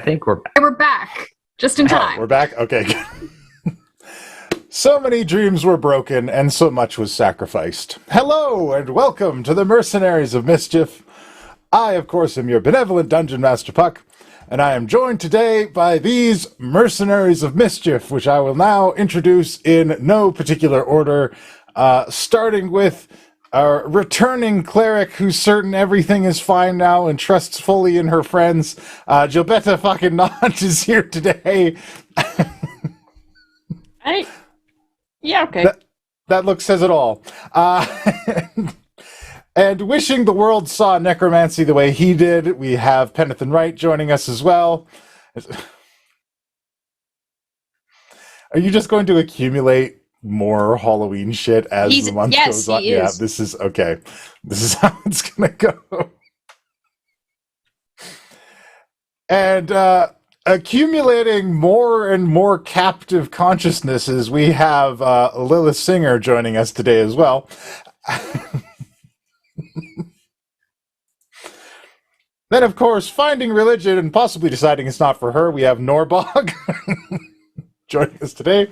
think we're back. We're back. Just in time. We're back? Okay. So many dreams were broken, and so much was sacrificed. Hello, and welcome to the Mercenaries of Mischief. I, of course, am your benevolent Dungeon Master Puck, and I am joined today by these Mercenaries of Mischief, which I will now introduce in no particular order, starting with our returning cleric who's certain everything is fine now and trusts fully in her friends. Gilbetta fucking Notch is here today. Yeah, okay. That look says it all. And wishing the world saw necromancy the way he did, we have Penathan Wright joining us as well. Are you just going to accumulate more Halloween shit as the month goes on? He is. Yeah, this is okay. This is how it's gonna go. And accumulating more and more captive consciousnesses, we have Lilith Singer joining us today as well. Then, of course, finding religion and possibly deciding it's not for her, we have Norbog joining us today.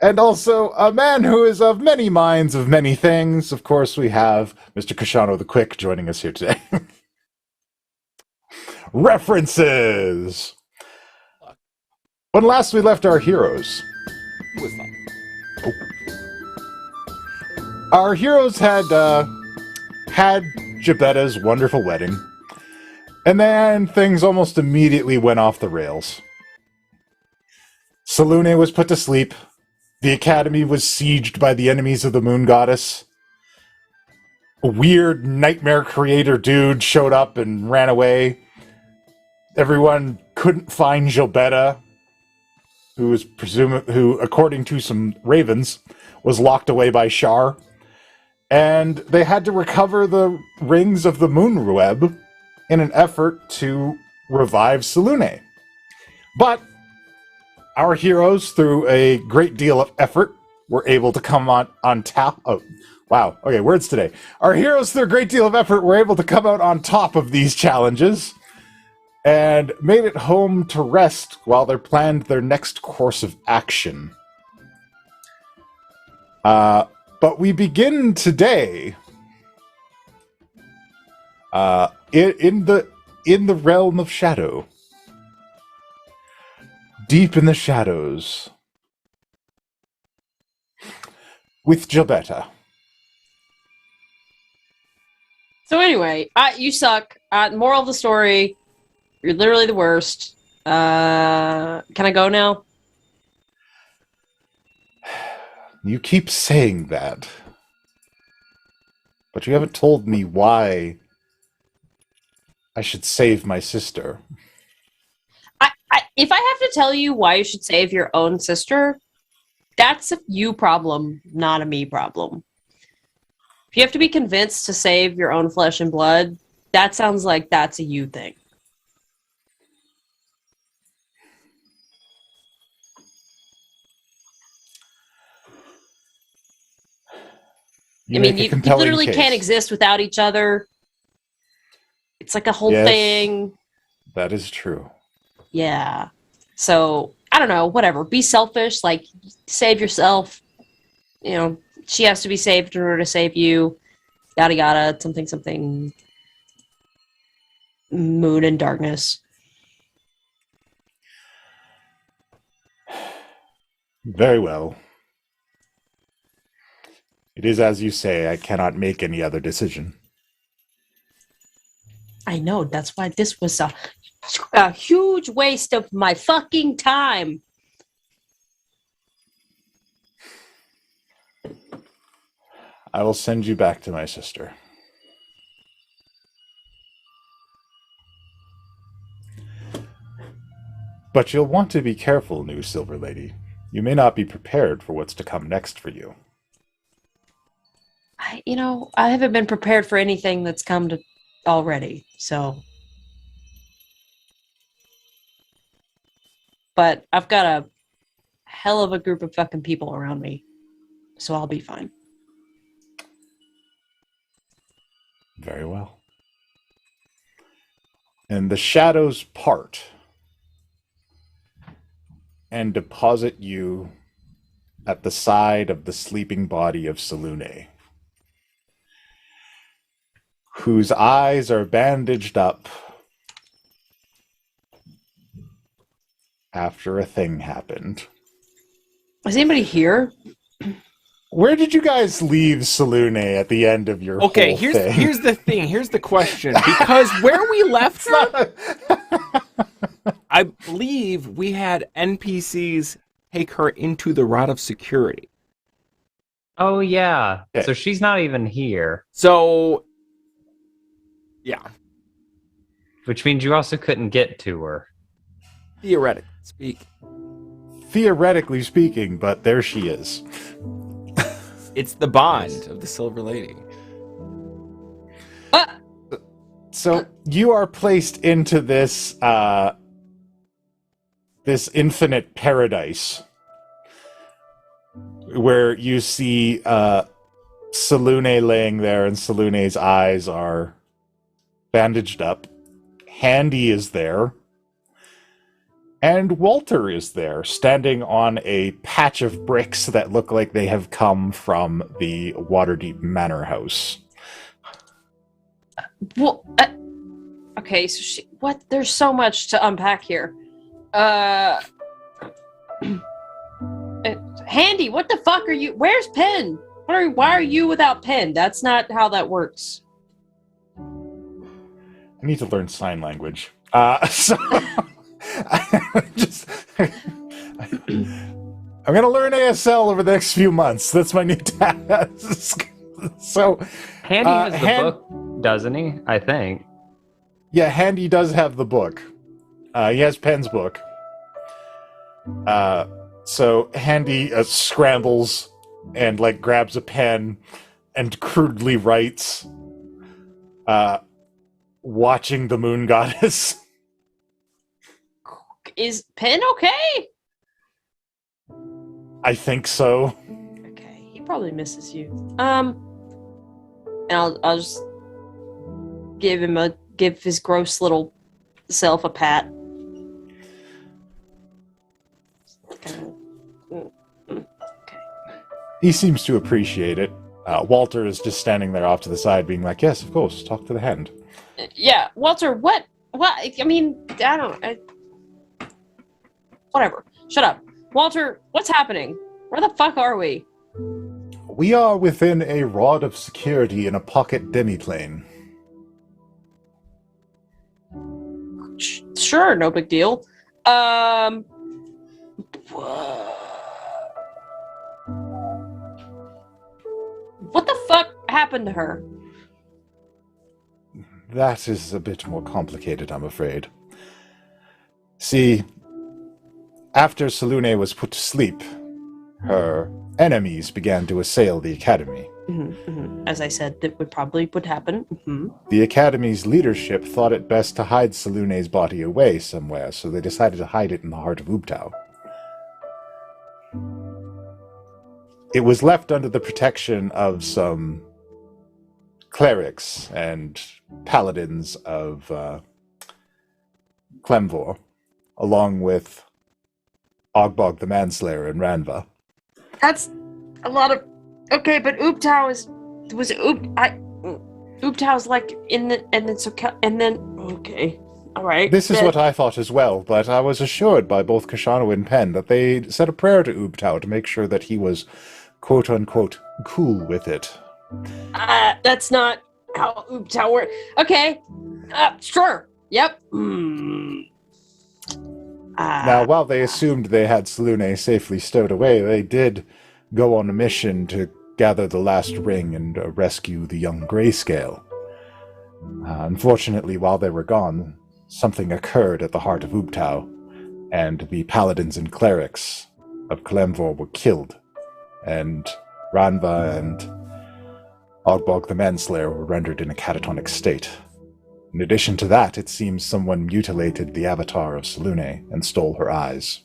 And also, a man who is of many minds of many things. Of course, we have Mr. Kashano the Quick joining us here today. References! When last we left our heroes, our heroes had Gilbetta's wonderful wedding, and then things almost immediately went off the rails. Selune was put to sleep. The academy was sieged by the enemies of the moon goddess. A weird nightmare creator dude showed up and ran away. Everyone couldn't find Gilbetta, who, according to some ravens, was locked away by Shar. And they had to recover the rings of the moon web in an effort to revive Selune. But our heroes, through a great deal of effort, were able to come on top. Oh, wow. Okay, words today. Our heroes, through a great deal of effort, were able to come out on top of these challenges and made it home to rest while they planned their next course of action. But we begin today in the realm of shadow. Deep in the shadows. With Gilbetta. So anyway, you suck. Moral of the story, you're literally the worst. Can I go now? You keep saying that. But you haven't told me why I should save my sister. If I have to tell you why you should save your own sister, that's a you problem, not a me problem. If you have to be convinced to save your own flesh and blood, that sounds like that's a you thing. You literally can't exist without each other. It's like a whole thing. That is true. Yeah. So, I don't know, whatever. Be selfish, like, save yourself. You know, she has to be saved in order to save you. Yada yada, something. Moon and darkness. Very well. It is as you say, I cannot make any other decision. I know, that's why this was a huge waste of my fucking time. I will send you back to my sister. But you'll want to be careful, new Silver Lady. You may not be prepared for what's to come next for you. I haven't been prepared for anything that's come to already, so. But I've got a hell of a group of fucking people around me, so I'll be fine. Very well. And the shadows part, and deposit you at the side of the sleeping body of Selune, whose eyes are bandaged up after a thing happened. Is anybody here? Where did you guys leave Selune at the end of your whole thing? Here's the thing. Here's the question. Because where we left her, I believe we had NPCs take her into the Rod of Security. Oh, yeah. Okay. So she's not even here. So, yeah. Which means you also couldn't get to her. Theoretically speaking. Theoretically speaking, but there she is. It's the bond of the Silver Lady. So you are placed into this this infinite paradise where you see Selune laying there, and Selune's eyes are bandaged up. Handy is there. And Walter is there, standing on a patch of bricks that look like they have come from the Waterdeep Manor House. Well, okay, so what? There's so much to unpack here. Handy, what the fuck are you? Where's Pen? Why are you without Pen? That's not how that works. I need to learn sign language. So I'm gonna learn ASL over the next few months. That's my new task. So Handy has the book, doesn't he? I think. yeah, Handy does have the book. He has Pen's book. So Handy scrambles and like grabs a pen and crudely writes, "Watching the moon goddess." Is Pen okay? I think so. Okay, he probably misses you. And I'll just give his gross little self a pat. Okay. He seems to appreciate it. Walter is just standing there off to the side, being like, "Yes, of course. Talk to the hand." Yeah, Walter. What? I mean, I don't. Whatever. Shut up, Walter. What's happening? Where the fuck are we? We are within a rod of security in a pocket demiplane. Sure, no big deal. What the fuck happened to her? That is a bit more complicated, I'm afraid. See, after Selune was put to sleep, her enemies began to assail the Academy. As I said, that would happen. The Academy's leadership thought it best to hide Selune's body away somewhere, so they decided to hide it in the heart of Ubtao. It was left under the protection of some clerics and paladins of Clemvor, along with Ogbog the Manslayer and Ranva. That's a lot of. Okay, but Ubtao Ubtao's like in the and then okay, all right. This is what I thought as well, but I was assured by both Kashano and Penn that they said a prayer to Ubtao to make sure that he was quote-unquote cool with it. That's not how Ubtao works. Okay, sure. Yep. Now, while they assumed they had Selune safely stowed away, they did go on a mission to gather the last ring and rescue the young Grayscale. Unfortunately, while they were gone, something occurred at the heart of Ubtao, and the paladins and clerics of Clemvor were killed, and Ranva and Ogbog the Manslayer were rendered in a catatonic state. In addition to that, it seems someone mutilated the avatar of Selune and stole her eyes.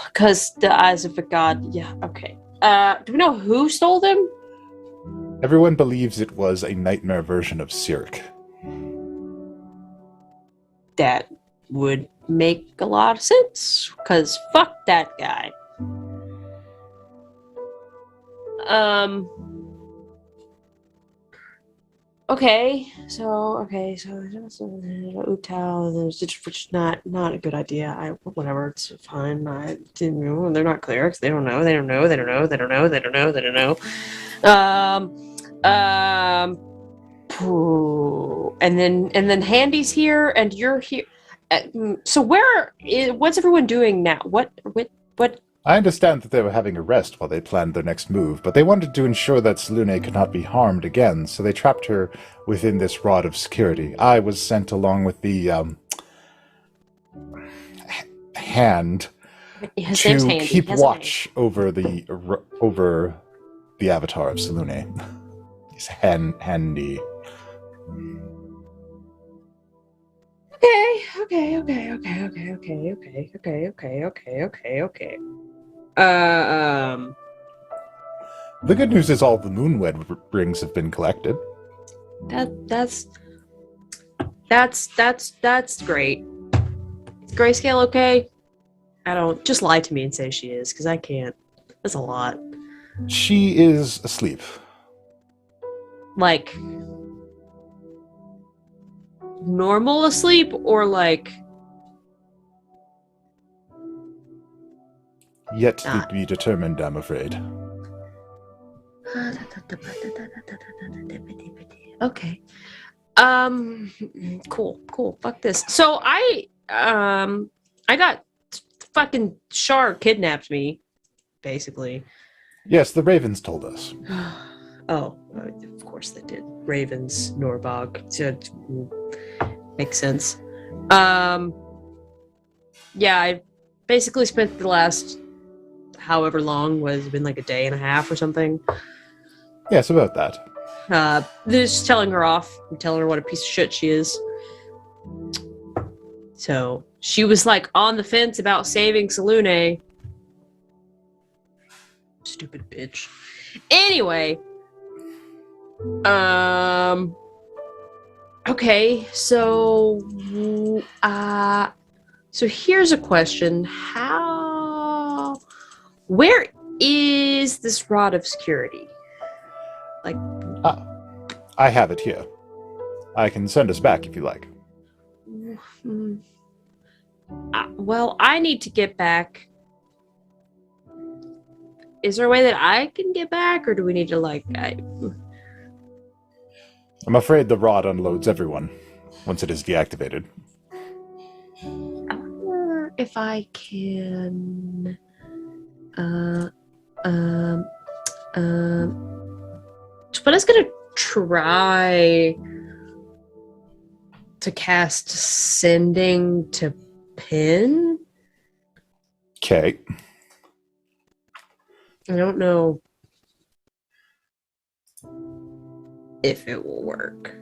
Because the eyes of a god, yeah, okay. Do we know who stole them? Everyone believes it was a nightmare version of Cyric. That would make a lot of sense. Because fuck that guy. So Utal, which is not a good idea. Whatever, it's fine. I didn't know. They're not clerics. They don't know. And then Handy's here, and you're here. So what's everyone doing now? What? I understand that they were having a rest while they planned their next move, but they wanted to ensure that Selune could not be harmed again, so they trapped her within this rod of security. I was sent along with the hand His name's to Handy. keep He has a watch over the avatar of Selune. He's handy. Okay. The good news is all the Moonwed rings have been collected. That's great. Grayscale okay? I don't just lie to me and say she is, because I can't. That's a lot. She is asleep. Like normal asleep or like Yet to be determined, I'm afraid. Okay. Cool. Fuck this. So I got fucking Shar kidnapped me, basically. Yes, the Ravens told us. Oh, of course they did. Ravens, Norbog. Makes sense. Yeah, I basically spent the last however long was been like a day and a half or something. Yes, about that. Just telling her off and telling her what a piece of shit she is. So she was like on the fence about saving Selune. Stupid bitch. Anyway. Okay, so here's a question. Where is this rod of security? Like, I have it here. I can send us back if you like. Well, I need to get back. Is there a way that I can get back, or do we need to I'm afraid the rod unloads everyone once it is deactivated. I wonder if I can. But I was gonna try to cast sending to pin. Okay. I don't know if it will work.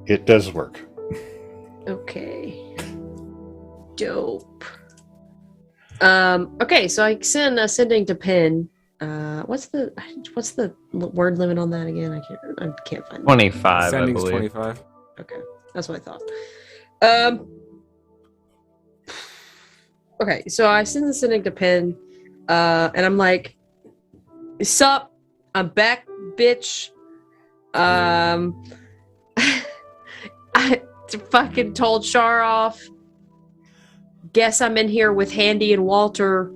It does work. Okay. Dope. Okay, so I send sending to pin. What's the word limit on that again? I can't find it. 25, I Sending's believe. 25. Okay, that's what I thought. Okay, so I send the sending to pin, and I'm like, "Sup? I'm back, bitch." I fucking told Shar off. Guess I'm in here with Handy and Walter.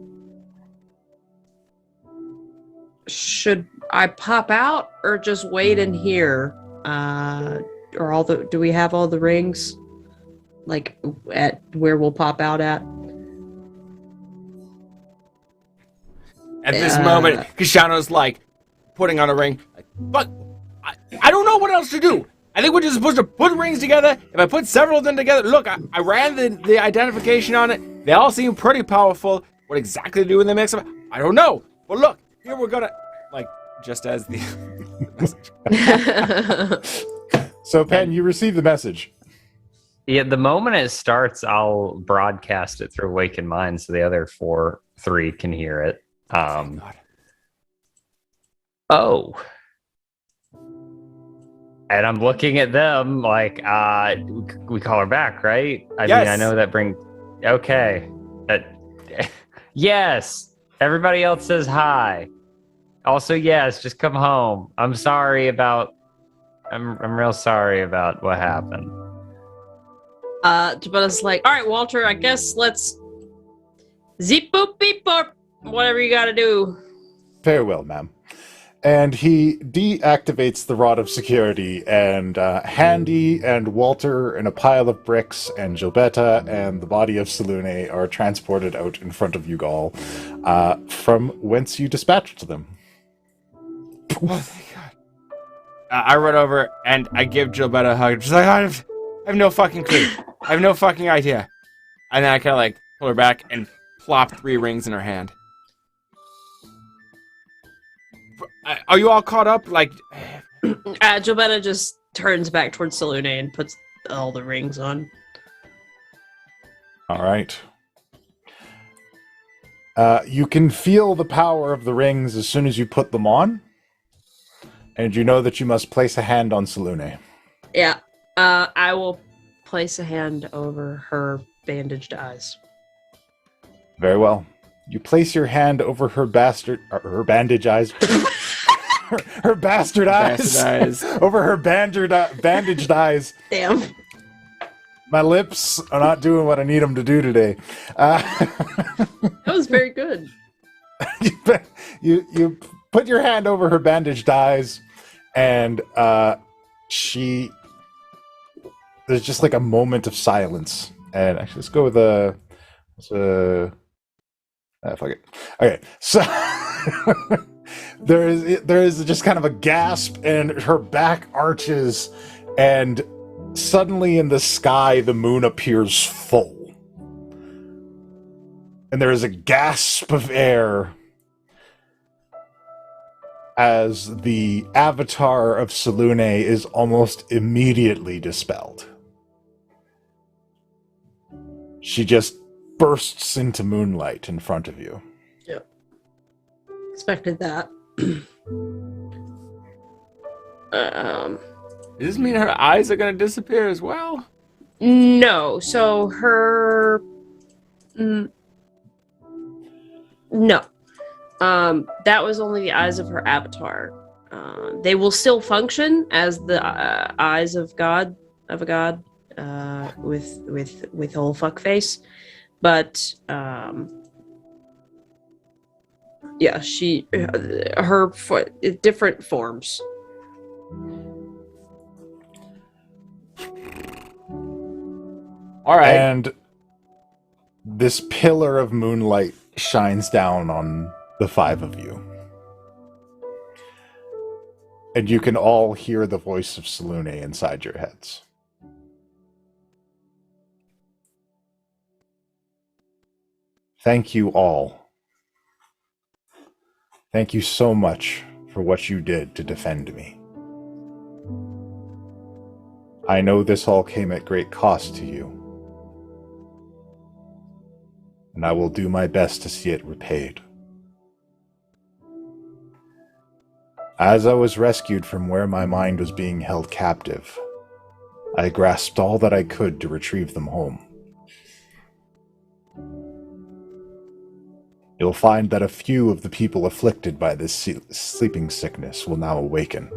Should I pop out or just wait in here? Do we have all the rings? Like at where we'll pop out at? At this moment, Kishano's like putting on a ring. Like, but I don't know what else to do. I think we're just supposed to put rings together. If I put several of them together, look, I ran the identification on it. They all seem pretty powerful. What exactly to do when they mix them? I don't know. But look, here we're gonna just as the message. So, Pen, you receive the message. Yeah, the moment it starts, I'll broadcast it through Awakened Mind so the other three can hear it. Oh. And I'm looking at them like, we call her back, right? I mean, Yes. I know that okay. Yes. Everybody else says hi. Also, yes, just come home. I'm real sorry about what happened. Gilbetta's like, all right, Walter, I guess let's zip boop beep boop, whatever you gotta do. Very well, ma'am. And he deactivates the rod of security, and Handy and Walter and a pile of bricks and Gilbetta and the body of Selune are transported out in front of you all, from whence you dispatched them. Oh, thank God. I run over and I give Gilbetta a hug. She's like, I have no fucking clue. I have no fucking idea. And then I kind of like pull her back and plop 3 rings in her hand. Are you all caught up? Like, Gilbetta just turns back towards Selune and puts all the rings on. All right. You can feel the power of the rings as soon as you put them on, and you know that you must place a hand on Selune. Yeah. I will place a hand over her bandaged eyes. Very well. You place your hand over her bandage eyes. her bastard eyes. Over her bandaged eyes. Damn. My lips are not doing what I need them to do today. That was very good. You put your hand over her bandaged eyes, and there's just like a moment of silence. And actually, let's go with fuck it. Okay, so there is just kind of a gasp, and her back arches, and suddenly in the sky the moon appears full, and there is a gasp of air as the avatar of Selune is almost immediately dispelled. She just bursts into moonlight in front of you. Yep. Expected that. Does this mean her eyes are going to disappear as well? No. So her... no. That was only the eyes of her avatar. They will still function as the eyes of a god, with whole fuck face, but yeah, her different forms. All right. And this pillar of moonlight shines down on the 5 of you. And you can all hear the voice of Selune inside your heads. Thank you all. Thank you so much for what you did to defend me. I know this all came at great cost to you, and I will do my best to see it repaid. As I was rescued from where my mind was being held captive, I grasped all that I could to retrieve them home. You'll find that a few of the people afflicted by this sleeping sickness will now awaken.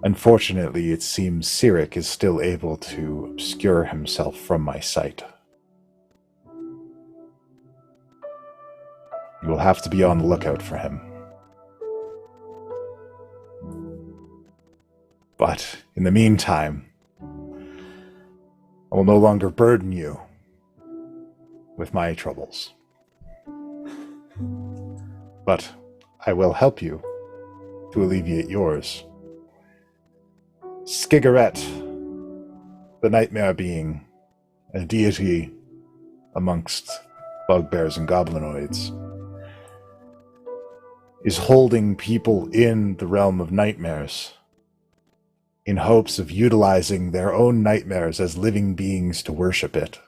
Unfortunately, it seems Cyric is still able to obscure himself from my sight. You will have to be on the lookout for him. But in the meantime, I will no longer burden you with my troubles. But I will help you to alleviate yours. Skigarat, the nightmare being, a deity amongst bugbears and goblinoids, is holding people in the realm of nightmares in hopes of utilizing their own nightmares as living beings to worship it.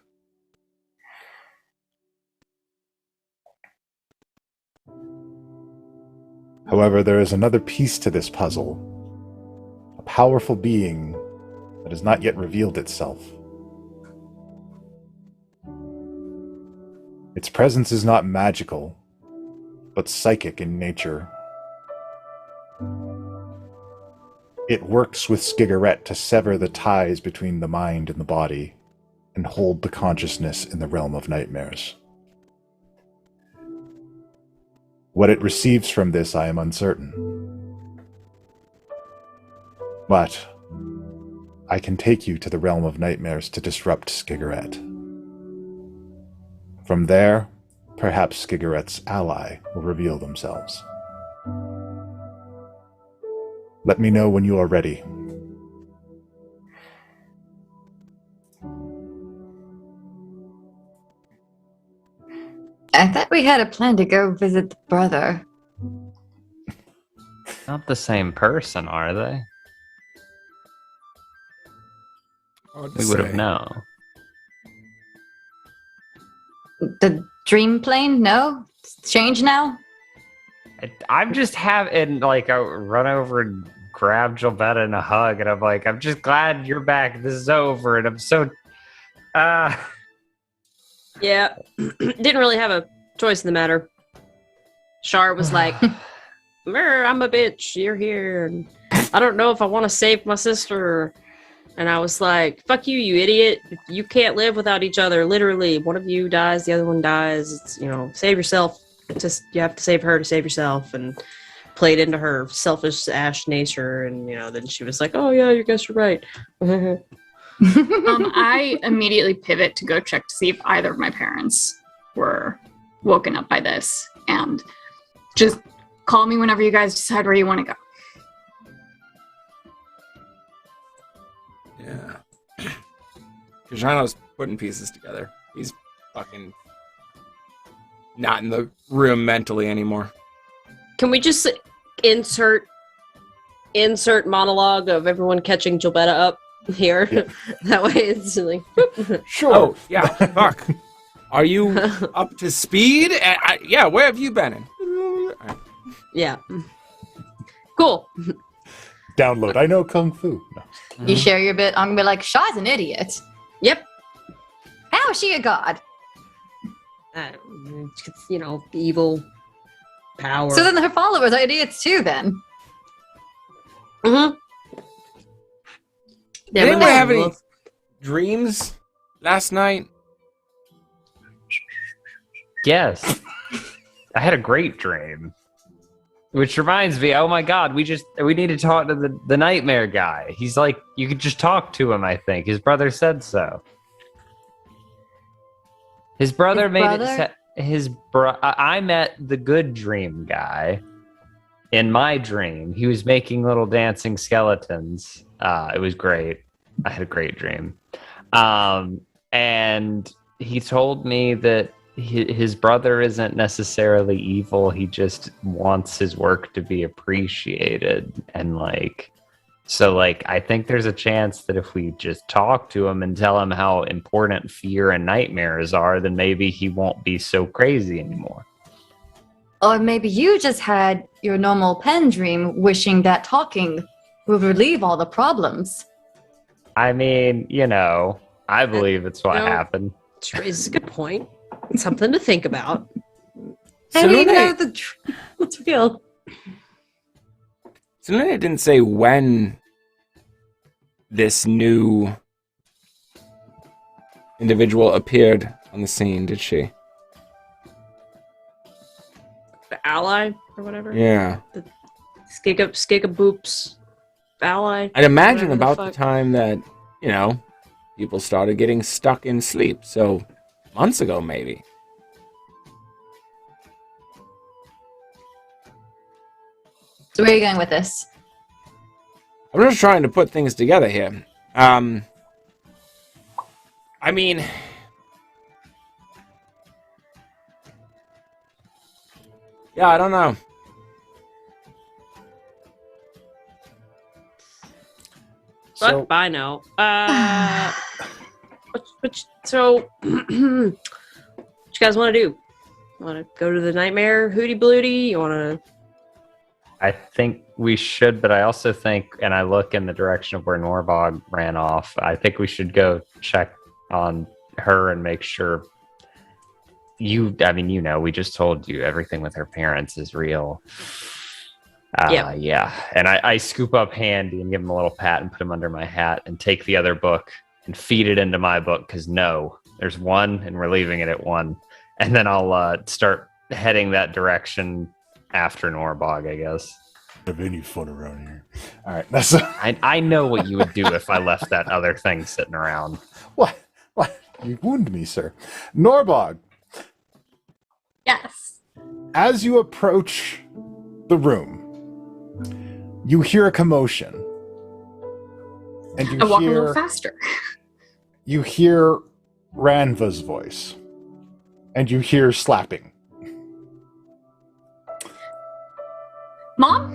However, there is another piece to this puzzle. A powerful being that has not yet revealed itself. Its presence is not magical, but psychic in nature. It works with Skigarat to sever the ties between the mind and the body, and hold the consciousness in the realm of nightmares. What it receives from this, I am uncertain. But I can take you to the realm of nightmares to disrupt Skigarat. From there, perhaps Skigarat's ally will reveal themselves. Let me know when you are ready. I thought we had a plan to go visit the brother. Not the same person, are they? We would have known. The dream plane? No? It's changed now? I'm just having, like, I run over and grab Gilbetta in a hug, and I'm like, I'm just glad you're back. This is over, and I'm so... Yeah, didn't really have a choice in the matter. Char was like, I'm a bitch, you're here, and I don't know if I want to save my sister. And I was like, fuck you, you idiot. You can't live without each other, literally. One of you dies, the other one dies. It's, save yourself. Just you have to save her to save yourself, and played into her selfish ash nature. And then she was like, oh yeah, you guys are right. I immediately pivot to go check to see if either of my parents were woken up by this, and just call me whenever you guys decide where you want to go. Yeah. Kajano's putting pieces together. He's fucking not in the room mentally anymore. Can we just insert monologue of everyone catching Gilbetta up here? Yeah. That way it's like... Sure. Oh, yeah, fuck. Are you up to speed? Yeah, where have you been? Yeah. Cool. Download. I know Kung Fu. No. You share your bit, I'm gonna be like, Shaw's an idiot. Yep. How is she a god? Evil power. So then her followers are idiots too, then. Mm-hmm. Did anyone have any dreams last night? Yes. I had a great dream. Which reminds me, oh my god, we need to talk to the nightmare guy. He's like, you could just talk to him, I think. His brother said so. His brother I met the good dream guy in my dream. He was making little dancing skeletons. It was great. I had a great dream. And he told me that his brother isn't necessarily evil. He just wants his work to be appreciated. And I think there's a chance that if we just talk to him and tell him how important fear and nightmares are, then maybe he won't be so crazy anymore. Or maybe you just had your normal pen dream wishing that talking would relieve all the problems. I mean, I believe it's what happened. Which raises a good point. Something to think about. How do you know what's real? Selune didn't say when this new individual appeared on the scene, did she? The ally or whatever? Yeah. The Skigaboops ally? I'd imagine Whatever about the time that, people started getting stuck in sleep. So, months ago, maybe. So where are you going with this? I'm just trying to put things together here. I mean... Yeah, I don't know. Fuck, I know. So, what you guys want to do? Want to go to the Nightmare Hootie Blooty? You want to I think we should, but I also think, and I look in the direction of where Norbog ran off, I think we should go check on her and make sure we just told you everything with her parents is real. Yeah. And I scoop up Handy and give him a little pat and put him under my hat and take the other book and feed it into my book because there's one and we're leaving it at one. And then I'll start heading that direction after Norbog, I guess. Have any fun around here? All right, that's. I know what you would do if I left that other thing sitting around. What? You wound me, sir. Norbog. Yes. As you approach the room, you hear a commotion. And you I walk a little faster. You hear Ranva's voice. And you hear slapping. Mom.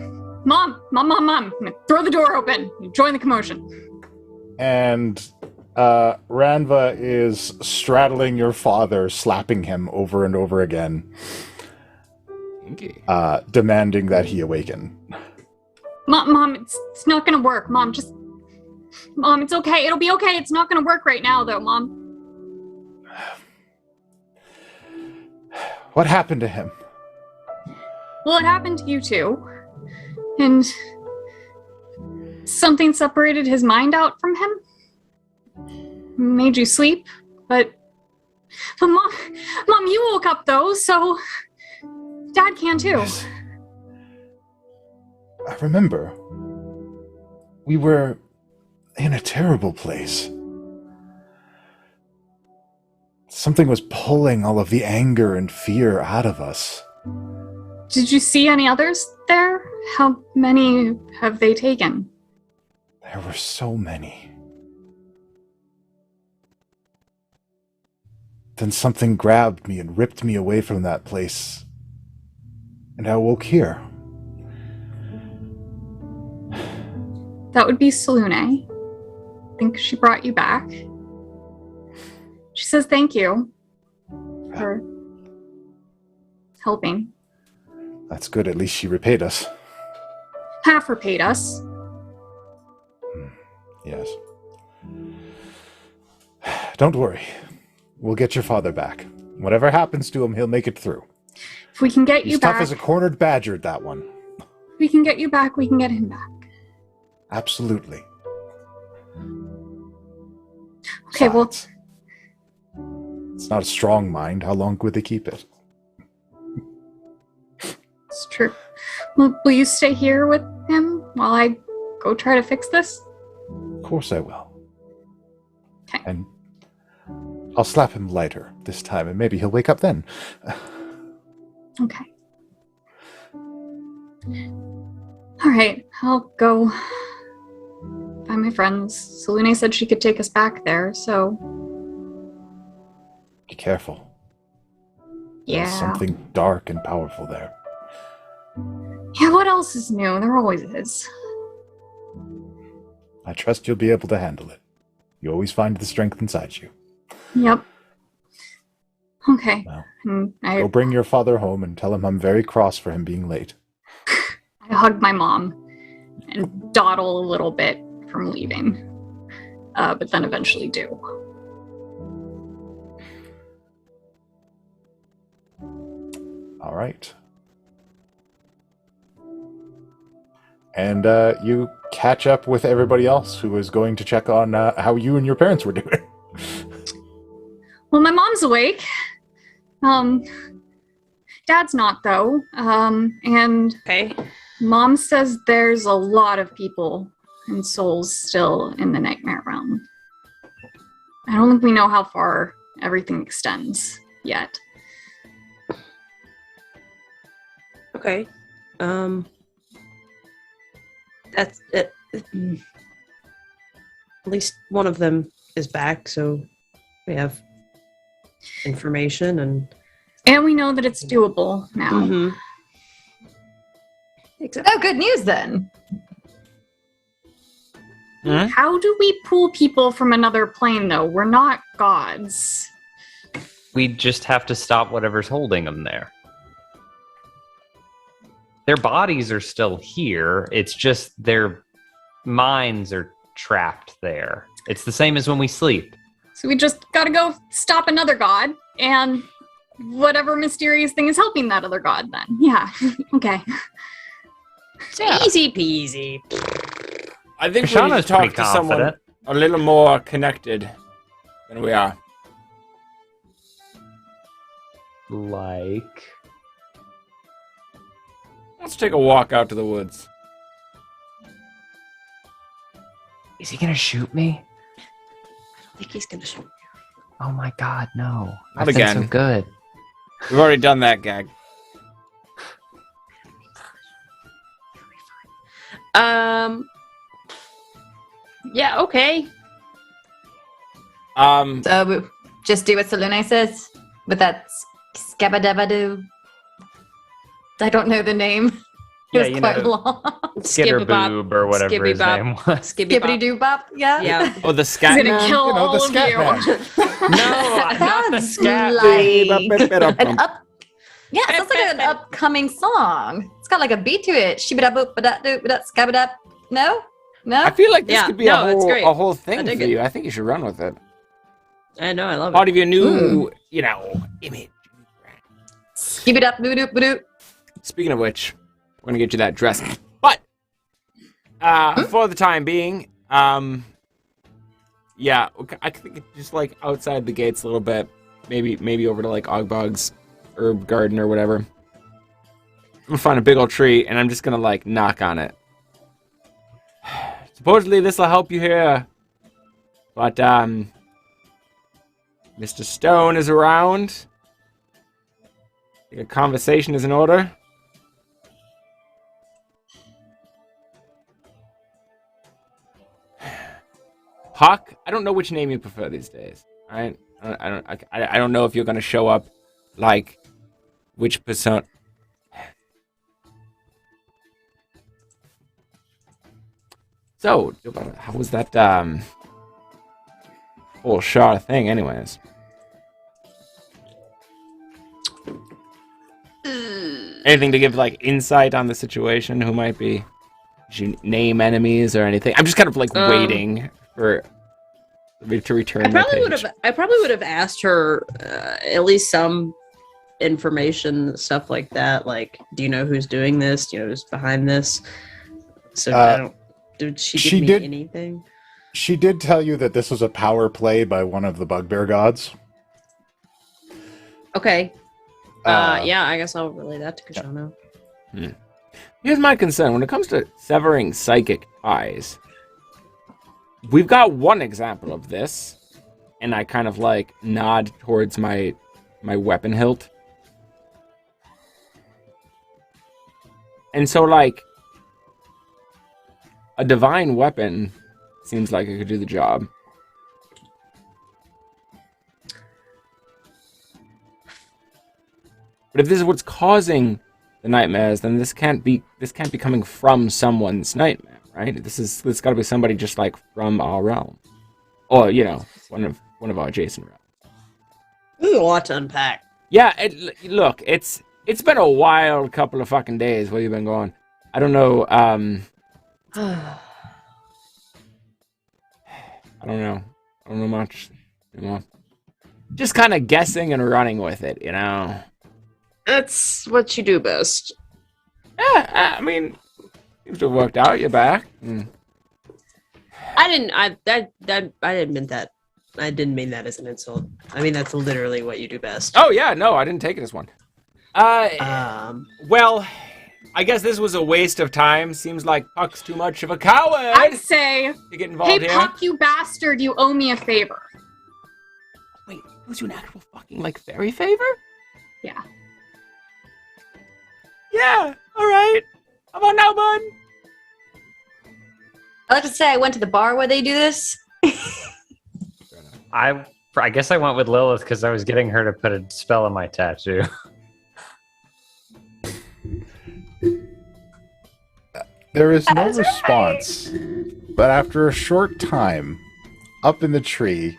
Throw the door open. Join the commotion. And Ranva is straddling your father, slapping him over and over again, demanding that he awaken. Mom, it's not gonna work. Mom, it's okay. It'll be okay. It's not gonna work right now, though, Mom. What happened to him? Well, it happened to you too. And something separated his mind out from him. Made you sleep, but Mom, you woke up though, so Dad can too. Yes. I remember. We were in a terrible place. Something was pulling all of the anger and fear out of us. Did you see any others there? How many have they taken? There were so many. Then something grabbed me and ripped me away from that place. And I woke here. That would be Selune. I think she brought you back. She says thank you for helping. That's good. At least she repaid us. Half repaid us. Yes. Don't worry. We'll get your father back. Whatever happens to him, he'll make it through. If we can get you He's back... tough as a cornered badger, that one. If we can get you back, we can get him back. Absolutely. Okay, well... It's not a strong mind. How long would they keep it? It's true. Will you stay here with him while I go try to fix this? Of course I will. Okay. And I'll slap him lighter this time, and maybe he'll wake up then. Okay. Alright, I'll go find my friends. Selune said she could take us back there, so... Be careful. Yeah. There's something dark and powerful there. Yeah, what else is new? There always is. I trust you'll be able to handle it. You always find the strength inside you. Yep. Okay. Well, I go bring your father home and tell him I'm very cross for him being late. hug my mom and dawdle a little bit from leaving. But then eventually do. All right. And you catch up with everybody else who is going to check on how you and your parents were doing. Well, my mom's awake. Dad's not, though. And Okay. Mom says there's a lot of people and souls still in the Nightmare Realm. I don't think we know how far everything extends yet. Okay. That's it. At least one of them is back, so we have information And we know that it's doable now. Mm-hmm. Oh, good news then. Hmm? How do we pull people from another plane, though? We're not gods. We just have to stop whatever's holding them there. their bodies are still here. It's just their minds are trapped there. It's the same as when we sleep. So we just gotta go stop another god, and whatever mysterious thing is helping that other god then. Yeah, okay. Easy peasy. I think we need to Kashana's talk pretty to someone confident. a little more connected than we are. Like, Let's take a walk out to the woods. is he gonna shoot me? I think he's gonna shoot. Oh my god, no. Not I've been so again. good. We've already done that gag. Yeah, okay. So we just do what Selune says with that scabadabadoo. I don't know the name. It Yeah, was you quite know, long. Skitterboob or whatever his Skibbybop. name was. Skibbity doo bop. Yeah. Yeah. Oh, the scat He's gonna man? kill You know, all the of scat you. man. No, not the Sounds scat. like an yeah, it sounds like an upcoming song. It's got like a beat to it. Shibida-boop, ba-da-doo, ba-da, scabada. No? I feel like this Yeah, could be no, it's great. a whole I thing for dig it. you. I think you should run with it. I know, I love Part it. of your new, image. Skibida-boo-doo-ba-doo. Speaking of which, we're gonna get you that dress. But for the time being, yeah, I think it's just like outside the gates a little bit. Maybe over to like Ogbog's herb garden or whatever. I'm gonna find a big old tree and I'm just gonna like knock on it. Supposedly this will help you here, but Mr. Stone is around. Think a conversation is in order. Hawk, I don't know which name you prefer these days. Alright? I don't know if you're gonna show up like which persona. So, how was that whole Shar thing anyways? Anything to give like insight on the situation? Who might be? Did you name enemies or anything? I'm just kind of like waiting for me to return. I probably would have asked her at least some information, stuff like that. Like, do you know who's doing this? Do you know who's behind this? So I don't. Did she give me anything? She did tell you that this was a power play by one of the bugbear gods. Okay. Yeah, I guess I'll relay that to Kashana. Here's my concern. When it comes to severing psychic ties, we've got one example of this, and I kind of like nod towards my weapon hilt. And so like a divine weapon seems like it could do the job. But if this is what's causing the nightmares, then this can't be coming from someone's nightmare, right? It's got to be somebody just like from our realm, or one of our adjacent realms. There's a lot to unpack. Yeah, look, it's been a wild couple of fucking days where you've been going. I don't know. I don't know. I don't know much. Just kind of guessing and running with it, That's what you do best. Yeah, I mean, seems to have worked out. You're back. I didn't mean that. I didn't mean that as an insult. I mean that's literally what you do best. Oh yeah, no, I didn't take it as one. Well, I guess this was a waste of time. Seems like Puck's too much of a coward I'd say, to get involved hey, here. Puck, you bastard, you owe me a favor. Wait, was you an actual fucking like fairy favor? Yeah. Yeah. All right. How about now, bud? I like to say I went to the bar where they do this. I guess I went with Lilith because I was getting her to put a spell on my tattoo. There is no response, but after a short time, up in the tree,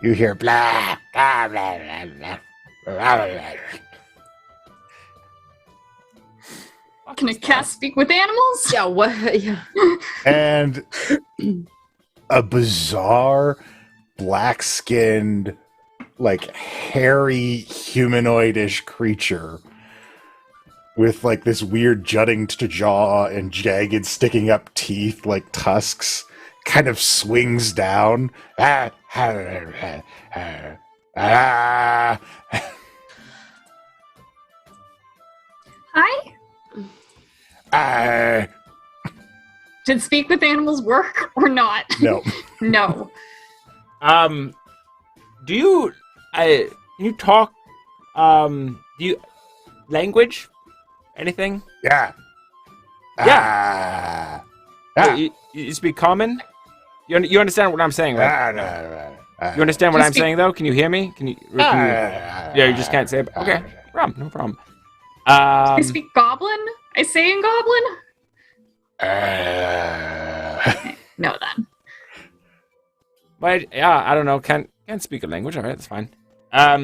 you hear blah, blah, blah, blah, blah, blah, blah. Can a cat speak with animals? Yeah, what? Yeah. And a bizarre, black-skinned, like hairy humanoid-ish creature with like this weird jutting jaw and jagged sticking up teeth like tusks kind of swings down. Hi. Did speak with animals work or not? No. No. Do you can you talk do you language? Anything? Yeah. Yeah. You speak common? You understand what I'm saying, right? You understand what I'm saying though? Can you hear me? Can you yeah, you just can't say it. Okay. No problem. I speak goblin? I say in goblin? No then. But yeah, I don't know. Can't speak a language. All right, that's fine. I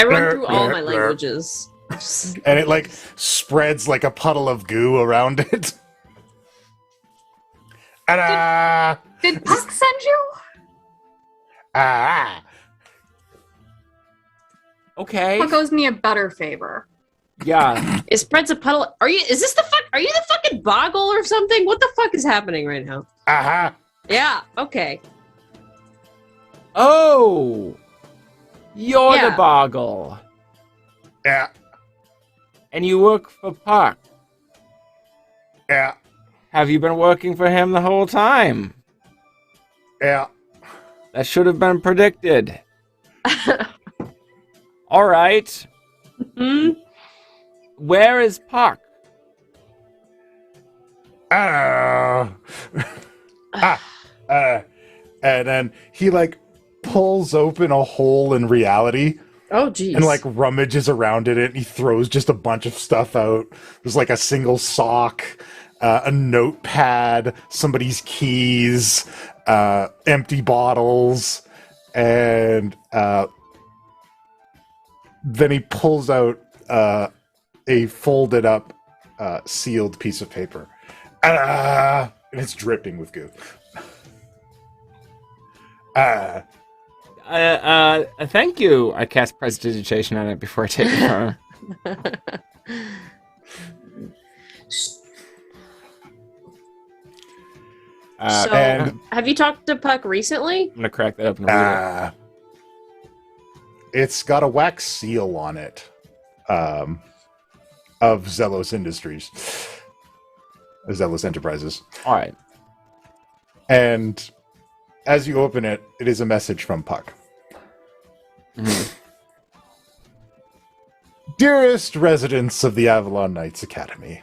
run through all my languages. And it like spreads like a puddle of goo around it. Did Puck send you? Okay. Puck owes me a better favor. Yeah. It spreads a puddle. Are you the fucking Boggle or something? What the fuck is happening right now? Yeah, okay. Oh. You're Yeah. the Boggle. Yeah. And you work for Puck. Yeah. Have you been working for him the whole time? Yeah. That should have been predicted. All right. Hmm? Where is Puck? And then he like pulls open a hole in reality Oh, geez. and like rummages around in it. And he throws just a bunch of stuff out. There's like a single sock, a notepad, somebody's keys, empty bottles, and then he pulls out a folded up, sealed piece of paper. And it's dripping with goo. Thank you. I cast prestidigitation on it before I take it from her. And have you talked to Puck recently? I'm gonna crack that up and read it. it's got a wax seal on it, of Zelos Industries, Zelos Enterprises. All right. And as you open it, it is a message from Puck. Mhm. Dearest residents of the Avalon Knights Academy,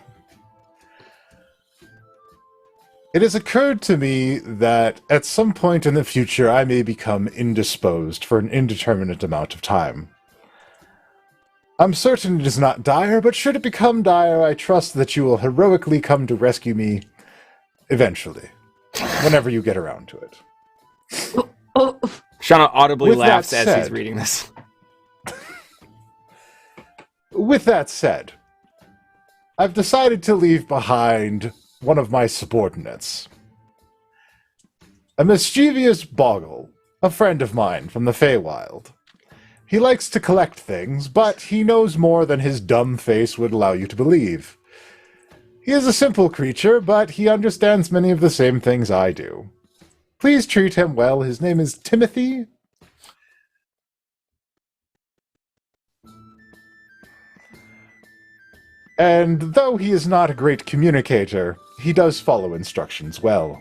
it has occurred to me that at some point in the future I may become indisposed for an indeterminate amount of time. I'm certain it is not dire, but should it become dire, I trust that you will heroically come to rescue me eventually, whenever you get around to it. Oh, Shauna audibly With that laughs as he's said- reading this. With that said, I've decided to leave behind one of my subordinates. A mischievous Boggle, a friend of mine from the Feywild. He likes to collect things, but he knows more than his dumb face would allow you to believe. He is a simple creature, but he understands many of the same things I do. Please treat him well. His name is Timothy. And though he is not a great communicator, he does follow instructions well.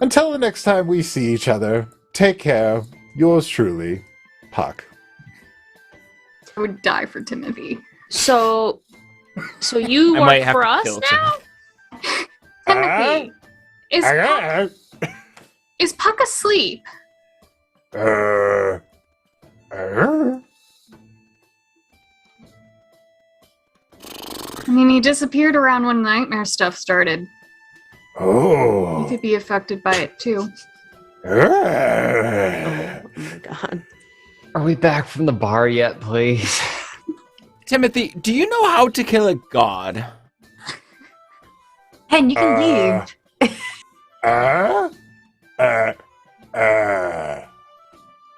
Until the next time we see each other, take care. Yours truly, Puck. I would die for Timothy. so you I might work have for to us kill now? Timothy, is Puck asleep? I mean, he disappeared around when nightmare stuff started. He Oh. could be affected by it too. Oh my god. Are we back from the bar yet, please? Timothy, do you know how to kill a god? Pen, you can leave.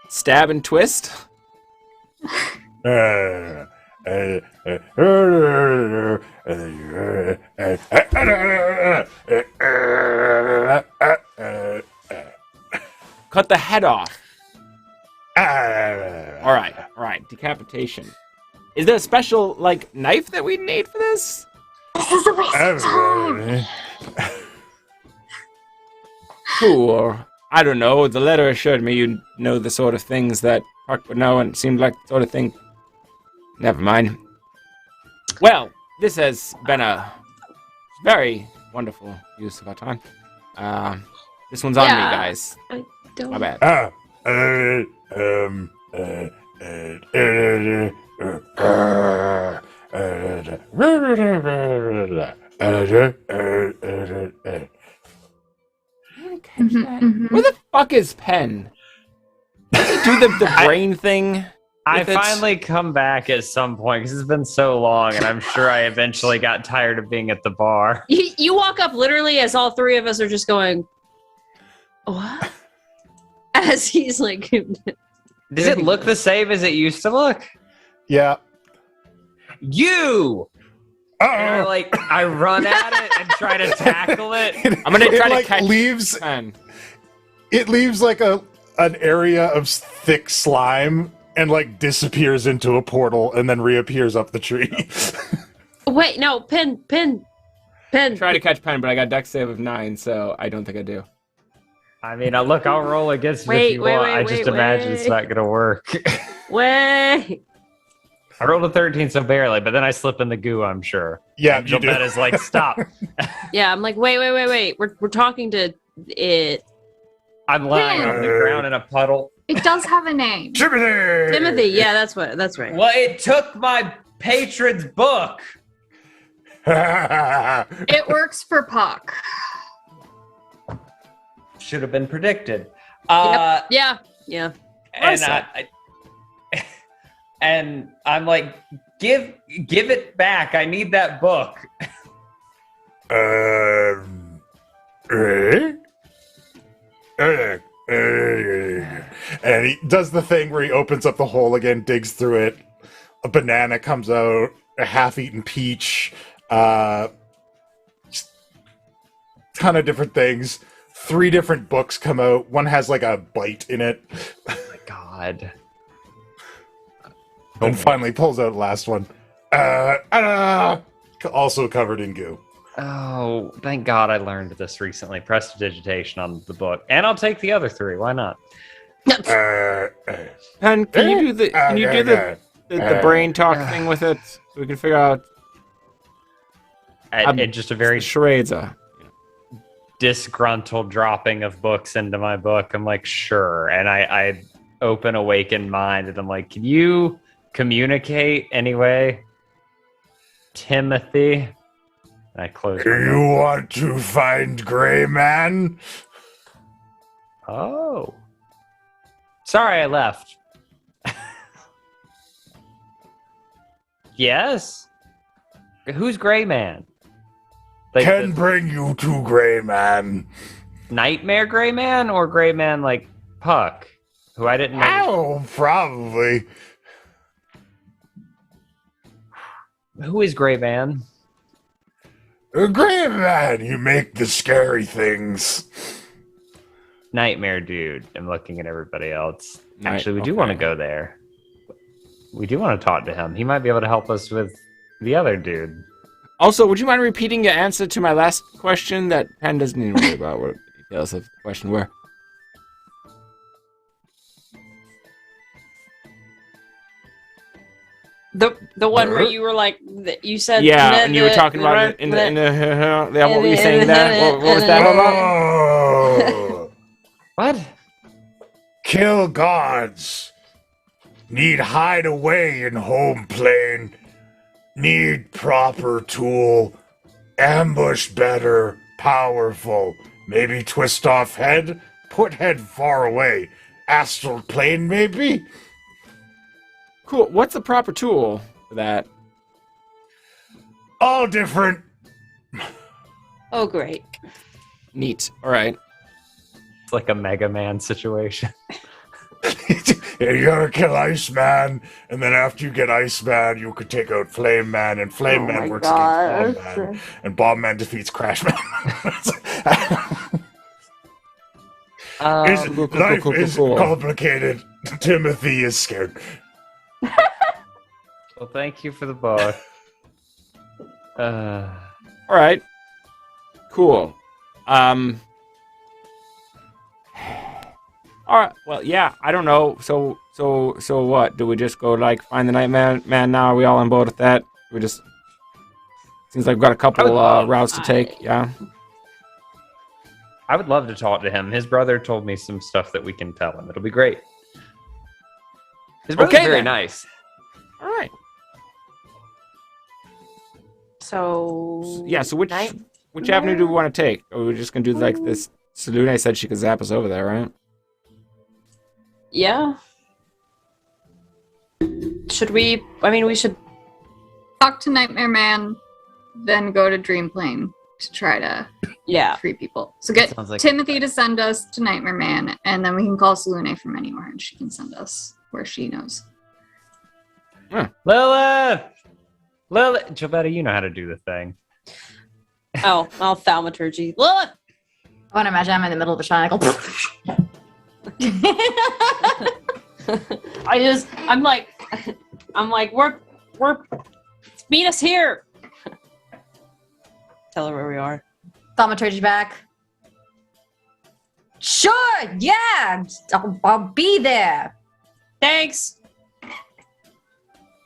Stab and twist? Cut the head off. All right. Decapitation. Is there a special, like, knife that we need for this? This is a waste of time. Cool. I don't know. The letter assured me you know the sort of things that Puck would know, and it seemed like the sort of thing. Never mind. Well, this has been a very wonderful use of our time. This one's on me, guys. I don't. My bad. Where the fuck is Pen? Did he do the brain thing? I finally come back at some point because it's been so long, and I'm sure I eventually got tired of being at the bar. You walk up literally as all three of us are just going, what? As he's like, Does it look the same as it used to look? Yeah. You! And I run at it and try to tackle it. I'm gonna try to like catch leaves. Pen. It leaves like an area of thick slime and like disappears into a portal and then reappears up the tree. wait, no, Pen. Try to catch Pen, but I got dex save of 9, so I don't think I do. I mean, look, I'll roll against it if you want. I just imagine it's not gonna work. Wait. I rolled a 13, so barely, but then I slip in the goo, I'm sure. Yeah, and you do. Gilbetta's like, stop. Yeah, I'm like, wait. We're talking to it. I'm lying on the ground in a puddle. It does have a name. Timothy, yeah, that's right. Well, it took my patron's book. It works for Puck. Should have been predicted. Yeah. And and I'm like, give it back. I need that book. And he does the thing where he opens up the hole again, digs through it. A banana comes out, a half-eaten peach, ton of different things. 3 different books come out. One has like a bite in it. Oh my god. And finally pulls out the last one. Also covered in goo. Oh, thank God I learned this recently. Prestidigitation on the book. And I'll take the other 3. Why not? Pen, can you do the brain talk thing with it so we can figure out And just a very charades disgruntled dropping of books into my book. I'm like, sure. And I open awakened mind and I'm like, can you communicate anyway? Timothy? And I close my You want to find Gray Man? Oh. Sorry I left. Yes? Who's Gray Man? Like Can bring you to Gray Man. Nightmare Gray Man or Gray Man like Puck? Who I didn't know. Oh, probably. Who is Gray Man? Gray Man, you make the scary things. Nightmare Dude. I'm looking at everybody else. Actually, we do want to go there. We do want to talk to him. He might be able to help us with the other dude. Also, would you mind repeating your answer to my last question that Pen doesn't even worry about what the details of the question were? The one where you were like, you said... Yeah, and you were talking about it in the what were you saying there? What was that about? Oh. What? Kill gods. Need hide away in home plane. Need proper tool. Ambush better. Powerful. Maybe twist off head. Put head far away. Astral plane maybe? Cool. What's the proper tool for that? all different. Oh, great. Neat. All right. It's like a Mega Man situation. You gotta kill Iceman, and then after you get Iceman, you could take out Flame Man, and Flame Man works against Bomb Man, and Bomb Man defeats Crash Man. Life is complicated. Timothy is scared. Well, thank you for the bar. All right. Cool. All right. Well, yeah. I don't know. So what? Do we just go like find the Nightmare Man now? Are we all on board with that? We just seems like we've got a couple routes to take. Yeah. I would love to talk to him. His brother told me some stuff that we can tell him. It'll be great. His brother's Okay, very then. nice. All right. So Yeah. So which avenue do we want to take? Or are we just gonna do like this? Selune said she could zap us over there, right? Yeah. Should we? I mean, we should. Talk to Nightmare Man, then go to Dream Plane to try to free people. So get Sounds like Timothy to send us to Nightmare Man, and then we can call Selune from anywhere, and she can send us where she knows. Lilith! Gilbetta, you know how to do the thing. Oh, thaumaturgy. Lilith. I want to imagine I'm in the middle of a triangle. I'm like, we're meet us here. Tell her where we are. Thaumaturgy back. Sure, yeah, I'll be there. Thanks.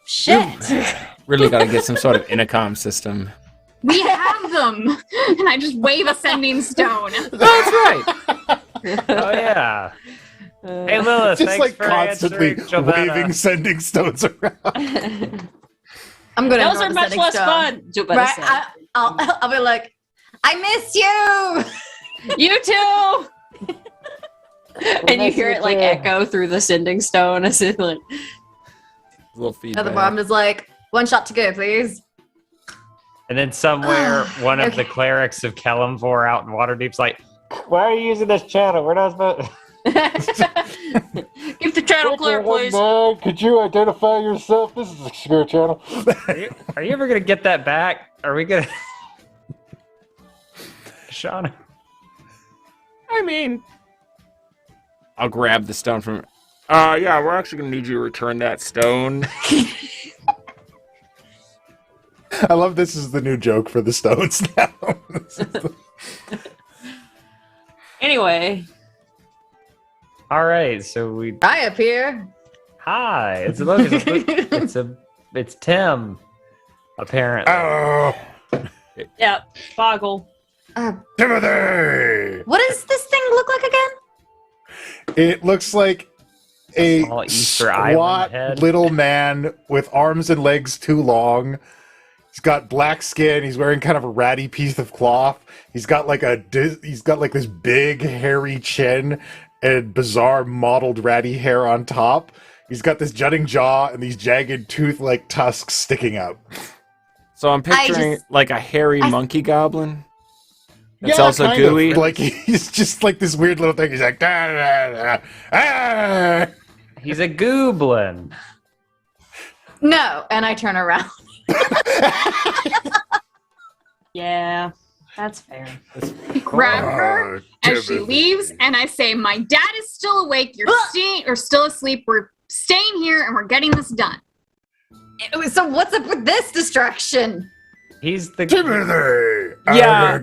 Shit. Really got to get some sort of intercom system. We have them, and I just wave a sending stone. That's right. Oh, yeah. Hey, Lilith, Just thanks like for constantly answering, Gilbetta. waving, sending stones around. I'm gonna. Those are much less fun. Right? I'll be like, I miss you. You too. And you hear it like echo through the sending stone as it like. Little At feedback. the bottom is like, one shot to go, please. And then somewhere, one of the clerics of Kelimvor out in Waterdeep's like, why are you using this channel? We're not supposed. Keep the channel clear, please. Could you identify yourself? This is a secure channel. Are you ever gonna get that back? Are we gonna? Shauna. I mean, I'll grab the stone from. Yeah, we're actually gonna need you to return that stone. I love this is the new joke for the stones now. Anyway. All right, so we. I appear. Hi, it's Tim. Apparently. Oh, Yeah, Boggle. Timothy! What does this thing look like again? It looks like a Small Easter Island squat head. little man with arms and legs too long. He's got black skin. He's wearing kind of a ratty piece of cloth. He's got like this big hairy chin and bizarre mottled ratty hair on top. He's got this jutting jaw and these jagged tooth-like tusks sticking out. So I'm picturing like a hairy monkey goblin. It's Yeah, also kind of. gooey. Like he's just like this weird little thing. He's like, da, da, da, ah. He's a goblin. No, and I turn around. Yeah, that's fair. Grab her as she Timothy. leaves, and I say, "My dad is still awake. You're still asleep. We're staying here, and we're getting this done." So what's up with this distraction? He's the. Timothy. Yeah.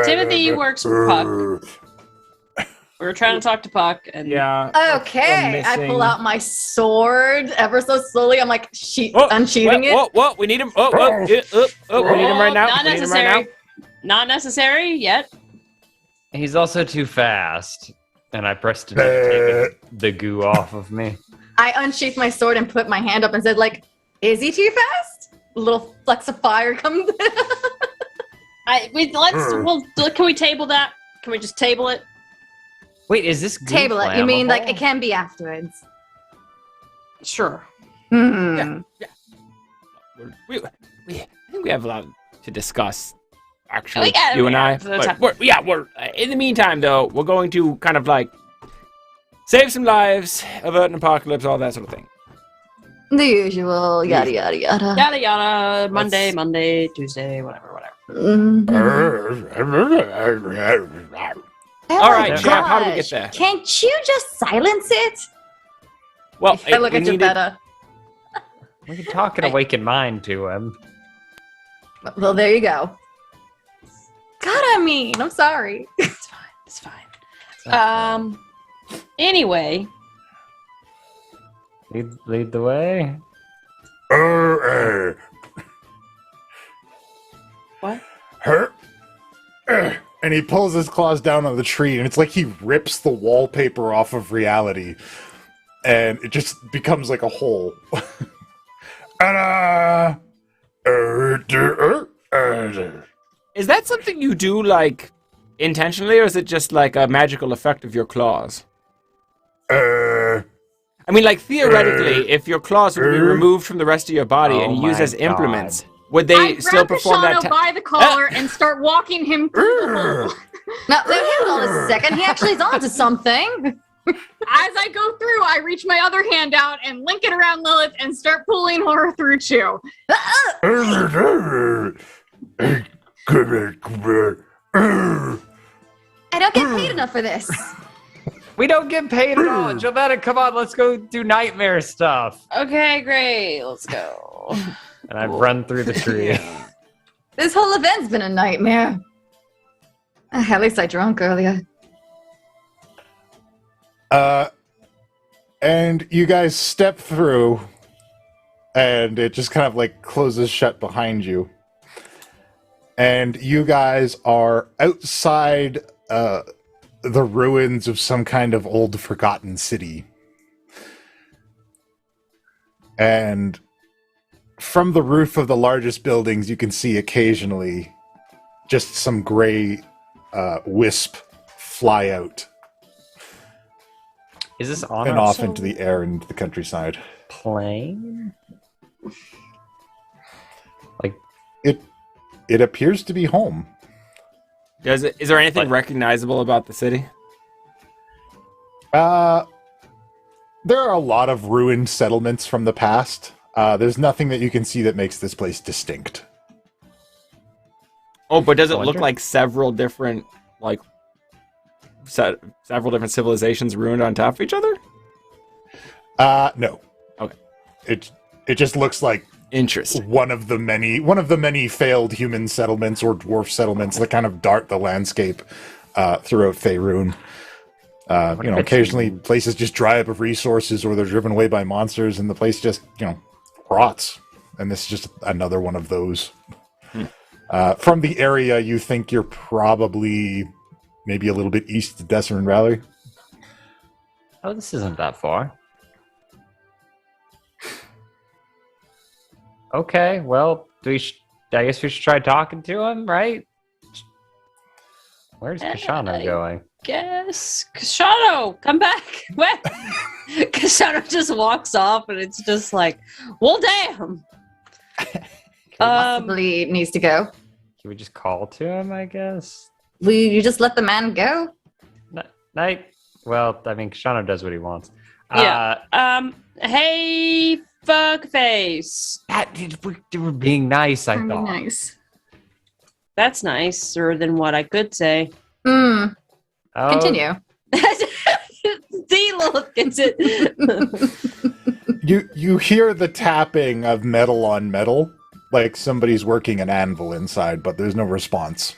Timothy works for Puck. We were trying to talk to Puck, and Yeah. Okay, I missing- pull out my sword ever so slowly. I'm like Oh, unsheathing it. Whoa, we need him. We need him right now. Not We need him right now. necessary. Not necessary yet. He's also too fast, and I pressed it to take the goo off of me. I unsheathed my sword and put my hand up and said, like, is he too fast? A little flecks of fire comes. Can we table that? Can we just table it? Wait, is this goo Table it. You mean like flammable? it can be afterwards? Sure. Hmm. I think we have a lot to discuss. Actually, Yeah, you and yeah, I. for the But we're in the meantime though. We're going to kind of like save some lives, avert an apocalypse, all that sort of thing. The usual, yada yada yada. Yada yada. Let's- Monday, Tuesday, whatever. Mhm. Oh All my right, Jap, how do we get gosh. there? Can't you just silence it? Well, I look we at need Gilbetta. We can talk an awakened mind to him. Well, there you go. God, I mean, I'm sorry. It's fine. Anyway, Lead the way. what? And he pulls his claws down on the tree, and it's like he rips the wallpaper off of reality, and it just becomes like a hole. Is that something you do like intentionally, or is it just like a magical effect of your claws? I mean, like theoretically, if your claws were to be removed from the rest of your body Oh and used my as implements, God. would I they still grab perform that? Kashano by the collar and start walking him through the hole. Now, hold on a second. He actually is onto something. As I go through, I reach my other hand out and link it around Lilith and start pulling her through too. I don't get paid enough for this. We don't get paid at all. Gilbetta, come on, let's go do nightmare stuff. Okay, great. Let's go. And I've run through the tree. This whole event's been a nightmare. At least I drank earlier. And you guys step through, and it just kind of like closes shut behind you. And you guys are outside the ruins of some kind of old forgotten city. And from the roof of the largest buildings, you can see occasionally just some gray wisp fly out Is this on and our off into the air and the countryside. plane? It appears to be home. Is there anything What? recognizable about the city? There are a lot of ruined settlements from the past. There's nothing that you can see that makes this place distinct. Oh, but does it Wonder? look like several different several different civilizations ruined on top of each other? No. Okay. It just looks like Interesting. one of the many failed human settlements or dwarf settlements that kind of dart the landscape throughout Faerun. Occasionally places just dry up of resources, or they're driven away by monsters, and the place just rots. And this is just another one of those. From the area, you think you're probably maybe a little bit east of Desert and Raleigh. Oh, this isn't that far. Okay, well, I guess we should try talking to him, right? Where's Kashana going? Guess. Kashano, come back. What? Kashano just walks off and it's just like, well, damn. Possibly needs to go. Can we just call to him, I guess? Will you just let the man go? Night. Well, I mean, Kashano does what he wants. Yeah. Hey, fuckface. They were being nice, I Very thought. nice. That's nicer than what I could say. Hmm. Oh, Continue. See, Lilith gets it. You hear the tapping of metal on metal, like somebody's working an anvil inside, but there's no response.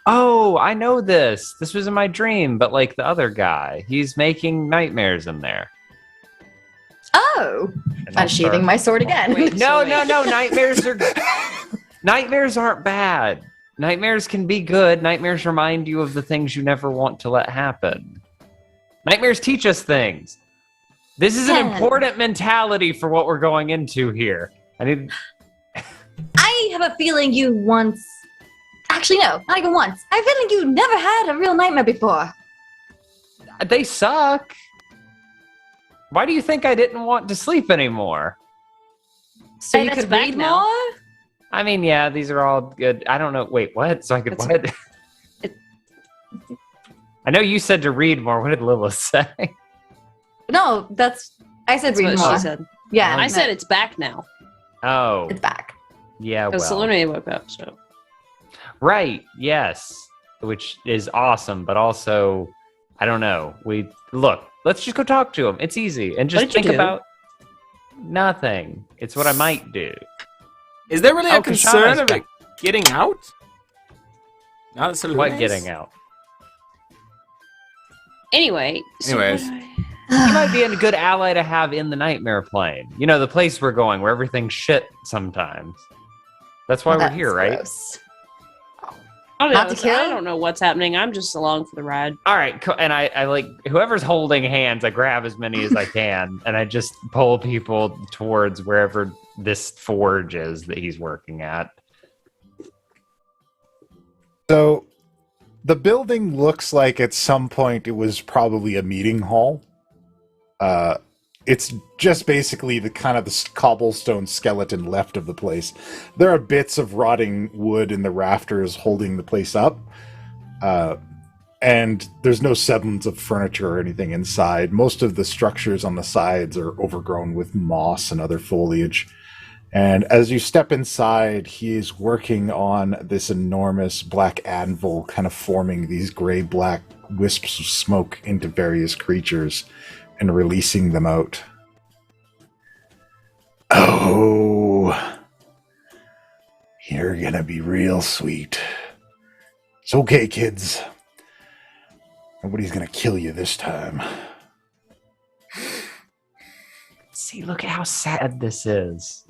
Oh, I know this. This was in my dream, but like the other guy, he's making nightmares in there. Oh, And I'll unsheathing start- my sword again. Wait. No. Nightmares are nightmares aren't bad. Nightmares can be good. Nightmares remind you of the things you never want to let happen. Nightmares teach us things. This is an Ken. important mentality for what we're going into here. I I have a feeling you once. Actually, no, not even once. I have a feeling you never had a real nightmare before. they suck. Why do you think I didn't want to sleep anymore? So Hey, you that's could back read now. more? I mean, yeah, these are all good. I don't know. Wait, what? So I could what? I know you said to read more. What did Lilith say? No, I said That's read what more. she said. Yeah, I said it's back now. Oh, it's back. yeah, Because well. Selune woke up, so. Right, yes. Which is awesome, but also, I don't know. Let's just go talk to him. It's easy. And just What did you think do? about nothing. It's what I might do. Is there really a Oh, concern Kashana's of it getting out? Not that Selune What is? getting out? Anyway. Anyways. You might be a good ally to have in the nightmare plane. You know, the place we're going where everything's shit sometimes. That's why we're here, right? Gross. I Not to kill? don't know what's happening. I'm just along for the ride. All right, and I like whoever's holding hands. I grab as many as I can, and I just pull people towards wherever this forge is that he's working at. So, the building looks like at some point it was probably a meeting hall. It's just basically the cobblestone skeleton left of the place. There are bits of rotting wood in the rafters holding the place up. And there's no semblance of furniture or anything inside. Most of the structures on the sides are overgrown with moss and other foliage. And as you step inside, he is working on this enormous black anvil, kind of forming these gray-black wisps of smoke into various creatures and releasing them out. Oh, you're gonna be real sweet. It's okay, kids. Nobody's gonna kill you this time. See, look at how sad this is.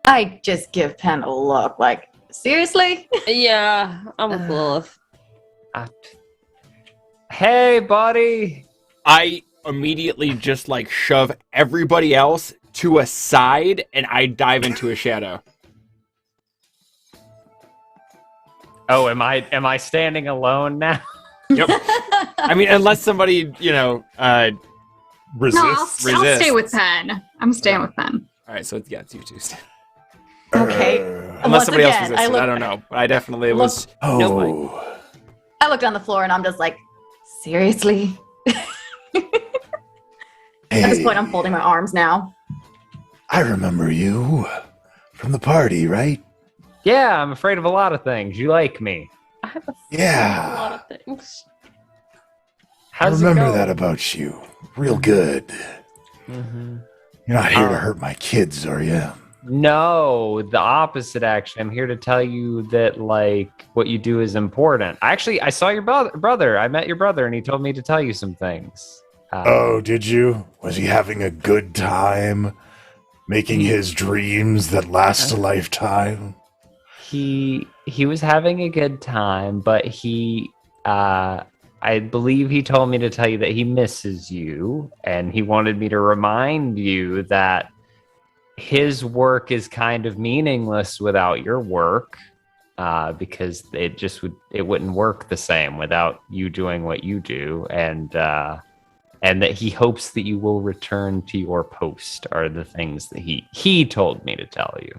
I just give Pen a look like, seriously? Yeah, I'm with Lilith. Hey, buddy. I immediately just like shove everybody else to a side and I dive into a shadow. Oh, am I standing alone now? Yep. I mean, unless somebody, Resist. No, I'll stay Resist. with Pen. I'm staying with Pen. All right, so it's you two. Okay. Unless Once somebody else again, resisted, I don't know. But I definitely Look- was. Oh. I looked on the floor and I'm just like, seriously? At this point, I'm folding my arms now. I remember you from the party, right? Yeah, I'm afraid of a lot of things. You like me. I have a Yeah. lot of things. How's I remember it going? that about you. Real good. Mm-hmm. You're not here to hurt my kids, are you? No, the opposite, actually. I'm here to tell you that, like, what you do is important. Actually, I saw your brother. I met your brother, and he told me to tell you some things. Oh, did you? Was he having a good time? Making his dreams that last a lifetime? He was having a good time, but I believe he told me to tell you that he misses you, and he wanted me to remind you that his work is kind of meaningless without your work, because it wouldn't work the same without you doing what you do, and that he hopes that you will return to your post are the things that he told me to tell you.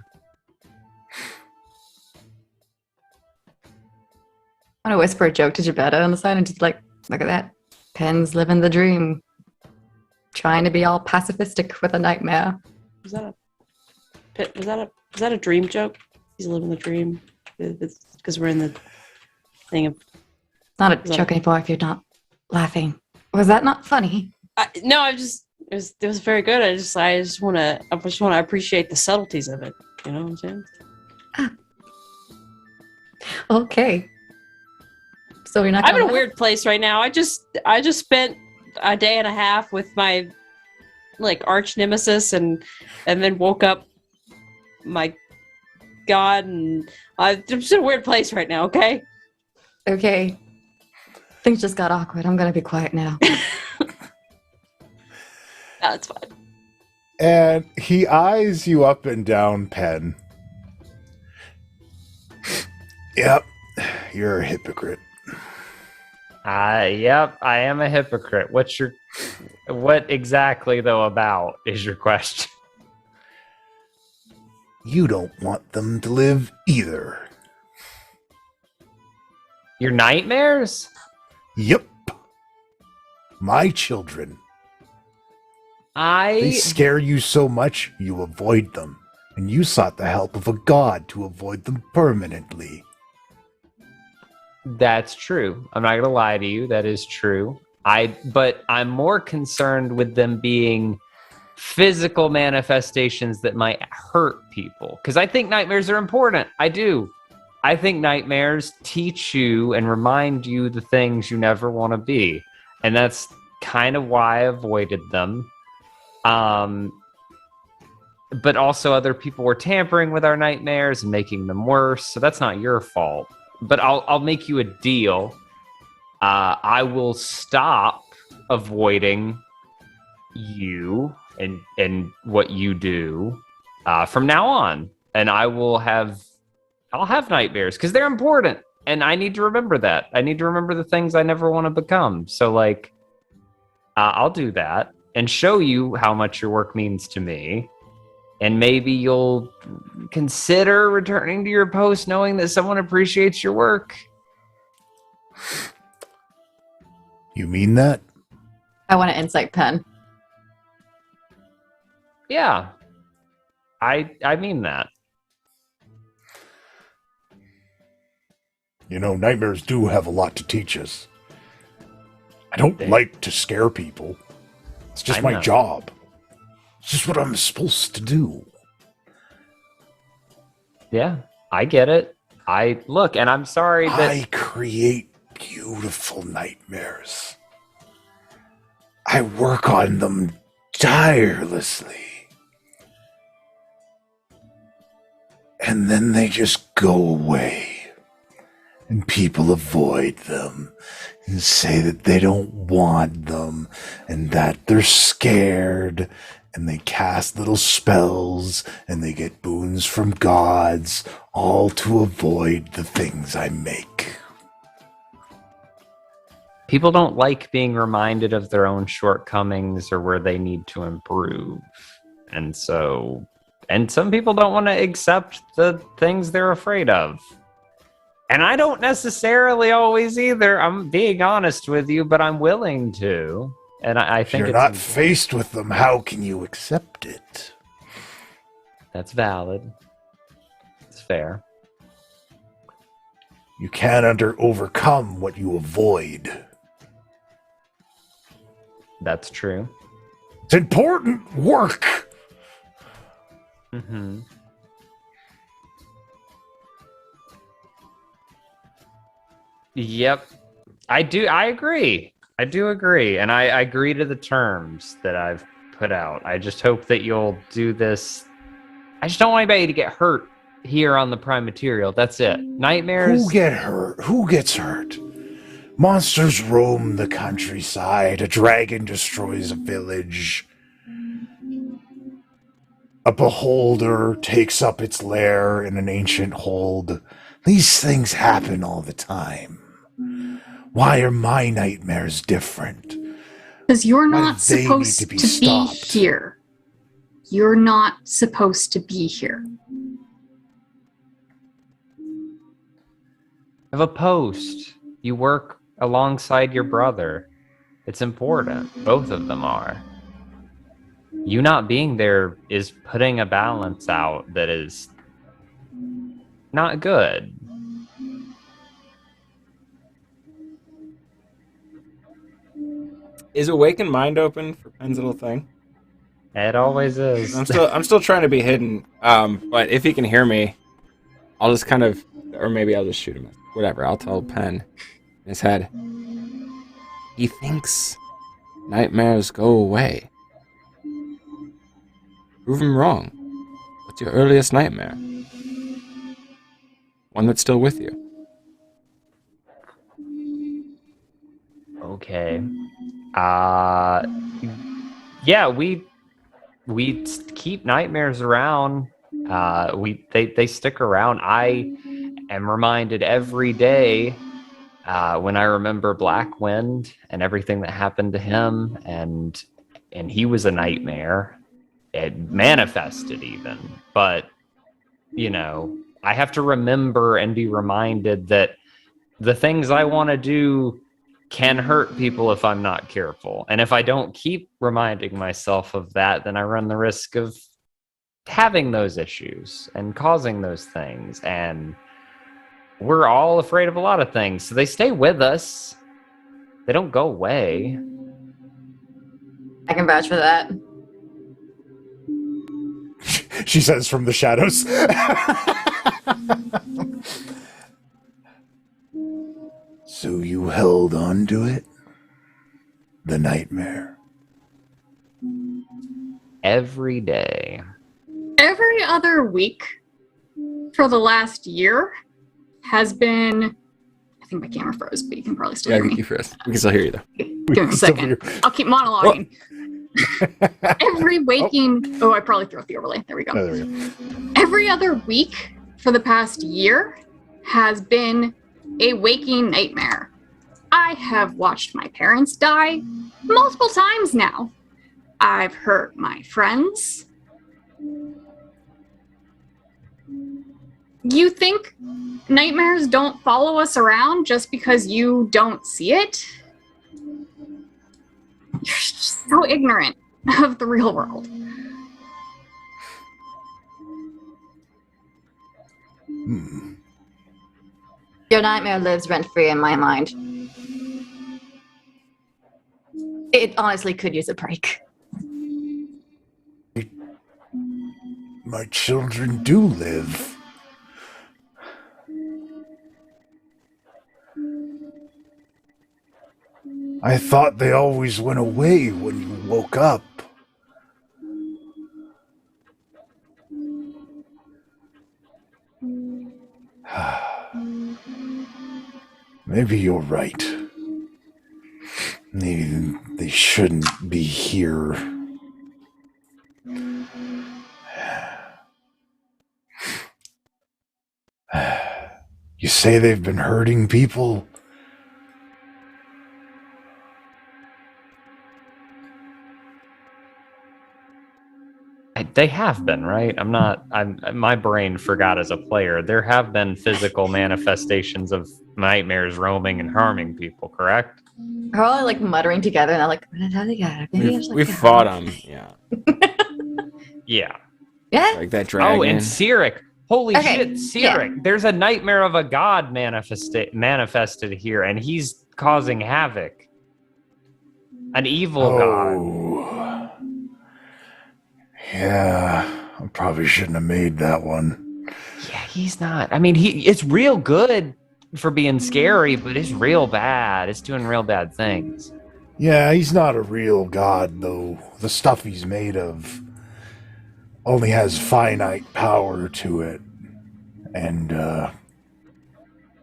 I'm gonna whisper a joke to Gilbetta on the side and just like, look at that. Pen's living the dream. Trying to be all pacifistic with a nightmare. Was that a dream joke? He's living the dream. Because we're in the thing of. Not a joke anymore if you're not laughing. Was that not funny? No, it was very good. I just want to appreciate the subtleties of it. You know what I'm saying? Okay. So you're not. I'm in a gonna weird place right now. I just spent a day and a half with my arch nemesis, and then woke up. My God, and I'm just in a weird place right now. Okay. Okay. Things just got awkward. I'm gonna be quiet now. That's fine. And he eyes you up and down, Pen. Yep, you're a hypocrite. Yep, I am a hypocrite. What exactly though about is your question? you don't want them to live either. Your nightmares? Yep. My children. They scare you so much, you avoid them. And you sought the help of a god to avoid them permanently. That's true. I'm not gonna lie to you. That is true. But I'm more concerned with them being physical manifestations that might hurt people. Because I think nightmares are important. I do. I think nightmares teach you and remind you the things you never want to be. And that's kind of why I avoided them. But also other people were tampering with our nightmares and making them worse. So that's not your fault. But I'll make you a deal. I will stop avoiding you and what you do from now on. And I'll have nightmares because they're important. And I need to remember that. I need to remember the things I never want to become. So like, I'll do that and show you how much your work means to me. And maybe you'll consider returning to your post knowing that someone appreciates your work. You mean that? I want an insight pen. Yeah. I mean that. You know, nightmares do have a lot to teach us. I don't like to scare people. It's just my job. It's just what I'm supposed to do. Yeah, I get it. And I'm sorry that I create beautiful nightmares. I work on them tirelessly. And then they just go away. And people avoid them and say that they don't want them and that they're scared. And they cast little spells, and they get boons from gods, all to avoid the things I make. people don't like being reminded of their own shortcomings or where they need to improve. And some people don't want to accept the things they're afraid of. And I don't necessarily always either. I'm being honest with you, but I'm willing to. And I think you're not faced with them, how can you accept it? That's valid. It's fair. You can't overcome what you avoid. That's true. It's important work. Mm-hmm. Yep. I agree. I do agree. And I agree to the terms that I've put out. I just hope that you'll do this. I just don't want anybody to get hurt here on the Prime Material. That's it. Nightmares. Who get hurt? Who gets hurt? Monsters roam the countryside. A dragon destroys a village. A beholder takes up its lair in an ancient hold. These things happen all the time. Why are my nightmares different? Because you're not supposed to be here. You're not supposed to be here. Have a post. You work alongside your brother. It's important. Both of them are. You not being there is putting a balance out that is not good. Is Awakened Mind open for Pen's little thing? It always is. I'm still trying to be hidden. But if he can hear me, I'll just kind of, or maybe I'll just shoot him. Whatever. I'll tell Pen in his head. He thinks nightmares go away. Prove him wrong. What's your earliest nightmare? One that's still with you. Okay. Yeah, we keep nightmares around. They stick around. I am reminded every day when I remember Blackwind and everything that happened to him, and he was a nightmare. It manifested even, but I have to remember and be reminded that the things I want to do can hurt people if I'm not careful. And if I don't keep reminding myself of that, then I run the risk of having those issues and causing those things. And we're all afraid of a lot of things. So they stay with us. They don't go away. I can vouch for that. She says from the shadows. So you held on to it? The nightmare? Every day. Every other week for the last year has been... I think my camera froze, but you can probably still hear me. You first. We can still hear you, though. Give me a second. I'll keep monologuing. Every waking... Oh, I probably threw out the overlay. There we go. Oh, there we go. Every other week for the past year has been a waking nightmare. I have watched my parents die multiple times now. I've hurt my friends. You think nightmares don't follow us around just because you don't see it? You're just so ignorant of the real world. Your nightmare lives rent-free in my mind. It honestly could use a break. My children do live. I thought they always went away when you woke up. Maybe you're right. Maybe they shouldn't be here. You say they've been hurting people? They have been, right? My brain forgot as a player. There have been physical manifestations of nightmares roaming and harming people, correct? They're all like muttering together, and I'm like, We fought them, yeah. Yeah. Yeah? Like that dragon. Oh, and Sirik. Holy Okay, shit, Sirik. yeah. There's a nightmare of a god manifested here, and he's causing havoc. An evil god. Yeah, I probably shouldn't have made that one. Yeah, he's not. I mean, it's real good for being scary, but it's real bad. It's doing real bad things. Yeah, he's not a real god, though. The stuff he's made of only has finite power to it. And,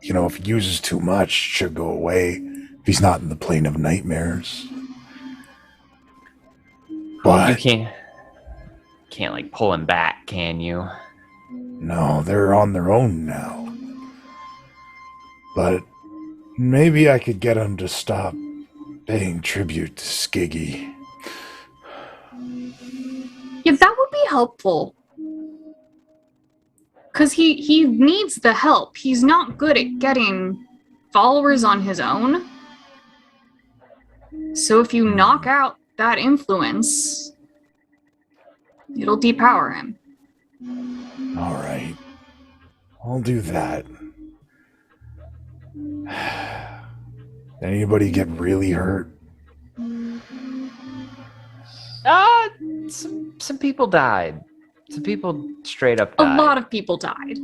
if he uses too much, it should go away if he's not in the plane of nightmares. But You can't like pull him back, can you? no, they're on their own now. But maybe I could get him to stop paying tribute to Skiggy. Yeah, that would be helpful. Because he needs the help. He's not good at getting followers on his own. So if you knock out that influence, it'll depower him. All right. I'll do that. Anybody get really hurt? Some people died. Some people straight up A died. lot of people died.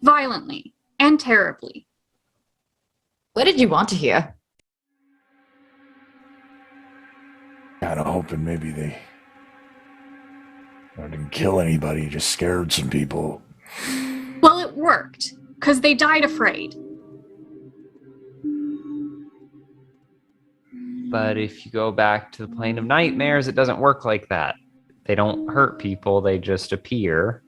Violently and terribly. What did you want to hear? Kind of hoping maybe they didn't kill anybody, just scared some people. Well, it worked, because they died afraid. But if you go back to the plane of nightmares, it doesn't work like that. They don't hurt people, they just appear.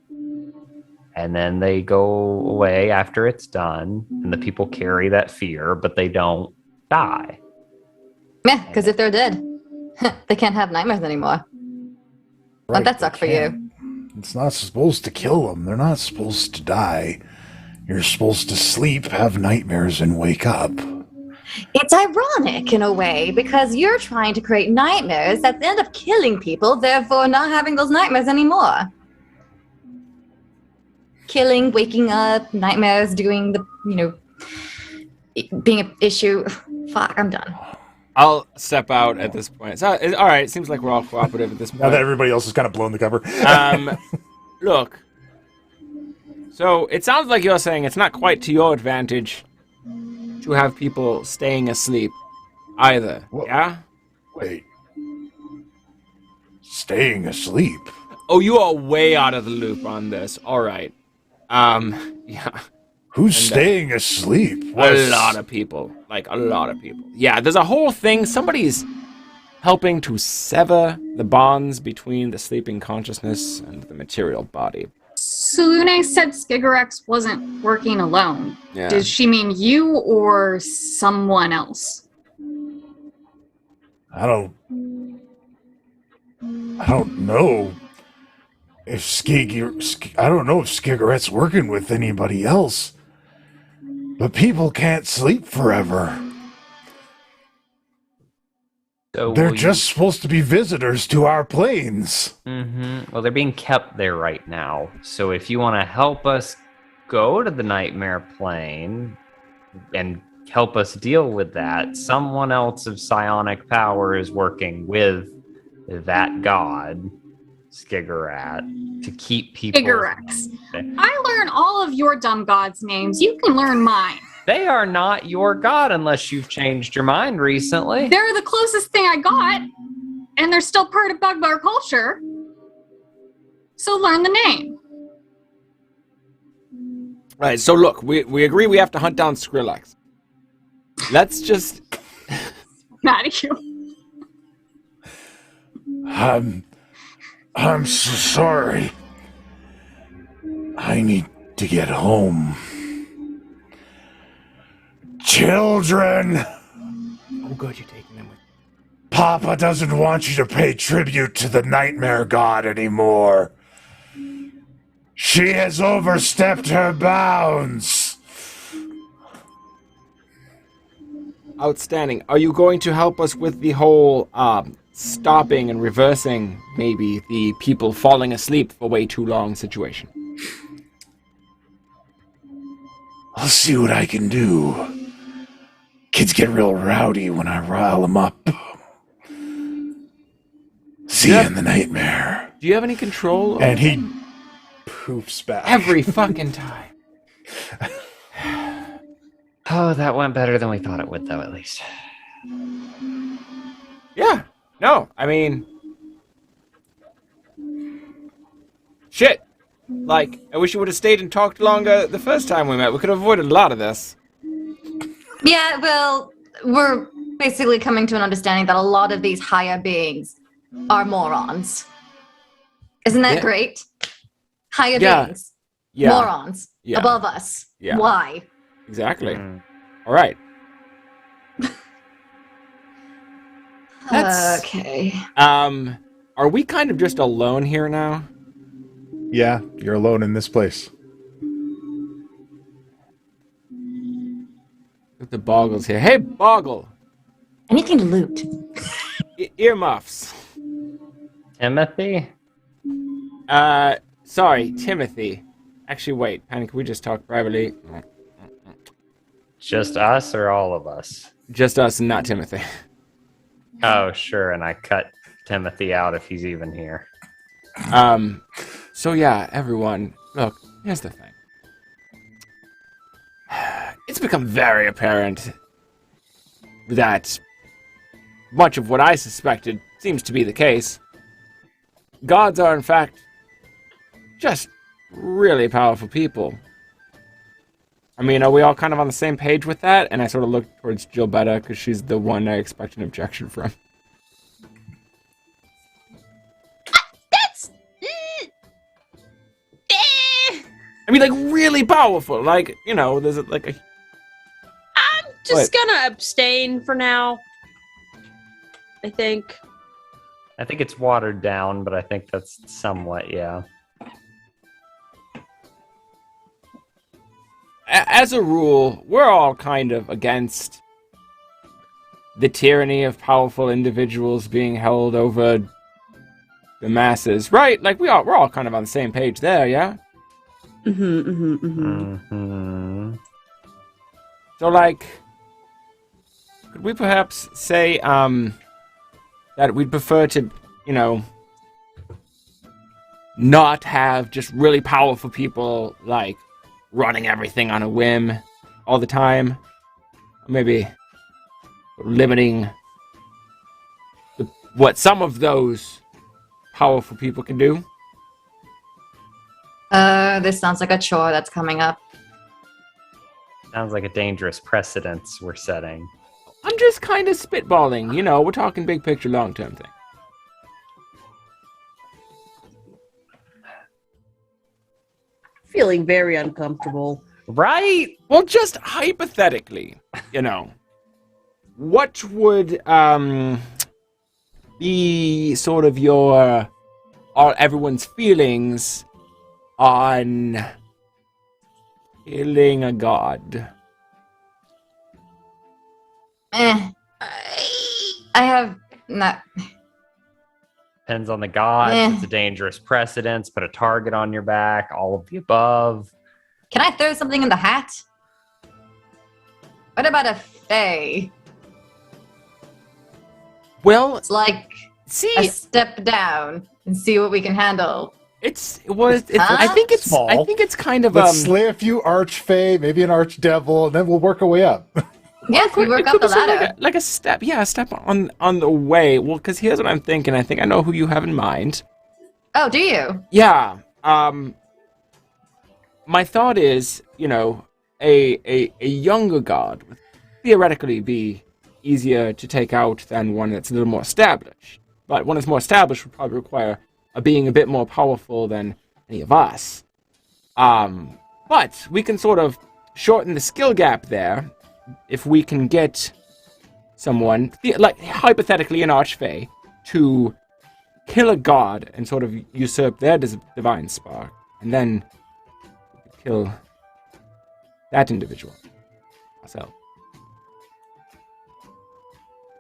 And then they go away after it's done, and the people carry that fear, but they don't die. Yeah, because if they're dead, they can't have nightmares anymore. How'd that they suck for can't. you? It's not supposed to kill them. They're not supposed to die. You're supposed to sleep, have nightmares, and wake up. It's ironic in a way because you're trying to create nightmares that end up killing people, therefore not having those nightmares anymore. Killing, waking up, nightmares, doing the, being an issue. Fuck, I'm done. I'll step out at this point. So, all right, it seems like we're all cooperative at this point. Now that everybody else has kind of blown the cover. Look. So it sounds like you're saying it's not quite to your advantage to have people staying asleep either. Well, yeah? Wait. Staying asleep? Oh, you are way out of the loop on this. All right. Yeah. Who's staying asleep? A lot of people. Like, a lot of people. Yeah, there's a whole thing. Somebody's helping to sever the bonds between the sleeping consciousness and the material body. Selune said Skigarat wasn't working alone. Yeah. Did she mean you or someone else? I don't know if I don't know if Skigarat's working with anybody else. But people can't sleep forever. So They're just supposed to be visitors to our planes. Well, they're being kept there right now. So if you want to help us go to the nightmare plane and help us deal with that, someone else of psionic power is working with that god, Skigarat, to keep people. Skigarat. I learn all of your dumb gods' names. You can learn mine. They are not your god unless you've changed your mind recently. They're the closest thing I got, and they're still part of bugbear culture. So learn the name. Right, so look, we agree we have to hunt down Skrillex. Let's just... Mad at you. I'm so sorry. I need to get home. Children! Oh, good, you're taking them with Papa doesn't want you to pay tribute to the nightmare god anymore. She has overstepped her bounds. Outstanding. Are you going to help us with the whole, stopping and reversing, maybe, the people falling asleep for way too long situation? I'll see what I can do. Kids get real rowdy when I rile them up. See you in the nightmare. Do you have any control over And he poofs back. every fucking time? Oh, that went better than we thought it would, though, at least. Yeah. No, I mean... Shit. Like, I wish you would have stayed and talked longer the first time we met. We could have avoided a lot of this. Yeah, well, we're basically coming to an understanding that a lot of these higher beings are morons. Isn't that great? Higher beings. Yeah. Morons. Yeah. Above us. Yeah. Why? Exactly. All right. That's- Okay. Are we kind of just alone here now? Yeah, you're alone in this place. The Boggle's here. Hey, Boggle! Anything to loot. Earmuffs. Timothy? Sorry, Timothy. Actually, wait, Penny, can we just talk privately? Just us or all of us? Just us and not Timothy. Oh, sure, and I cut Timothy out if he's even here. So yeah, everyone, look, here's the thing. It's become very apparent that much of what I suspected seems to be the case. Gods are, in fact, just really powerful people. I mean, are we all kind of on the same page with that? And I sort of look towards Gilbetta because she's the one I expect an objection from. That's... I mean, like, really powerful. Like, you know, there's like a... I'm just gonna abstain for now. I think. I think it's watered down, but I think that's somewhat, yeah. As a rule, we're all kind of against the tyranny of powerful individuals being held over the masses, right? Like we're all kind of on the same page there, yeah? Mm-hmm. So, like, could we perhaps say, that we'd prefer to, not have just really powerful people, like, running everything on a whim all the time? Or maybe limiting what some of those powerful people can do? This sounds like a chore that's coming up. Sounds like a dangerous precedence we're setting. I'm just kind of spitballing, we're talking big picture, long-term thing. Feeling very uncomfortable. Right? Well, just hypothetically, what would be sort of everyone's feelings on killing a god? I have not. Depends on the god. It's a dangerous precedence. Put a target on your back. All of the above. Can I throw something in the hat? What about a fae? Well, It's like a step down and see what we can handle. I think it's Small. I think it's kind of Let's slay a few archfey, maybe an archdevil, and then we'll work our way up. Yes, we work it up could the be sort of ladder. like a step, a step on the way. Well, because here's what I'm thinking. I think I know who you have in mind. Oh, do you? Yeah. My thought is, a younger god would theoretically be easier to take out than one that's a little more established. But one that's more established would probably require a being a bit more powerful than any of us. But we can sort of shorten the skill gap there if we can get someone, like hypothetically an archfey, to kill a god and sort of usurp their divine spark, and then kill that individual ourselves.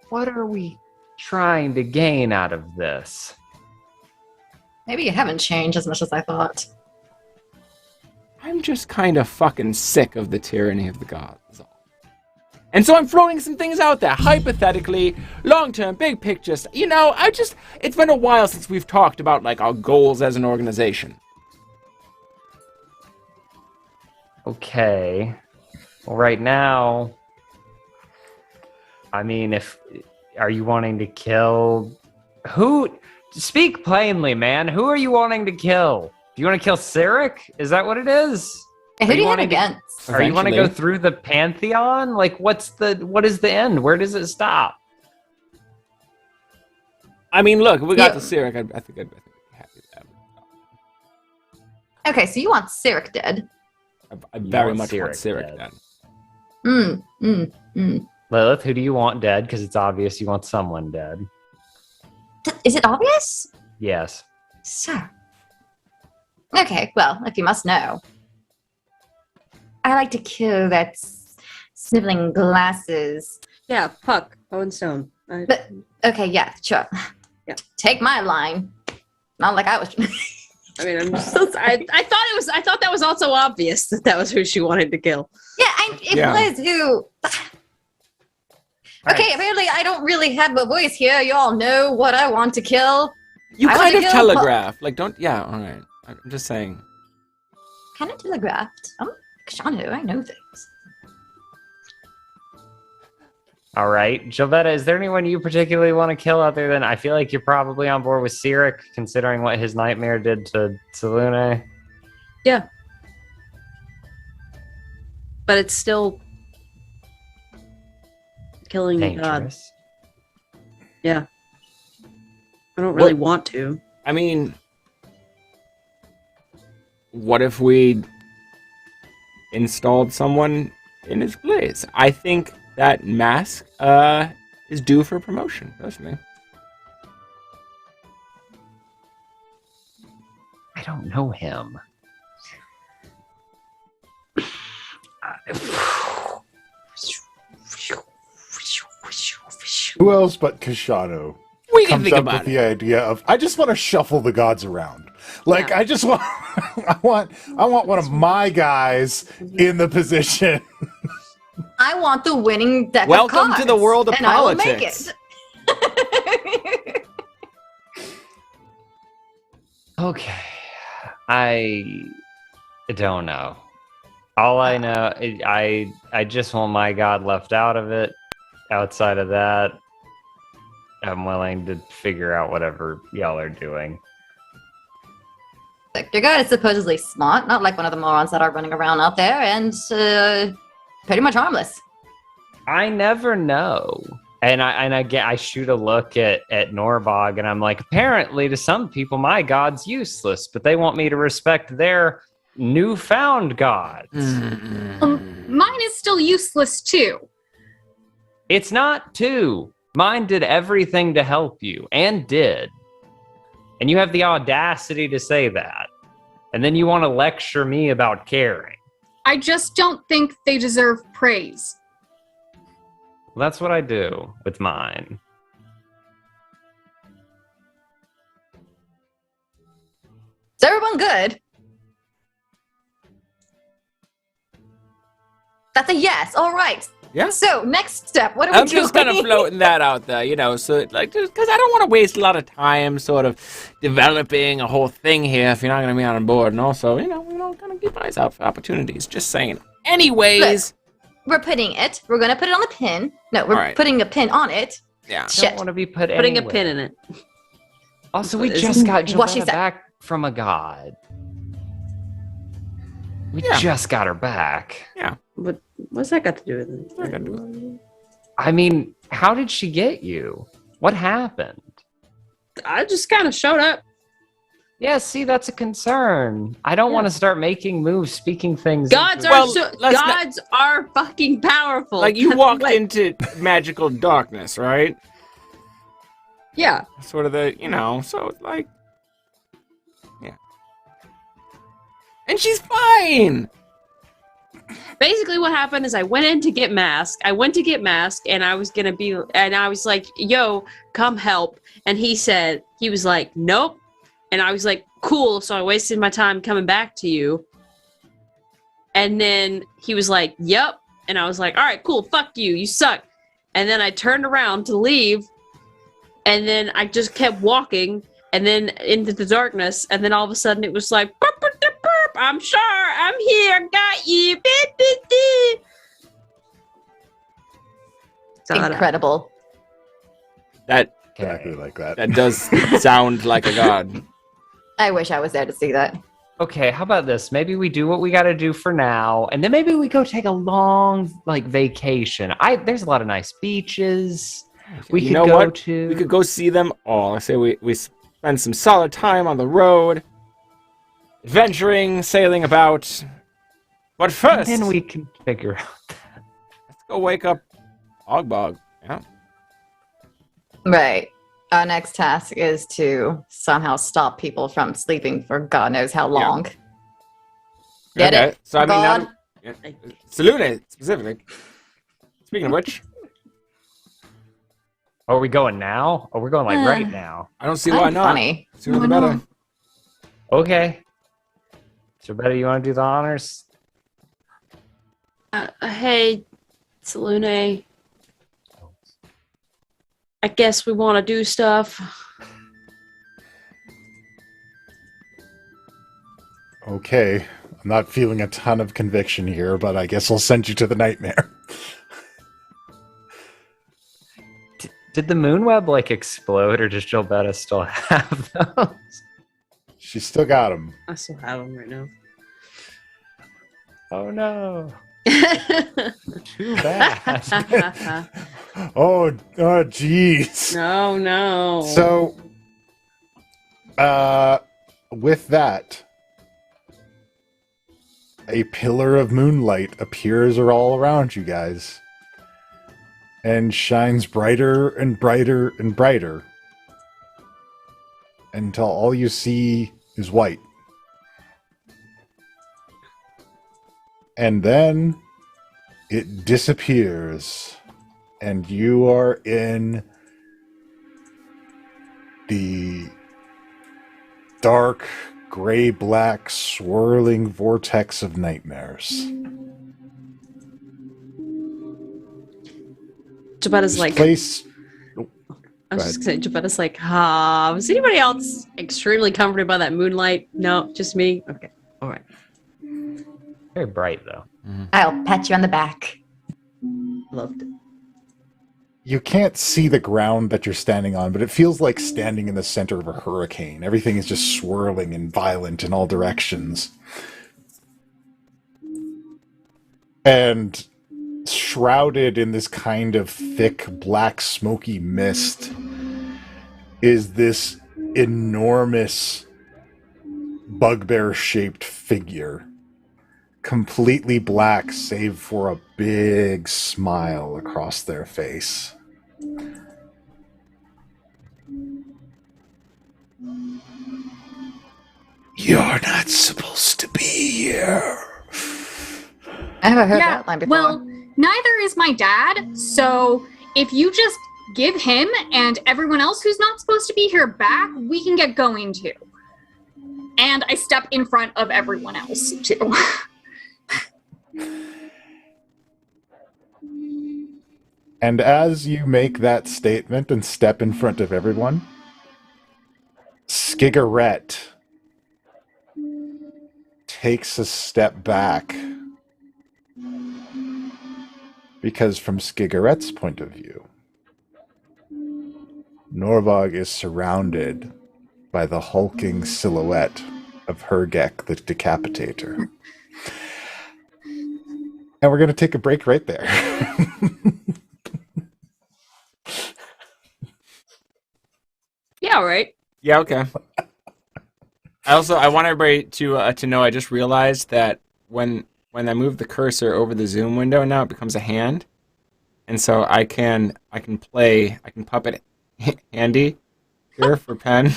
What are we trying to gain out of this? Maybe you haven't changed as much as I thought. I'm just kind of fucking sick of the tyranny of the gods. Is all. And so I'm throwing some things out there, hypothetically, long-term, big picture. It's been a while since we've talked about, like, our goals as an organization. Okay. Well, right now, I mean, are you wanting to kill who? Speak plainly, man. Who are you wanting to kill? Do you want to kill Cleric? Is that what it is? Who do you have against? Or you want to go through the pantheon? Like, what is the end? Where does it stop? I mean, look, if we got the Cleric, I think I'd be happy with that. Okay, so you want Cleric dead. I very much Cleric want Cleric dead. dead. Lilith, who do you want dead? Because it's obvious you want someone dead. Is it obvious? Yes. Sir. Okay, well, if you must know. I like to kill that sniveling glasses. Yeah, Puck, Bow and Stone. But, okay, yeah, sure. Yeah. Take my line. Not like I was... I mean, I'm just, I thought that was also obvious that was who she wanted to kill. Yeah, it was who... Okay, Right. apparently I don't really have a voice here. You all know what I want to kill. You I kind want of to kill telegraph. Like, don't... Yeah, all right. I'm just saying. Kind of telegraphed. I'm Shanu, I know things. All right. Gilbetta, is there anyone you particularly want to kill other than... I feel like you're probably on board with Cleric, considering what his nightmare did to Selune. Yeah. But it's still killing a god. Dangerous. Yeah. I don't really want to. I mean... What if we installed someone in his place? I think that mask is due for promotion, personally. I don't know him. Who else but Kashano We can comes think up about with it. the idea of, I just want to shuffle the gods around. Like, Yeah. I just want, I want one of my guys in the position. I want the winning deck Welcome of cards. to the world of and I will make politics. it. Okay. I don't know. All I know is I just want my god left out of it. Outside of that, I'm willing to figure out whatever y'all are doing. Like, your guy is supposedly smart, not like one of the morons that are running around out there, and pretty much harmless. I never know. And I shoot a look at Norbog, and I'm like, apparently to some people my god's useless, but they want me to respect their newfound gods. Mine is still useless too. It's not two. Mine did everything to help you, and did. And you have the audacity to say that. And then you want to lecture me about caring. I just don't think they deserve praise. Well, that's what I do with mine. Is everyone good? That's a yes. All right. Yeah. So, next step. What are we I'm just doing? kind of floating that out there, so like, just because I don't want to waste a lot of time sort of developing a whole thing here if you're not going to be on board, and also, we don't kind of keep eyes out for opportunities. Just saying. Anyways, We're putting it. We're going to put it on the pin. No, we're Alright. putting a pin on it. yeah. I Shit. don't want to be put Putting a anywhere. pin in it. Also, we Is- just got what she Gilbetta said. back from a god. We Yeah. just got her back. What's that got to do with it? What's that got to do with I mean, how did she get you? What happened? I just kind of showed up. Yeah, see, that's a concern. I don't Yeah. want to start making moves, speaking things. Gods into- are Well, let's not- gods are fucking powerful. Like, you That's walked what- into magical darkness, right? Yeah. Sort of so it's like, yeah. And she's fine! Basically, what happened is I went in to get masked. And I was like, "Yo, come help." And he was like, "Nope." And I was like, "Cool." So I wasted my time coming back to you. And then he was like, "Yep." And I was like, "All right, cool. Fuck you. You suck." And then I turned around to leave. And then I just kept walking. And then into the darkness. And then all of a sudden it was like, "Burp, burp, burp, burp. I'm sure. I'm here. Got you. Beep, beep, beep." Incredible. That Exactly like that. that does sound like a god. I wish I was there to see that. Okay, how about this? Maybe we do what we got to do for now, and then maybe we go take a long vacation. There's a lot of nice beaches we You could know go what? to. We could go see them all. I say we spend some solid time on the road, adventuring, sailing about. But and first, then we can figure out. let's go wake up Ogbog. Yeah. Right. Our next task is to somehow stop people from sleeping for God knows how long. Get Okay, it? so I mean, God? now, yeah, Selune specifically. Speaking of which, Are we going now? Or we're going right now? I don't see why I'm not. funny. Sooner the Why better. not? Okay. So, Betty, you want to do the honors? Hey, Selune. I guess we want to do stuff. Okay. I'm not feeling a ton of conviction here, but I guess I'll send you to the nightmare. Did the moonweb explode, or does Gilbetta still have those? She still got him. I still have them right now. Oh no! Too bad. Oh, jeez. no. So, with that, a pillar of moonlight appears all around you guys and shines brighter and brighter and brighter until all you see is white. And then it disappears, and you are in the dark, gray-black, swirling vortex of nightmares. Gilbetta's This like, place... I was just saying, Gilbetta's like, was anybody else extremely comforted by that moonlight? No, just me? Okay, all right. Very bright though. I'll pat you on the back. Loved it. You can't see the ground that you're standing on, but it feels like standing in the center of a hurricane. Everything is just swirling and violent in all directions. And shrouded in this kind of thick, black, smoky mist is this enormous bugbear-shaped figure. Completely black, save for a big smile across their face. You're not supposed to be here. I haven't heard that line before. Well, neither is my dad, so if you just give him and everyone else who's not supposed to be here back, we can get going too. And I step in front of everyone else too. And as you make that statement and step in front of everyone, Skigarat takes a step back. Because from Skigarat's point of view, Norbog is surrounded by the hulking silhouette of Hergek the Decapitator. And we're going to take a break right there. Yeah, all right. Yeah, okay. I want everybody to know. I just realized that when I move the cursor over the zoom window, now it becomes a hand, and so I can puppet Andy here for pen.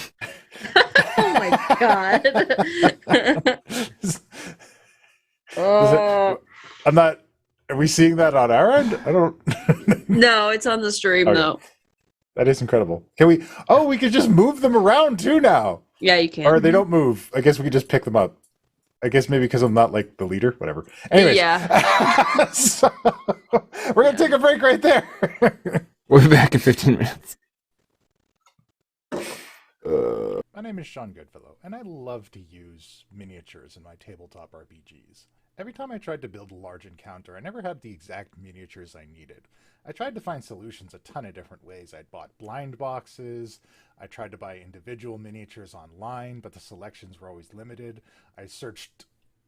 Oh my god. I'm not. Are we seeing that on our end? I don't. No, it's on the stream Okay. though. That is incredible. Can we? Oh, we could just move them around too now. Yeah, you can. Or they don't move. I guess we could just pick them up. I guess maybe because I'm not like the leader. Whatever. Anyways. Yeah. So, we're gonna take a break right there. We'll be back in 15 minutes. My name is Sean Goodfellow, and I love to use miniatures in my tabletop RPGs. Every time I tried to build a large encounter, I never had the exact miniatures I needed. I tried to find solutions a ton of different ways. I'd bought blind boxes, I tried to buy individual miniatures online, but the selections were always limited. I searched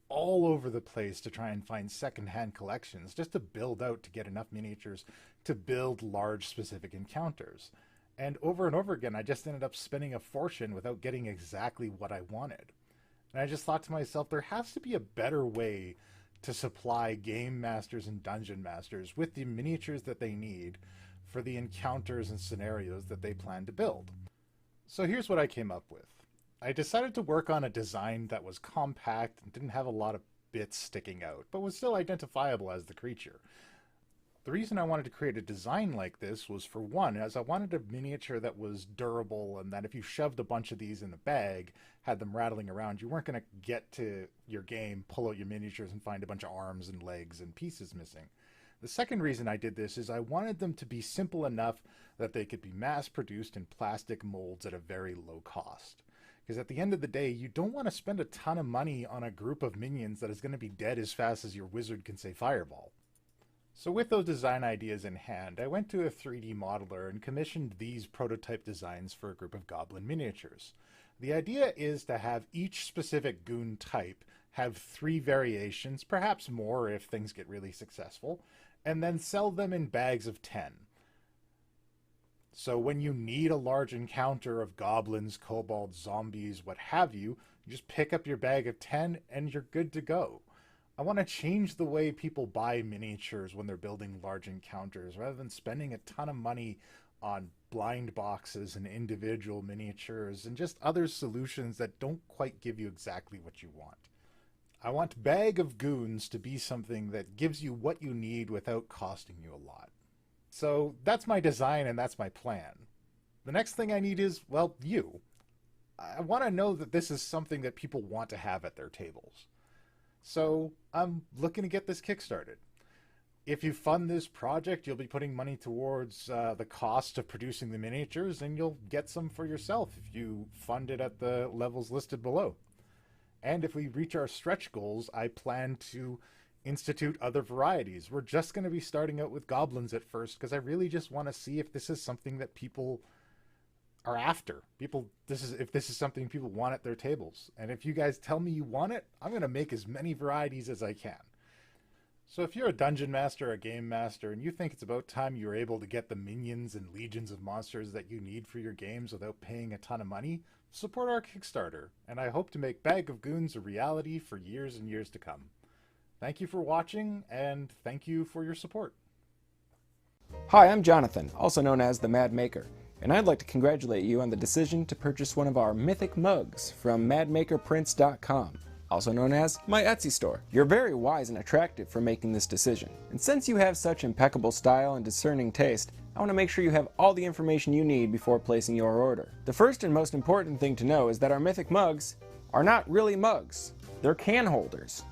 all over the place to try and find secondhand collections just to build out to get enough miniatures to build large specific encounters. And over again, I just ended up spending a fortune without getting exactly what I wanted. And I just thought to myself, there has to be a better way to supply game masters and dungeon masters with the miniatures that they need for the encounters and scenarios that they plan to build. So here's what I came up with. I decided to work on a design that was compact and didn't have a lot of bits sticking out, but was still identifiable as the creature. The reason I wanted to create a design like this was, for one, as I wanted a miniature that was durable and that if you shoved a bunch of these in a bag, had them rattling around, you weren't going to get to your game, pull out your miniatures, and find a bunch of arms and legs and pieces missing. The second reason I did this is I wanted them to be simple enough that they could be mass-produced in plastic molds at a very low cost. Because at the end of the day, you don't want to spend a ton of money on a group of minions that is going to be dead as fast as your wizard can say fireball. So with those design ideas in hand, I went to a 3D modeler and commissioned these prototype designs for a group of goblin miniatures. The idea is to have each specific goon type have 3 variations, perhaps more if things get really successful, and then sell them in bags of 10. So when you need a large encounter of goblins, kobolds, zombies, what have you, you just pick up your bag of 10 and you're good to go. I want to change the way people buy miniatures when they're building large encounters, rather than spending a ton of money on blind boxes and individual miniatures and just other solutions that don't quite give you exactly what you want. I want Bag of Goons to be something that gives you what you need without costing you a lot. So that's my design and that's my plan. The next thing I need is, well, you. I want to know that this is something that people want to have at their tables. So I'm looking to get this kickstarted. If you fund this project, you'll be putting money towards the cost of producing the miniatures, and you'll get some for yourself if you fund it at the levels listed below. And if we reach our stretch goals, I plan to institute other varieties. We're just going to be starting out with goblins at first, because I really just want to see if this is something that people are after. If this is something people want at their tables. And if you guys tell me you want it, I'm going to make as many varieties as I can. So if you're a dungeon master or a game master and you think it's about time you're able to get the minions and legions of monsters that you need for your games without paying a ton of money, support our Kickstarter, and I hope to make Bag of Goons a reality for years and years to come. Thank you for watching, and thank you for your support. Hi, I'm Jonathan, also known as the Mad Maker, and I'd like to congratulate you on the decision to purchase one of our mythic mugs from madmakerprints.com. Also known as my Etsy store. You're very wise and attractive for making this decision. And since you have such impeccable style and discerning taste, I want to make sure you have all the information you need before placing your order. The first and most important thing to know is that our mythic mugs are not really mugs. They're can holders.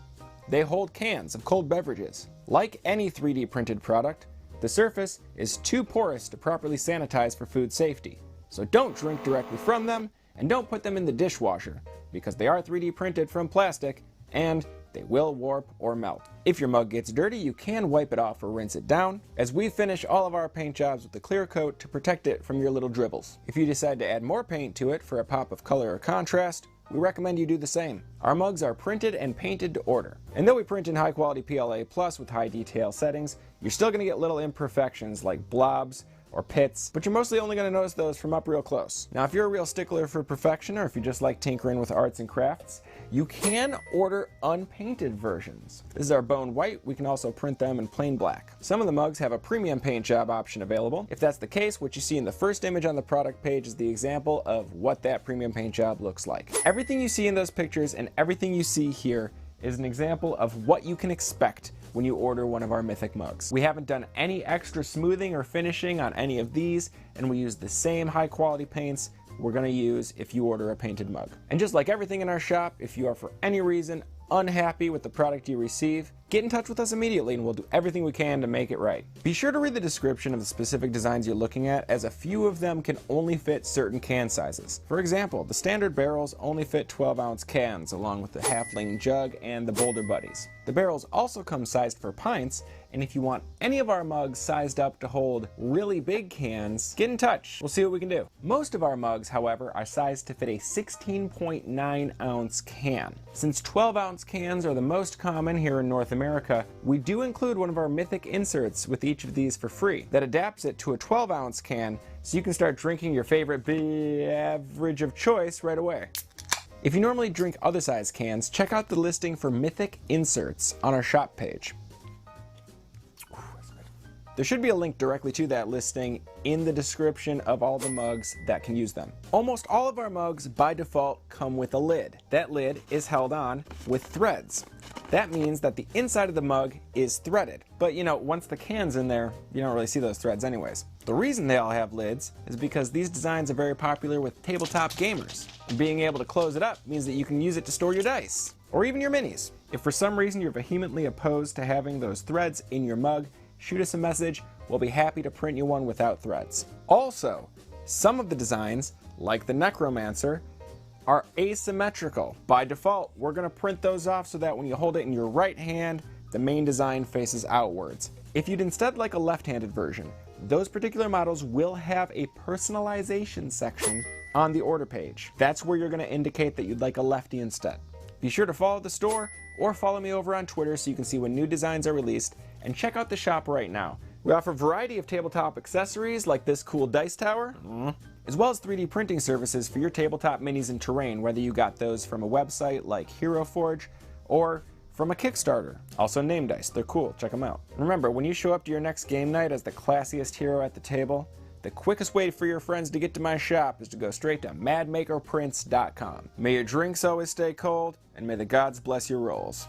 They hold cans of cold beverages. Like any 3D printed product, the surface is too porous to properly sanitize for food safety. So don't drink directly from them, and don't put them in the dishwasher, because they are 3D printed from plastic, and they will warp or melt. If your mug gets dirty, you can wipe it off or rinse it down, as we finish all of our paint jobs with a clear coat to protect it from your little dribbles. If you decide to add more paint to it for a pop of color or contrast, we recommend you do the same. Our mugs are printed and painted to order. And though we print in high quality PLA Plus with high detail settings, you're still going to get little imperfections like blobs, or pits, but you're mostly only going to notice those from up real close. Now, if you're a real stickler for perfection, or if you just like tinkering with arts and crafts, you can order unpainted versions. This is our bone white. We can also print them in plain black. Some of the mugs have a premium paint job option available. If that's the case, what you see in the first image on the product page is the example of what that premium paint job looks like. Everything you see in those pictures and everything you see here is an example of what you can expect when you order one of our mythic mugs. We haven't done any extra smoothing or finishing on any of these, and we use the same high quality paints we're gonna use if you order a painted mug. And just like everything in our shop, if you are for any reason unhappy with the product you receive, get in touch with us immediately and we'll do everything we can to make it right. Be sure to read the description of the specific designs you're looking at, as a few of them can only fit certain can sizes. For example, the standard barrels only fit 12-ounce cans, along with the halfling jug and the boulder buddies. The barrels also come sized for pints, and if you want any of our mugs sized up to hold really big cans, get in touch. We'll see what we can do. Most of our mugs, however, are sized to fit a 16.9-ounce can. Since 12-ounce cans are the most common here in North America, we do include one of our mythic inserts with each of these for free that adapts it to a 12-ounce can, so you can start drinking your favorite beverage of choice right away. If you normally drink other size cans, check out the listing for mythic inserts on our shop page. There should be a link directly to that listing in the description of all the mugs that can use them. Almost all of our mugs by default come with a lid. That lid is held on with threads. That means that the inside of the mug is threaded. But you know, once the can's in there, you don't really see those threads anyways. The reason they all have lids is because these designs are very popular with tabletop gamers. And being able to close it up means that you can use it to store your dice, or even your minis. If for some reason you're vehemently opposed to having those threads in your mug, shoot us a message. We'll be happy to print you one without threads. Also, some of the designs, like the Necromancer, are asymmetrical. By default, we're going to print those off so that when you hold it in your right hand, the main design faces outwards. If you'd instead like a left-handed version, those particular models will have a personalization section on the order page. That's where you're going to indicate that you'd like a lefty instead. Be sure to follow the store or follow me over on Twitter so you can see when new designs are released, and check out the shop right now. We offer a variety of tabletop accessories like this cool dice tower, as well as 3D printing services for your tabletop minis and terrain, whether you got those from a website like Hero Forge or from a Kickstarter. Also name dice, they're cool, check them out. Remember, when you show up to your next game night as the classiest hero at the table, The quickest way for your friends to get to my shop is to go straight to madmakerprince.com. May your drinks always stay cold, and may the gods bless your rolls.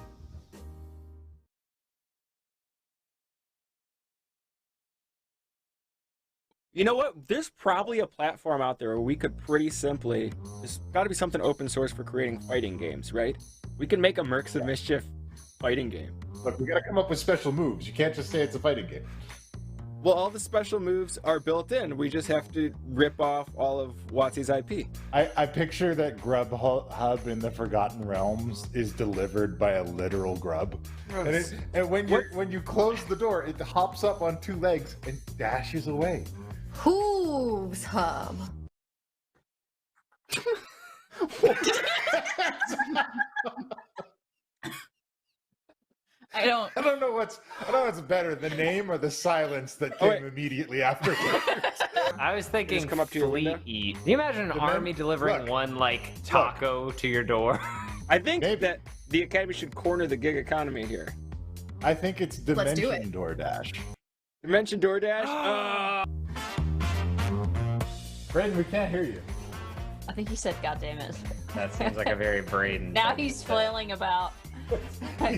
You know what? There's probably a platform out there where we could pretty simply... There's got to be something open source for creating fighting games, right? We can make a Mercs of Mischief fighting game. Look, we gotta come up with special moves. You can't just say it's a fighting game. Well, all the special moves are built in. We just have to rip off all of WotC's IP. I picture that Grubhub in the Forgotten Realms is delivered by a literal grub. And when you close the door, it hops up on two legs and dashes away. Hooves Hub. I don't know what's better, the name or the silence that came immediately afterwards. I was thinking Just come up to your fleet window? eat. Can you imagine an army delivering one like taco to your door? I think Maybe. that the Academy should corner the gig economy here. I think it's Let's do Dimension it. DoorDash. Dimension DoorDash? Brandon, we can't hear you. I think he said, "God damn it!" That seems like a very Braden. Now thing he's to say. flailing about,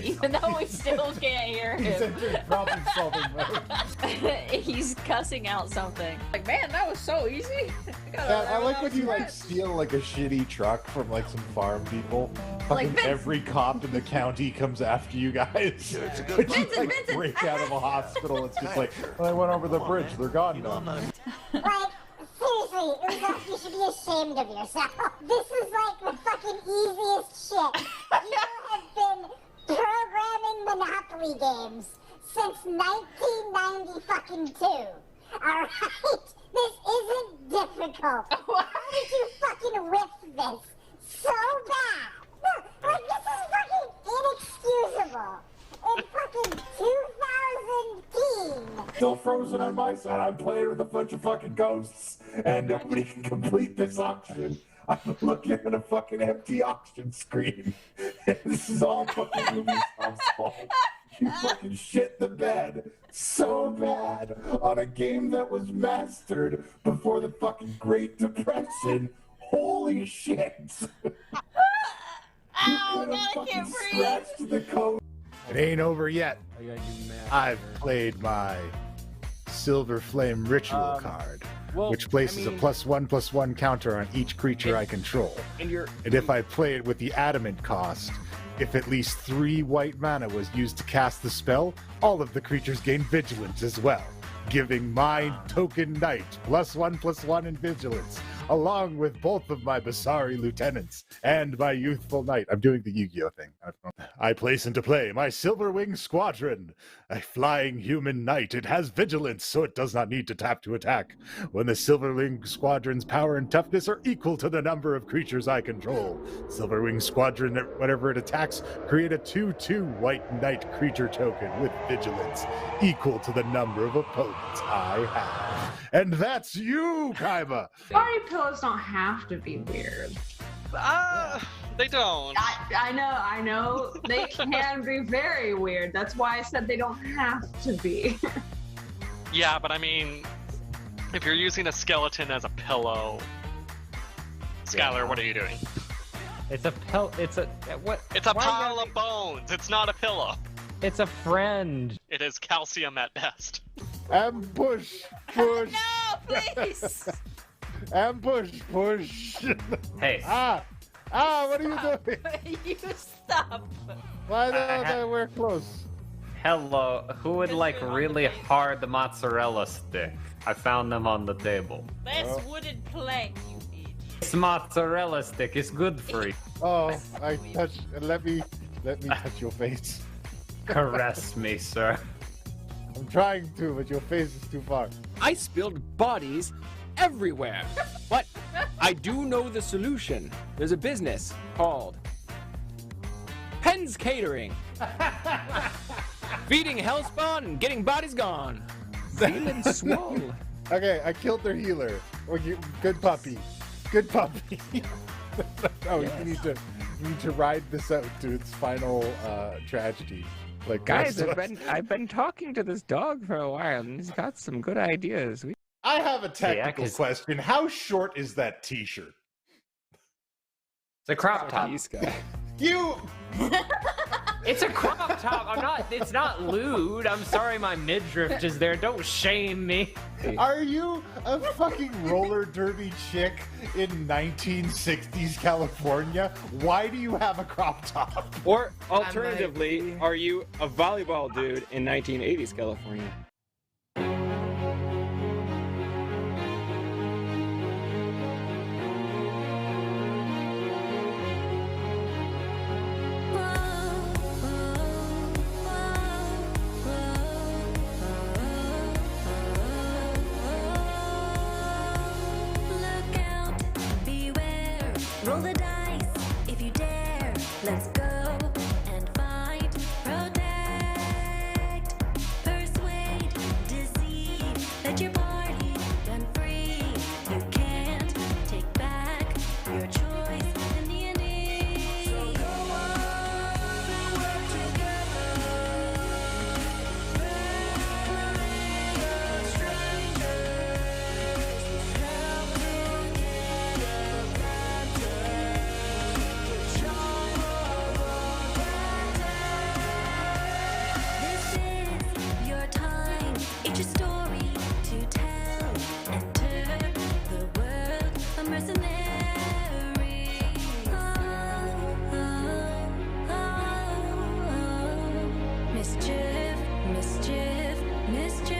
even though we still can't hear He's him. entering problem-solving mode. He's cussing out something. Like, man, that was so easy. I like when you like steal like a shitty truck from like some farm people. Fucking Vince. every cop in the county comes after you guys. But you like break out of a hospital. It's just like, well, I went over the bridge. They're gone now. Like, seriously, Uzak, you should be ashamed of yourself. This is like the fucking easiest shit. You have been programming Monopoly games since 1992. Alright? This isn't difficult. How did you fucking whiff this so bad? Like, this is fucking inexcusable. In fucking 2010. Still frozen on my side. I'm playing with a bunch of fucking ghosts, and nobody can complete this auction. I'm looking at a fucking empty auction screen. This is all fucking Ubisoft's fault. You fucking shit the bed so bad on a game that was mastered before the fucking Great Depression. Holy shit! Ow, God, I can't breathe. Scratched the code. It ain't over yet. I've played my Silver Flame Ritual card, which places a +1/+1 counter on each creature I control. And if I play it with the Adamant cost, if at least 3 white mana was used to cast the spell, all of the creatures gain Vigilance as well, giving my token knight +1/+1 in Vigilance, along with both of my Basari lieutenants and my youthful knight. I'm doing the Yu-Gi-Oh thing. I place into play my Silverwing Squadron, a flying human knight. It has Vigilance, so it does not need to tap to attack. When the Silverwing Squadron's power and toughness are equal to the number of creatures I control, Silverwing Squadron, whenever it attacks, create a 2/2 white knight creature token with Vigilance, equal to the number of opponents I have. And that's you, Kaiba! Party pillows don't have to be weird. They don't. I know. They can be very weird. That's why I said they don't have to be. Yeah, but I mean, if you're using a skeleton as a pillow, Skylar, what are you doing? It's a pill. It's a what? It's a pile of bones. It's not a pillow. It's a friend. It is calcium at best. Ambush! Push! No, please. Ambush! Push! Hey. What are you doing? You stop. Why don't we're close? Hello. Who would like really hard mozzarella stick? I found them on the table. That's wooden plank, you idiot. This mozzarella stick is good for you. Oh, I touch. Let me touch your face. Caress me, sir. I'm trying to, but your face is too far. I spilled bodies everywhere. But I do know the solution. There's a business called Penn's Catering. Feeding Hellspawn and getting bodies gone. Feeling swole. Okay, I killed their healer. Good puppy. Good puppy. Oh, yes. you need to ride this out to its final tragedy. Like Guys, I've been talking to this dog for a while, and he's got some good ideas. I have a technical 'cause- question. How short is that T-shirt? It's a crop top. Peace guy. You. It's a crop top. I'm not. It's not lewd. I'm sorry, my midriff is there. Don't shame me. Are you a fucking roller derby chick in 1960s California? Why do you have a crop top? Or alternatively, are you a volleyball dude in 1980s California? Roll the dice if you dare. Let's go and fight, protect, persuade, deceive. Let your party run free. You can't take back your choice in the ending. So go on and work together. Bury the strangers. Help me get This is your time. It's your story to tell. Enter the world of mercenary. Mischief, mischief, mischief.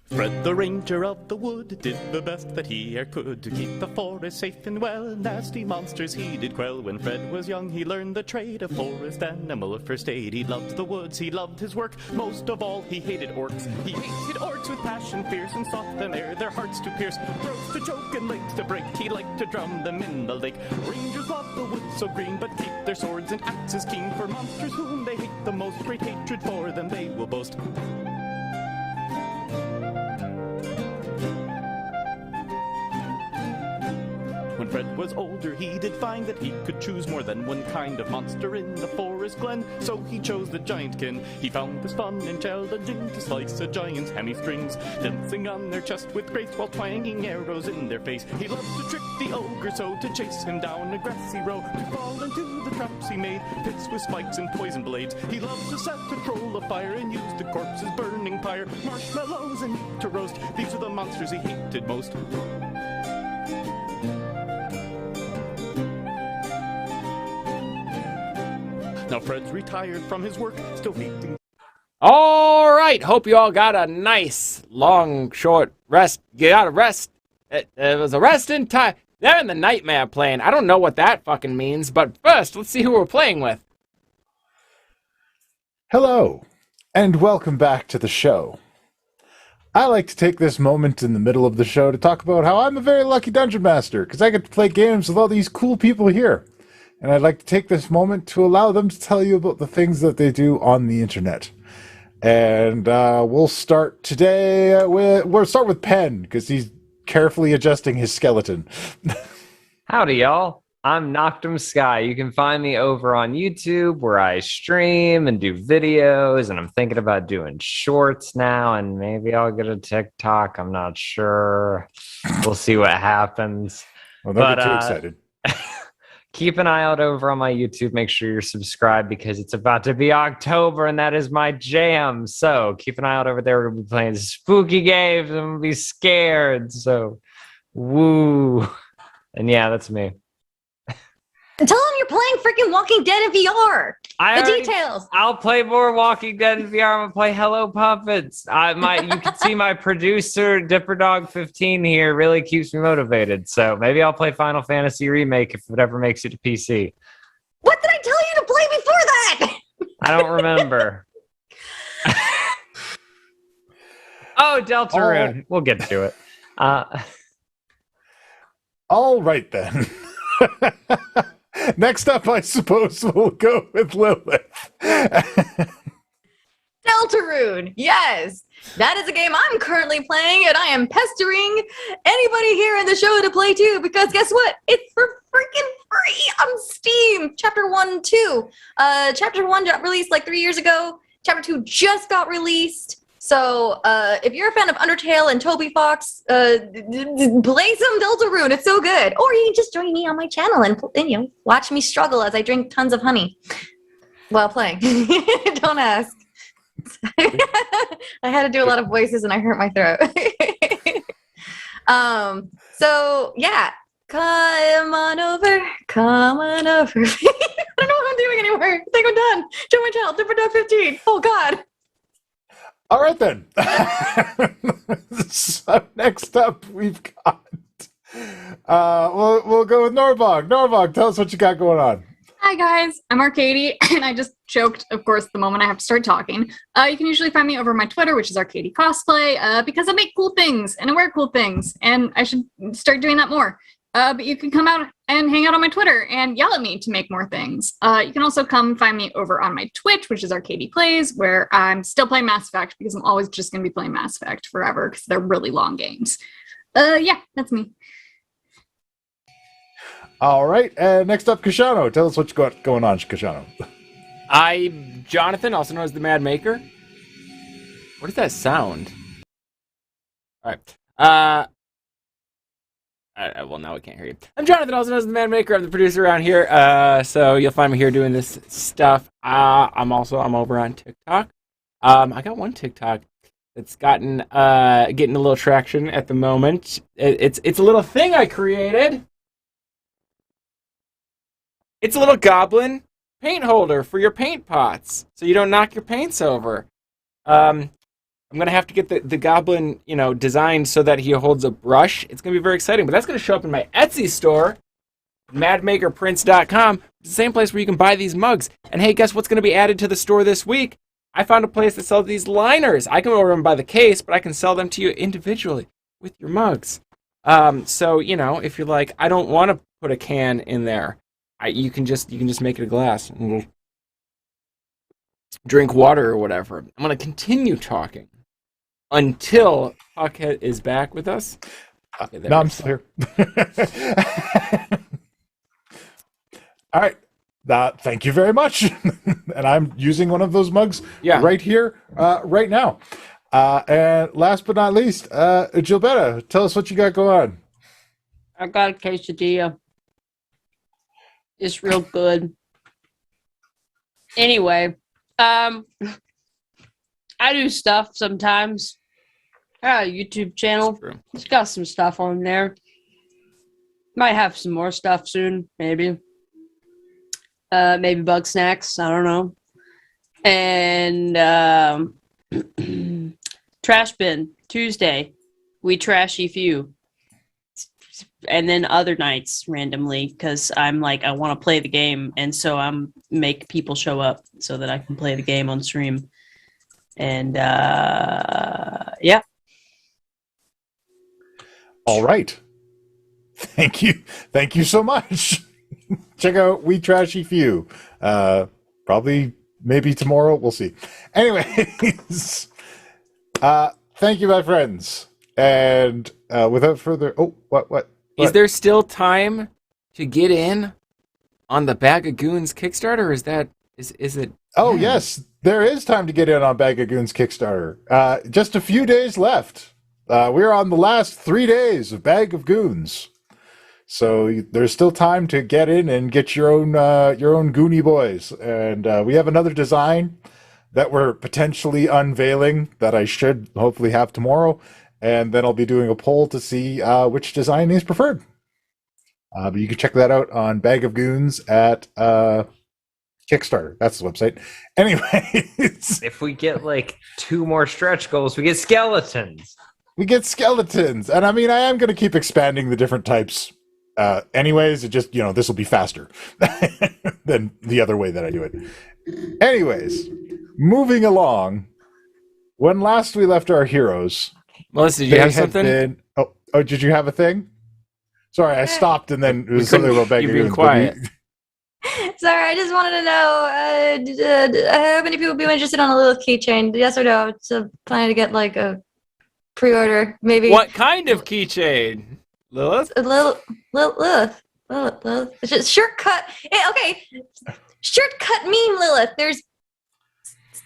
Fred the Ranger of the Wood did the best that he e'er could to keep the forest safe and well. Nasty monsters he did quell. When Fred was young he learned the trade of forest animal of first aid. He loved the woods, he loved his work. Most of all he hated orcs. He hated orcs with passion fierce and sought them ere their hearts to pierce. Throats to choke and legs to break, he liked to drown them in the lake. Rangers love the woods so green but keep their swords and axes keen. For monsters whom they hate the most, great hatred for them they will boast. When Fred was older, he did find that he could choose more than one kind of monster in the forest glen, so he chose the giantkin. He found this fun in challenging to slice a giant's hammy strings, dancing on their chest with grace while twanging arrows in their face. He loved to trick the ogre so to chase him down a grassy row, to fall into the traps he made, pits with spikes and poison blades. He loved to set a troll afire and use the corpse's burning pyre, marshmallows and meat to roast. These are the monsters he hated most. Now Fred's retired from his work, still hating. All right. Hope you all got a nice, long, short rest. You got a rest. It was a rest in time. They're in the nightmare plane. I don't know what that fucking means, but first, let's see who we're playing with. Hello, and welcome back to the show. I like to take this moment in the middle of the show to talk about how I'm a very lucky dungeon master, because I get to play games with all these cool people here. And I'd like to take this moment to allow them to tell you about the things that they do on the internet. And we'll start today we'll start with Penn, because he's carefully adjusting his skeleton. Howdy, y'all. I'm Noctum Sky. You can find me over on YouTube where I stream and do videos, and I'm thinking about doing shorts now, and maybe I'll get a TikTok. I'm not sure. We'll see what happens. Well, don't get too excited. Keep an eye out over on my YouTube. Make sure you're subscribed because it's about to be October and that is my jam. So keep an eye out over there. We're going to be playing spooky games and we'll be scared. So, woo. And yeah, that's me. And tell them you're playing freaking Walking Dead in VR. Details. I'll play more Walking Dead in VR. I'm gonna play Hello Puppets. You can see my producer Dipperdog15 here really keeps me motivated. So maybe I'll play Final Fantasy Remake if it ever makes it to PC. What did I tell you to play before that? I don't remember. Oh, Deltarune. We'll get to it. All right then. Next up, I suppose we'll go with Lilith. Deltarune, Deltarune. Yes, that is a game I'm currently playing, and I am pestering anybody here in the show to play too, because guess what? It's for freaking free on Steam. Chapter 1 and 2. Chapter 1 got released like 3 years ago. Chapter 2 just got released. So if you're a fan of Undertale and Toby Fox, play some Deltarune. It's so good. Or you can just join me on my channel and watch me struggle as I drink tons of honey while playing. Don't ask. I had to do a lot of voices and I hurt my throat. So yeah, come on over. I don't know what I'm doing anymore. I think I'm done. Join my channel, Different Dog 15. Oh God. All right then. So next up we've got we'll go with Norbog. Norbog, tell us what you got going on. Hi guys, I'm Arcady, and I just choked, of course, the moment I have to start talking. You can usually find me over my Twitter, which is Arcady Cosplay, because I make cool things and I wear cool things, and I should start doing that more. But you can come out and hang out on my Twitter and yell at me to make more things. You can also come find me over on my Twitch, which is Arcady Plays, where I'm still playing Mass Effect, because I'm always just going to be playing Mass Effect forever, because they're really long games. Yeah, that's me. All right, next up, Kashano. Tell us what you got going on, Kashano. I'm Jonathan, also known as the Mad Maker. What does that sound? All right. Well, now I can't hear you. I'm Jonathan, also known as the Mad Maker. I'm the producer around here. So you'll find me here doing this stuff. I'm over on TikTok. I got one TikTok that's getting a little traction at the moment. It's a little thing I created. It's a little goblin paint holder for your paint pots, so you don't knock your paints over. I'm gonna have to get the goblin, designed so that he holds a brush. It's gonna be very exciting, but that's gonna show up in my Etsy store, madmakerprints.com. It's the same place where you can buy these mugs. And hey, guess what's gonna be added to the store this week? I found a place that sells these liners. I can order them by the case, but I can sell them to you individually with your mugs. So if you're like, I don't want to put a can in there. You can just make it a glass and drink water or whatever. I'm going to continue talking until Puckhead is back with us. Okay, no, I'm still here. All right. Thank you very much. And I'm using one of those mugs right here, right now. And last but not least, Gilbetta, tell us what you got going on. I got a quesadilla. It's real good. Anyway, I do stuff sometimes. I got a YouTube channel. It's got some stuff on there. Might have some more stuff soon, maybe. Maybe bug snacks. I don't know. And trash bin Tuesday. We trashy few. And then other nights randomly, because I'm like, I want to play the game, and so I'm make people show up so that I can play the game on stream. And yeah. All right. Thank you so much. Check out We Trashy Few. Probably, maybe tomorrow. We'll see. Anyways, thank you, my friends. And without further, what? Is there still time to get in on the Bag of Goons Kickstarter? Or is it? Oh yes, there is time to get in on Bag of Goons Kickstarter. Just a few days left. We're on the last 3 days of Bag of Goons, so there's still time to get in and get your own Goonie boys. And we have another design that we're potentially unveiling that I should hopefully have tomorrow. And then I'll be doing a poll to see which design is preferred. But you can check that out on Bag of Goons at Kickstarter. That's the website. Anyways. If we get like 2 more stretch goals, we get skeletons. And I mean, I am going to keep expanding the different types. Anyways, it just, this will be faster than the other way that I do it. Anyways, moving along. When last we left our heroes... Melissa, did you have something? Oh, did you have a thing? Sorry, I stopped and then it was something about Bag of Goons. Quiet. Sorry, I just wanted to know how many people would be interested on a Lilith keychain. Yes or no? So planning to get like a pre-order, maybe. What kind of keychain, Lilith? Lilith. It's just shortcut. Okay, shortcut meme Lilith. There's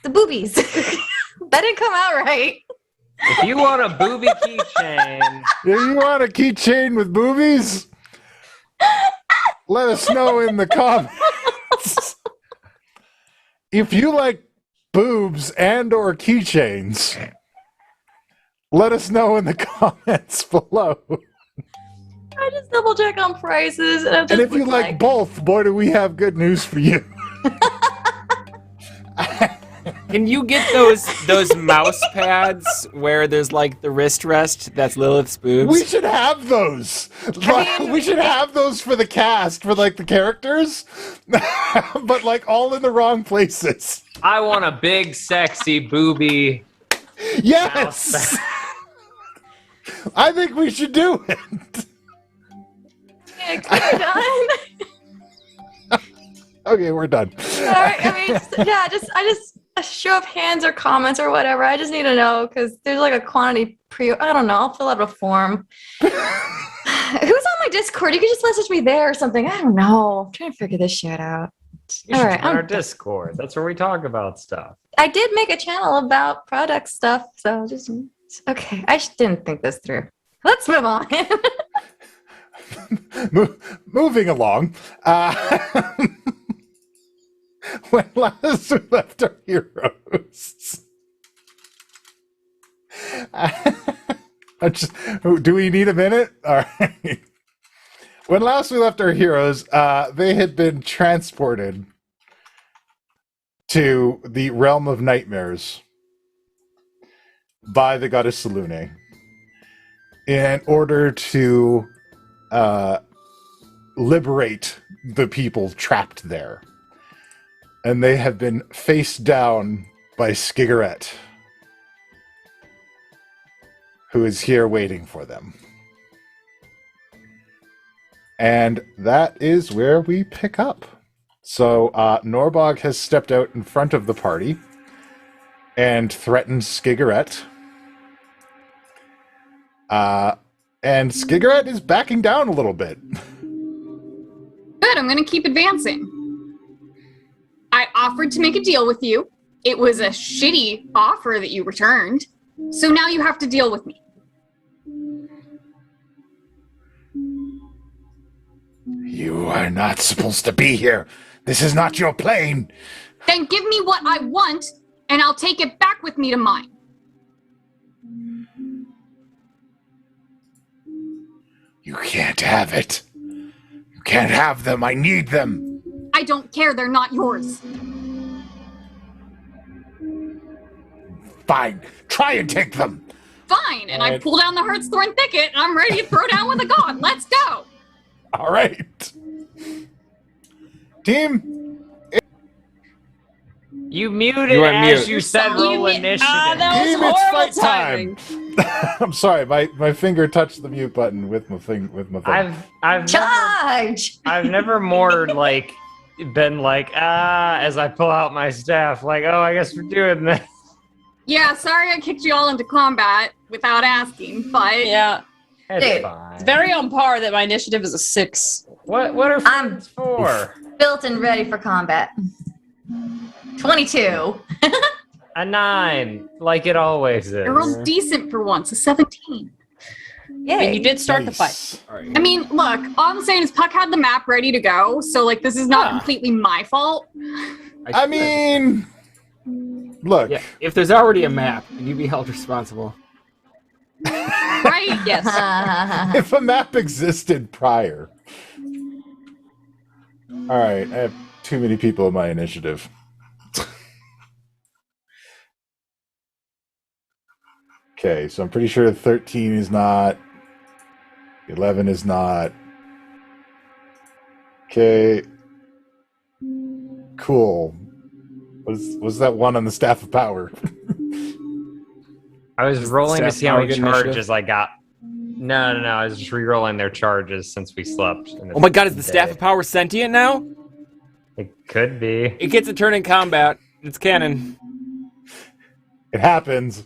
the boobies. That didn't come out right. If you want a booby keychain, If you want a keychain with boobies, let us know in the comments. If you like boobs and or keychains, let us know in the comments below. I just double check on prices, and I'm just And if you like both, boy, do we have good news for you. Can you get those mouse pads where there's like the wrist rest that's Lilith's boobs? We should have those. We should have those for the cast, for like the characters, but like all in the wrong places. I want a big, sexy booby. Yes. I think we should do it. we're done. Okay, we're done. All right, I mean, I just a show of hands or comments or whatever. I just need to know because there's like a quantity I don't know. I'll fill out a form. Who's on my Discord? You could just message me there or something. I don't know. I'm trying to figure this shit out. You should join our Discord. That's where we talk about stuff. I did make a channel about product stuff, so just okay. I didn't think this through. Let's move on. Moving along. When last we left our heroes. Do we need a minute? All right. When last we left our heroes, they had been transported to the realm of nightmares by the goddess Selune in order to liberate the people trapped there. And they have been faced down by Skigarat, who is here waiting for them. And that is where we pick up. So Norbog has stepped out in front of the party and threatened Skigarat. And Skigarat is backing down a little bit. Good, I'm gonna keep advancing. I offered to make a deal with you. It was a shitty offer that you returned. So now you have to deal with me. You are not supposed to be here. This is not your plane. Then give me what I want, and I'll take it back with me to mine. You can't have it. You can't have them. I need them. I don't care, they're not yours. Fine. Try and take them. Fine, and I pull down the Hearthstone thicket, and I'm ready to throw down with a god. Let's go! All right. Team. You muted You are as mute. you said roll initiative. That was Team, it's horrible fight timing. time. I'm sorry, my finger touched the mute button with my thing. I've never more like been like as I pull out my staff like, oh, I guess we're doing this. Yeah, sorry I kicked you all into combat without asking, but... Yeah. It's fine. It's very on par that my initiative is a 6. What are friends for? Built and ready for combat. 22. A 9, like it always is. I rolled decent for once, a 17. Yay. And you did start the fight. All right. I mean, look, all I'm saying is Puck had the map ready to go, so, like, this is not completely my fault. I mean, look. Yeah, if there's already a map, can you be held responsible? Right? Yes. If a map existed prior. All right, I have too many people in my initiative. Okay, so I'm pretty sure 13 is not. 11 is not. Okay. Cool. Was that one on the Staff of Power? I was rolling to Staff see how many Power good charges initiative? I got. No. I was just re-rolling their charges since we slept. Oh my god, is the Staff of Power sentient now? It could be. It gets a turn in combat. It's canon. It happens.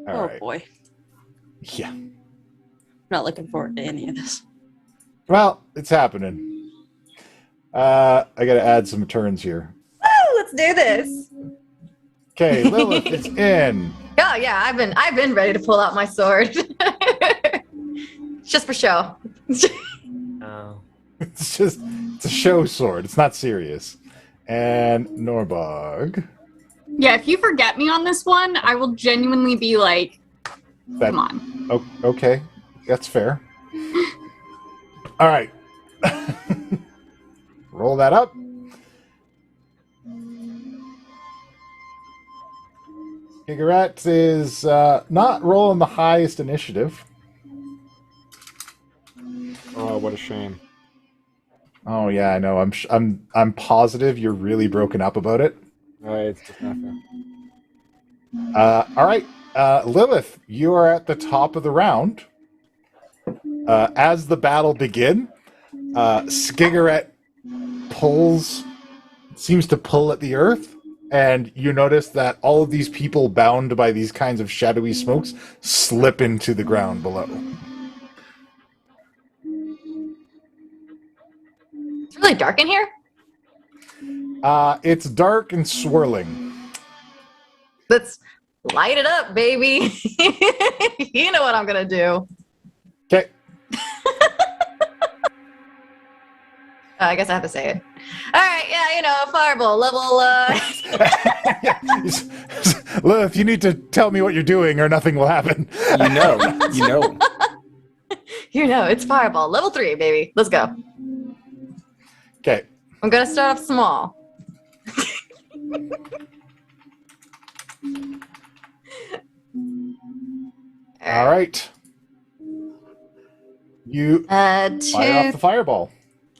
All Oh right. boy. Yeah. I'm not looking forward to any of this. Well, it's happening. I gotta add some turns here. Woo, let's do this. Okay, Lilith is in. Oh yeah, I've been ready to pull out my sword. Just for show. Oh. It's a show sword. It's not serious. And Norbog. Yeah, if you forget me on this one, I will genuinely be like, come on. Okay, that's fair. All right. Roll that up. Skigarat is not rolling the highest initiative. Oh, what a shame. Oh yeah, I know. I'm positive you're really broken up about it. Oh, it's just not fair. All right, Lilith, you are at the top of the round. As the battle begins, Skigarat seems to pull at the earth, and you notice that all of these people bound by these kinds of shadowy smokes slip into the ground below. It's really dark in here. It's dark and swirling. Let's light it up, baby. You know what I'm gonna do. Okay. I guess I have to say it. All right, yeah, you know, fireball level. Lilith, you need to tell me what you're doing, or nothing will happen. You know. You know, it's fireball level 3, baby. Let's go. Okay. I'm gonna start off small. All right. You fire off the 2, fireball.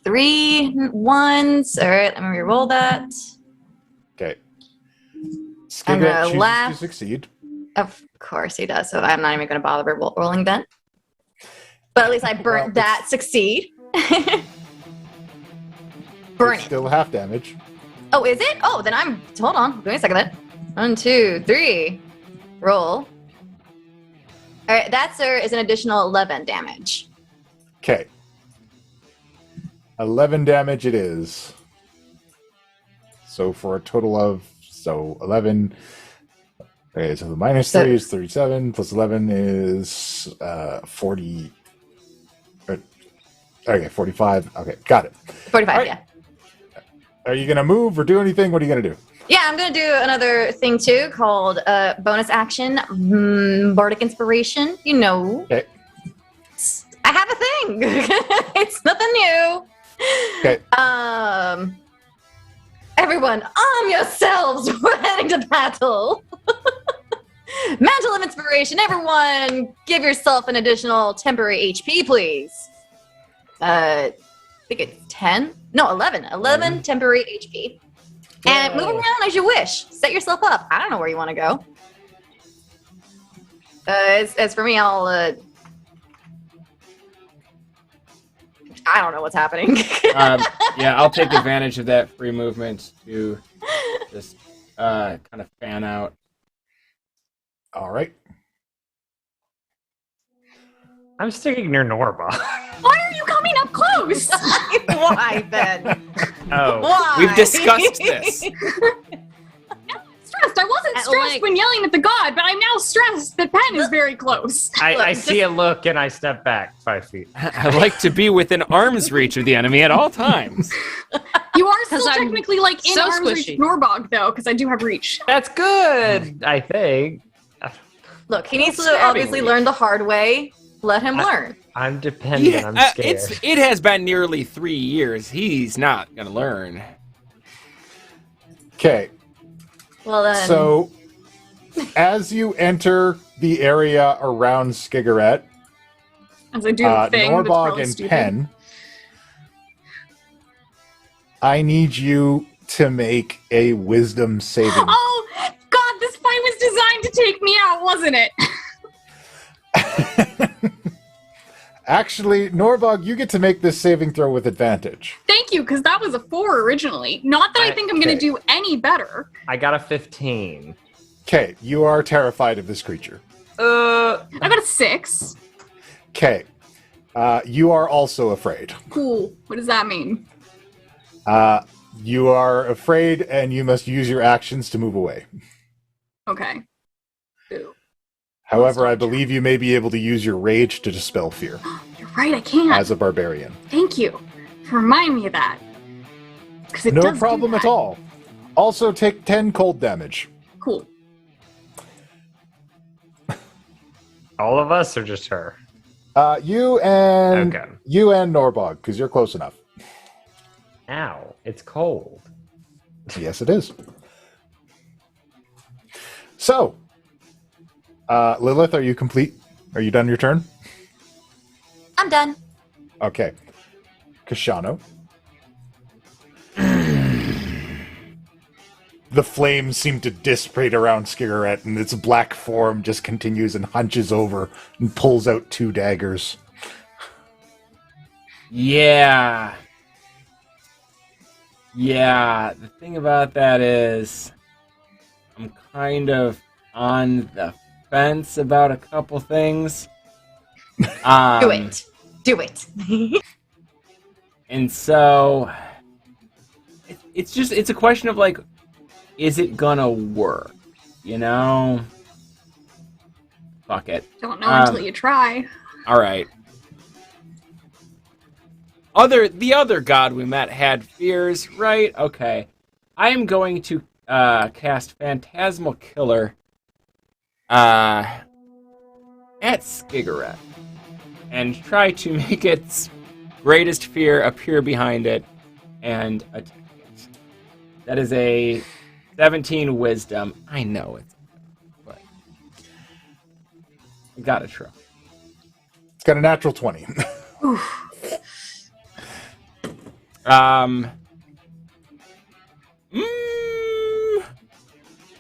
3 ones. All right, let me reroll that. Okay. I'm Skigarat gonna chooses laugh. to succeed. Of course he does. So I'm not even gonna bother rolling then. But at least I burnt that succeed. Burn It's it. still half damage. Oh, is it? Oh, then hold on. Give me a second then. 1, 2, 3. Roll. All right, that, sir, is an additional 11 damage. Okay. 11 damage it is. So for a total of 11. Okay, so the minus 3 is 37, plus 11 is 40. Okay, 45. Okay, got it. 45, right. yeah. Are you going to move or do anything? What are you going to do? Yeah, I'm going to do another thing too called bonus action, Bardic Inspiration. You know. Okay. I have a thing. It's nothing new. Okay. Everyone, arm yourselves. We're heading to battle. Mantle of Inspiration. Everyone, give yourself an additional temporary HP, please. I think it's 10. No, 11. 11 temporary HP. And move around as you wish. Set yourself up. I don't know where you want to go. As for me, I don't know what's happening. Yeah, I'll take advantage of that free movement to just kind of fan out. All right. I'm sticking near Norbog. Why are you coming up close? Why, Ben? Oh. Why? We've discussed this. Stressed. I wasn't stressed when yelling at the god, but I'm now stressed that Pen is very close. I see a look and I step back 5 feet. I like to be within arm's reach of the enemy at all times. You are still 'Cause I'm technically like in so arm's reach squishy. Norbog though, because I do have reach. That's good, I think. Look, he needs to Stabbing obviously reach. learn the hard way. Let him learn. I'm dependent. I'm scared. It has been nearly 3 years. He's not gonna learn. Okay. Well then. So, as you enter the area around Skigarat, As I do a thing that's Norbog probably and stupid. Pen, I need you to make a wisdom saving. Oh god, this fight was designed to take me out, wasn't it? Actually, Norbog, you get to make this saving throw with advantage. Thank you, because that was a 4 originally. Not that I think I'm going to do any better. I got a 15. Okay, you are terrified of this creature. I got a 6. Okay, you are also afraid. Cool. What does that mean? You are afraid, and you must use your actions to move away. Okay. Ooh. However, I believe you may be able to use your rage to dispel fear. You're right, I can. As a barbarian. Thank you for reminding me of that. 'Cause it No does do problem that. at all. Also take 10 cold damage. Cool. All of us or just her? You and Norbog, because you're close enough. Ow, it's cold. Yes, it is. So, Lilith, are you complete? Are you done your turn? I'm done. Okay. Kashano. The flames seem to dissipate around Skigarat, and its black form just continues and hunches over and pulls out 2 daggers. Yeah. Yeah, the thing about that is I'm kind of on the fence about a couple things. Do it. Do it. And so it's a question of like, is it gonna work? You know? Fuck it. Don't know until you try. Alright. The other god we met had fears, right? Okay. I am going to cast Phantasmal Killer at Skigarat and try to make its greatest fear appear behind it and attack it. That is a 17 wisdom. I know it's, but I gotta try. It's got a natural 20.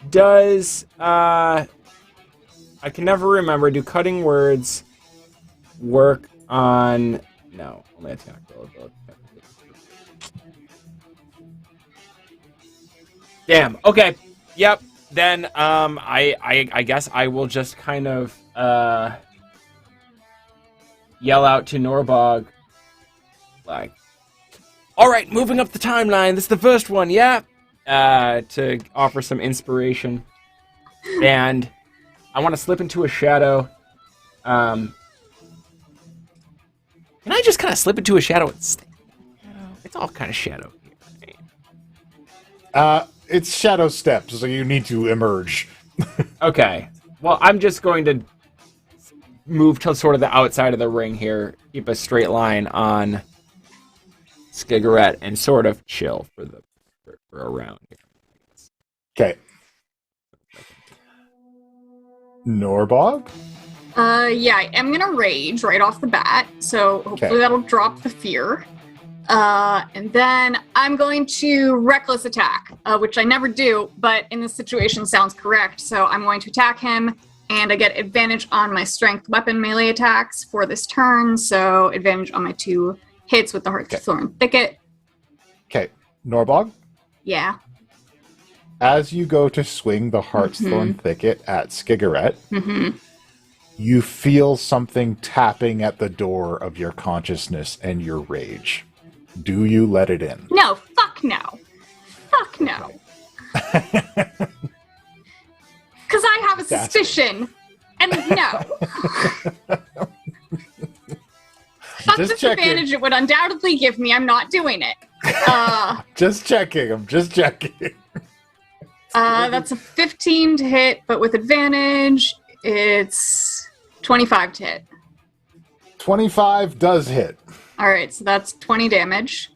Does I can never remember. Do cutting words work on? No, only attack roll. Damn. Okay. Yep. Then I guess I will just kind of yell out to Norbog, like, all right, moving up the timeline. This is the first one, yeah. To offer some inspiration, and I want to slip into a shadow. Can I just kind of slip into a shadow and stay? It's all kind of shadow here. Right? It's shadow steps, so you need to emerge. Okay. Well, I'm just going to move to sort of the outside of the ring here, keep a straight line on Skigarat, and sort of chill for around here. Okay. Norbog? Yeah, I am gonna rage right off the bat, so hopefully that'll drop the fear. And then I'm going to reckless attack, which I never do, but in this situation sounds correct. So I'm going to attack him, and I get advantage on my strength weapon melee attacks for this turn, so advantage on my 2 hits with the Heartthorn Thicket. Okay. Norbog? Yeah. As you go to swing the Heartthorn Thicket at Skigarat, you feel something tapping at the door of your consciousness and your rage. Do you let it in? No, fuck no. Fuck no. Because I have a suspicion. And no. Fuck this advantage it would undoubtedly give me. I'm not doing it. Just checking. I'm just checking. That's a 15 to hit, but with advantage, it's 25 to hit. 25 does hit. All right, so that's 20 damage.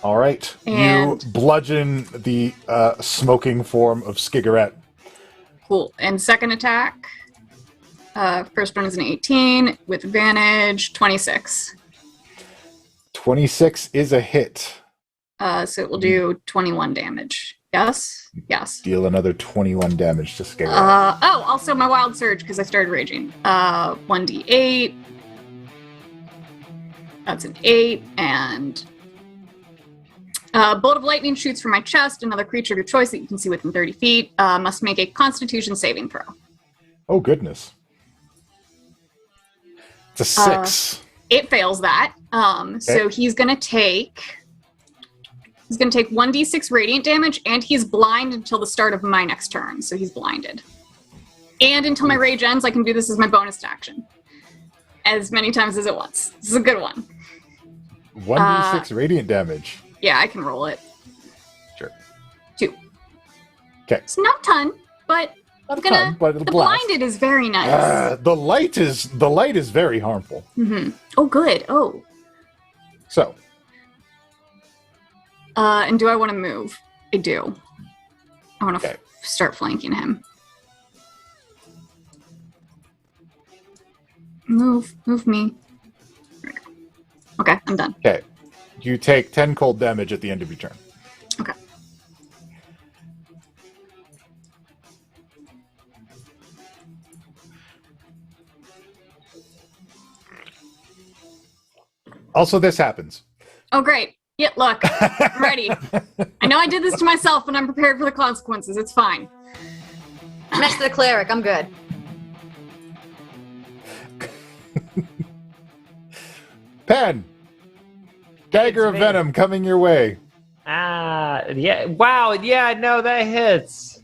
All right. And you bludgeon the smoking form of Skigarat. Cool. And second attack. First one is an 18 with advantage, 26. 26 is a hit. So it will do 21 damage. Yes? Yes. Deal another 21 damage to Skigarat. Also my wild surge because I started raging. 1d8 That's an 8, and bolt of lightning shoots from my chest. Another creature of your choice that you can see within 30 feet must make a Constitution saving throw. Oh, goodness. It's a 6. It fails that. So he's going to take 1d6 radiant damage, and he's blind until the start of my next turn. So he's blinded. And until my rage ends, I can do this as my bonus action. As many times as it wants. This is a good one. 1d6 radiant damage. Yeah, I can roll it. Sure. 2. Okay. It's not a ton, but Not a ton, but it'll the blast. blinded is very nice. The light is very harmful. Mm-hmm. Oh, good. Oh. So. And do I want to move? I do. I want to start flanking him. Move me. There we go. Okay, I'm done. Okay. You take 10 cold damage at the end of your turn. Okay. Also, this happens. Oh, great. Yeah, look. I'm ready. I know I did this to myself, but I'm prepared for the consequences. It's fine. Next to the cleric, I'm good. Pen! Dagger of Venom coming your way. Yeah. Wow, yeah, no, that hits.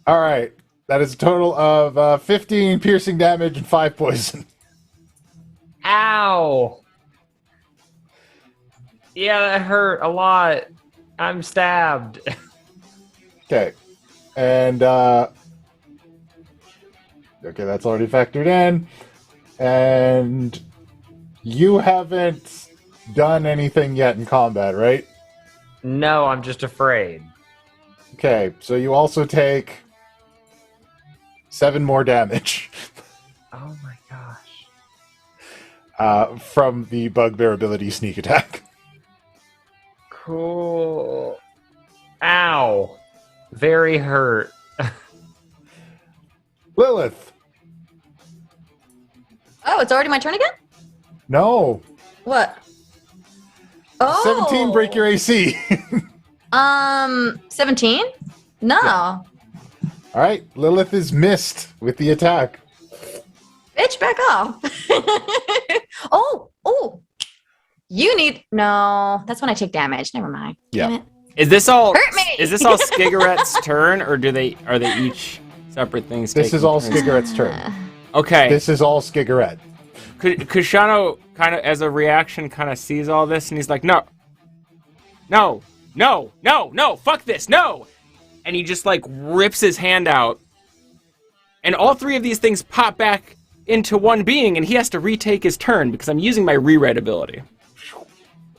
All right. That is a total of 15 piercing damage and 5 poison. Ow. Yeah, that hurt a lot. I'm stabbed. Okay. And, okay, that's already factored in. And you haven't done anything yet in combat, right? No, I'm just afraid. Okay, so you also take 7 more damage. Oh my gosh. From the bugbear ability sneak attack. Cool. Ow. Very hurt. Lilith. Oh, it's already my turn again? No. What? Oh. 17 break your AC. 17? No. Yeah. All right, Lilith is missed with the attack. Bitch, back off. Oh. You need... No, that's when I take damage. Never mind. Yeah. Damn it. Is this all? Hurt me! Is this all Skigarat's turn, or are they each separate things? This is all turns? Skigarat's turn. Okay. This is all Skigarat. Kushano kind of, as a reaction, kind of sees all this, and he's like, no, fuck this, no! And he just, like, rips his hand out, and all 3 of these things pop back into one being, and he has to retake his turn, because I'm using my reread ability.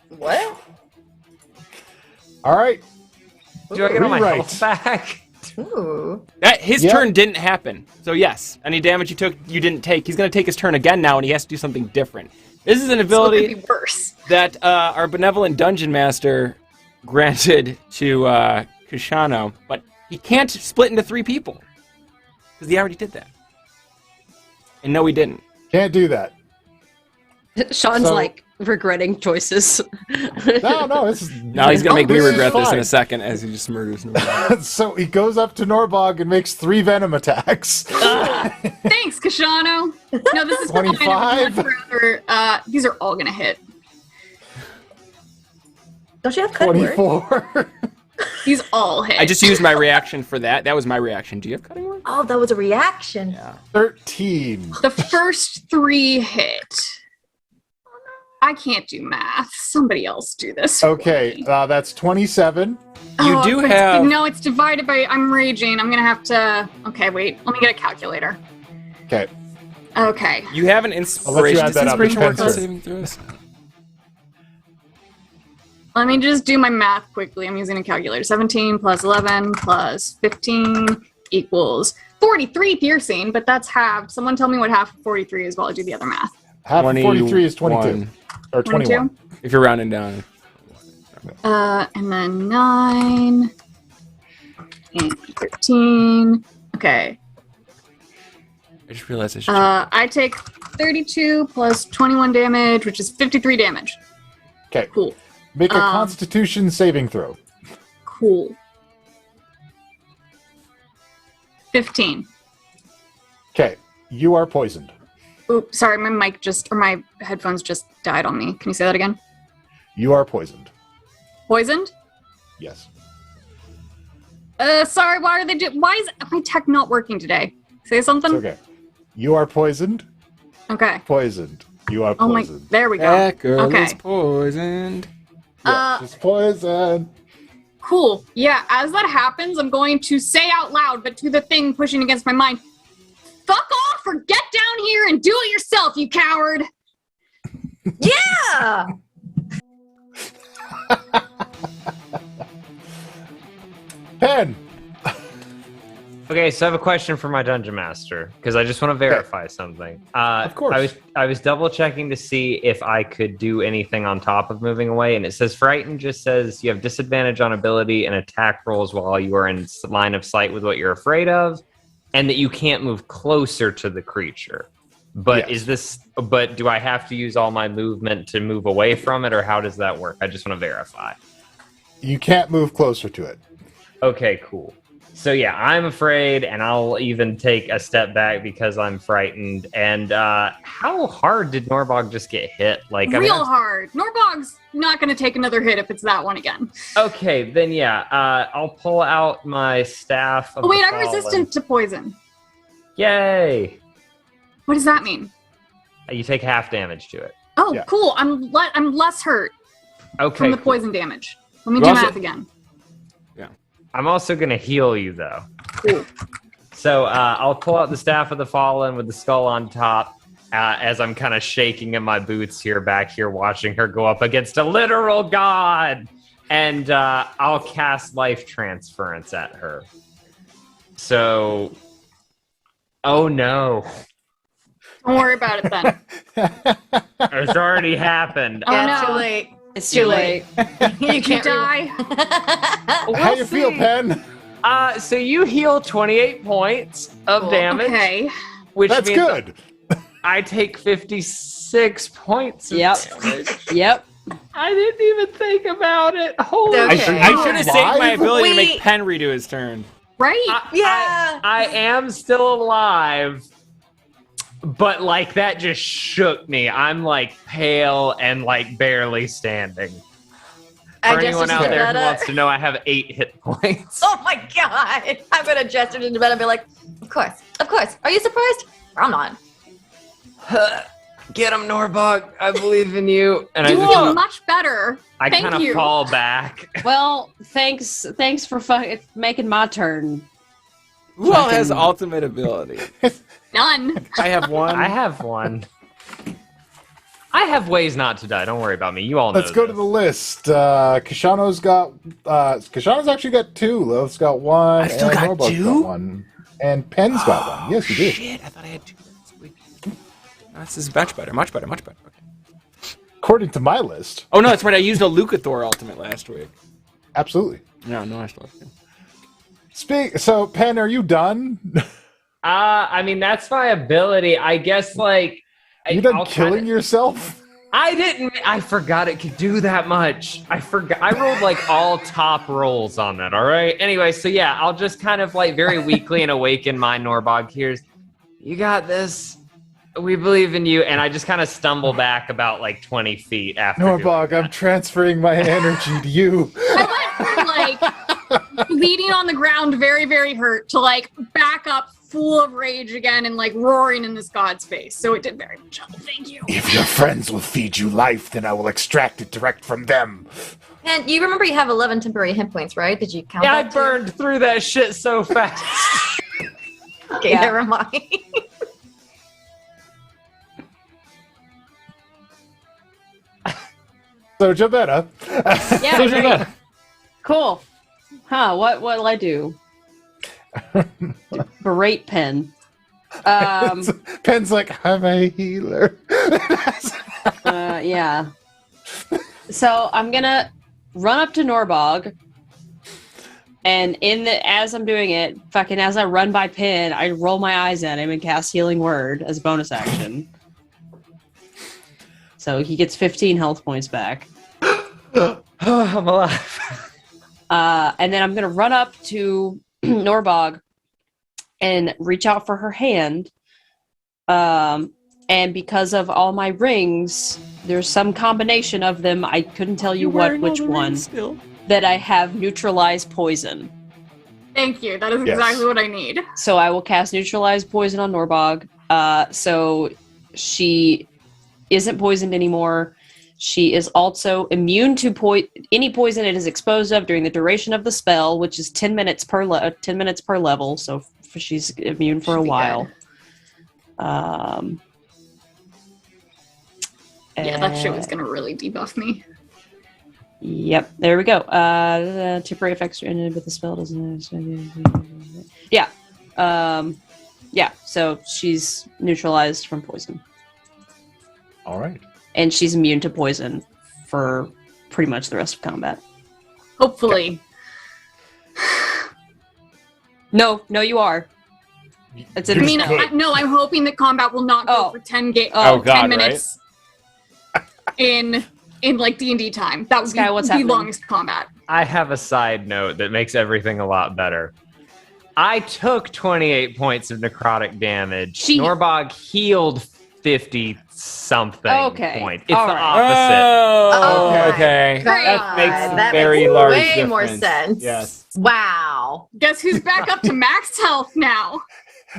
What? All right. Do I get all my health back? Ooh. His turn didn't happen, so yes, any damage you took, you didn't take. He's going to take his turn again now, and he has to do something different. This is an ability Could be worse. that our benevolent dungeon master granted to Kushano, but he can't split into 3 people, because he already did that. And no, he didn't. Can't do that. Sean's So- like regretting choices. No, this is... No, he's going to make me this is regret this in fine. a second as he just murders Norbog. So he goes up to Norbog and makes 3 venom attacks. Thanks, Kashano. No, this is 25. fine. These are all gonna hit. Don't you have cutting word? 24. These all hit. I just used my reaction for that. That was my reaction. Do you have cutting word? Oh, that was a reaction. Yeah. 13. The first 3 hit. I can't do math. Somebody else do this. for Okay, me. that's 27. You do it's- have... No, it's divided by. I'm raging. I'm gonna have to. Okay, wait. Let me get a calculator. Okay. Okay. You have an I'll let you inspiration. add Does that up. inspiration work It's on Spencer. saving throws? Let me just do my math quickly. I'm using a calculator. 17 plus 11 plus 15 equals 43 piercing, but that's halved. Someone tell me what half of 43 is while I do the other math. Half of 43 is 22. 21. Or 21. 22? If you're rounding down. And then 9 and 13. Okay. I just realized I should. I take 32 plus 21 damage, which is 53 damage. Okay. Cool. Make a Constitution saving throw. Cool. 15. Okay. You are poisoned. Oops, sorry, my headphones just died on me. Can you say that again? You are poisoned. Poisoned? Yes. Sorry, why is my tech not working today? Say something? It's okay. You are poisoned. Okay. Poisoned. You are Oh my, poisoned. there we go. That girl Okay. is poisoned. She's poisoned. Cool. Yeah, as that happens, I'm going to say out loud, but to the thing pushing against my mind, fuck off or get down here and do it yourself, you coward! Yeah! Pen! Okay, so I have a question for my dungeon master because I just want to verify something. Of course. I was double checking to see if I could do anything on top of moving away, and it says frightened just says you have disadvantage on ability and attack rolls while you are in line of sight with what you're afraid of, and that you can't move closer to the creature. But But do I have to use all my movement to move away from it, or how does that work? I just want to verify. You can't move closer to it. Okay, cool. So yeah, I'm afraid, and I'll even take a step back because I'm frightened. And how hard did Norbog just get hit? Like Real hard. Norbog's not going to take another hit if it's that one again. Okay, then yeah, I'll pull out my staff. Of Oh, wait, the I'm fallen. resistant to poison. Yay! What does that mean? You take half damage to it. Oh, cool. I'm less hurt Okay. from the cool. poison damage. Let me You do also- math again. I'm also gonna heal you though. Cool. So I'll pull out the staff of the fallen with the skull on top. As I'm kind of shaking in my boots here, back here, watching her go up against a literal god. And I'll cast life transference at her. So, oh no. Don't worry about it then. It's already happened. Oh, Yeah, no. it's too late. It's too late. You Did you can't die? How you feel, Pen? So you heal 28 points of damage. Okay. Which That's means good. I take 56 points of Yep. damage. Yep. I didn't even think about it. Holy Okay. I should have saved my ability to Wait. make Pen redo his turn. Right? Yeah. I am still alive, but like that just shook me. I'm like pale and like barely standing. For anyone out there who wants to know, I have 8 hit points. Oh my god! I'm gonna gesture to Gilbetta and be like, of course. Are you surprised? I'm not. Get him, Norbog. I believe in you. And You I feel just, much better. I Thank kind of you. fall back. Well, thanks for making my turn. Who all has ultimate ability? None. I have one. I have one. I have ways not to die. Don't worry about me. You all know. Let's go to the list. Kashano's actually got 2. Lilith's got 1. I still and got Norbog's 2? got 1. And Pen's got 1. Yes, you do. Shit, I thought I had 2. Sweet. No, this is much better. Okay. According to my list. Oh no, that's right. I used a Lucathor ultimate last week. Absolutely. No, I still have 2. So, Pen, are you done? I mean, that's my ability. I guess, like... You done killing yourself? I didn't. I forgot it could do that much. I forgot. I rolled, like, all top rolls on that, all right? Anyway, so yeah, I'll just kind of, like, very weakly and awaken my Norbog here. You got this. We believe in you. And I just kind of stumble back about, like, 20 feet after Norbog, I'm transferring my energy to you. I went from like bleeding on the ground, very, very hurt, to like back up full of rage again and like roaring in this god's face. So it did very much help. Thank you. If your friends will feed you life, then I will extract it direct from them. And you remember you have 11 temporary hit points, right? Did you count Yeah, I that? burned through that shit so fast. Okay, never mind. So, Gilbetta. Yeah, So great. Gilbetta. Cool. Huh, what'll I do? Berate Pen. Pen's like, I'm a healer. Yeah. So I'm gonna run up to Norbog And as I'm doing it, fucking as I run by Pin, I roll my eyes at him and cast Healing Word as a bonus action. So he gets 15 health points back. I'm alive. And then I'm going to run up to Norbog and reach out for her hand. And because of all my rings, there's some combination of them. I couldn't tell you which one. That I have neutralize poison. Thank you. That is exactly what I need. So I will cast neutralize poison on Norbog. So she isn't poisoned anymore. She is also immune to any poison it is exposed of during the duration of the spell, which is 10 minutes per level. So she's immune for a while. Yeah, that shit was gonna really debuff me. Yep, there we go. Temporary effects are ended, but the spell doesn't. Yeah, yeah. So she's neutralized from poison. All right. And she's immune to poison for pretty much the rest of combat. Hopefully. No, you are. It's in I'm hoping that combat will not go for 10 minutes in like D&D time. That would be the longest combat. I have a side note that makes everything a lot better. I took 28 points of necrotic damage. Norbog healed 50-something points. It's the opposite. Oh, okay. That makes a very large difference. Way more sense. Yes. Wow. Guess who's back up to max health now?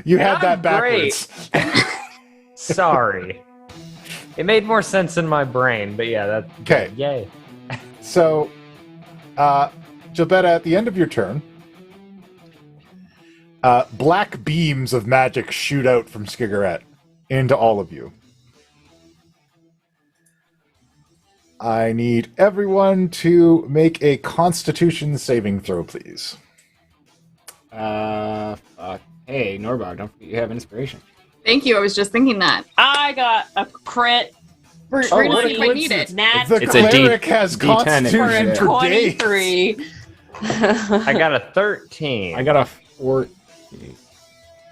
You had that backwards. Sorry. It made more sense in my brain, but yeah, that's okay. Yay. So, Gilbetta, at the end of your turn, black beams of magic shoot out from Skigarat into all of you. I need everyone to make a Constitution saving throw, please. Fuck. Hey, Norbog, don't forget you have inspiration. Thank you. I was just thinking that. I got a crit. If I need it. The cleric has Constitution for days. 23. I got a 13. I got a 14.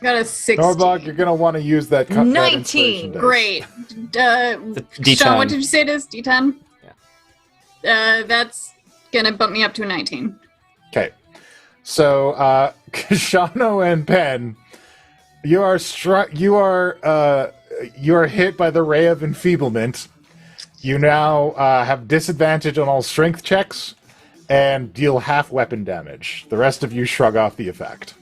Got a 16. Norbog, you're gonna want to use that. 19. Great. D10. Sean, what did you say it is? D10. Yeah. That's gonna bump me up to a 19. Okay. So, Kashano and Pen, you are hit by the Ray of Enfeeblement. You now have disadvantage on all strength checks and deal half weapon damage. The rest of you shrug off the effect.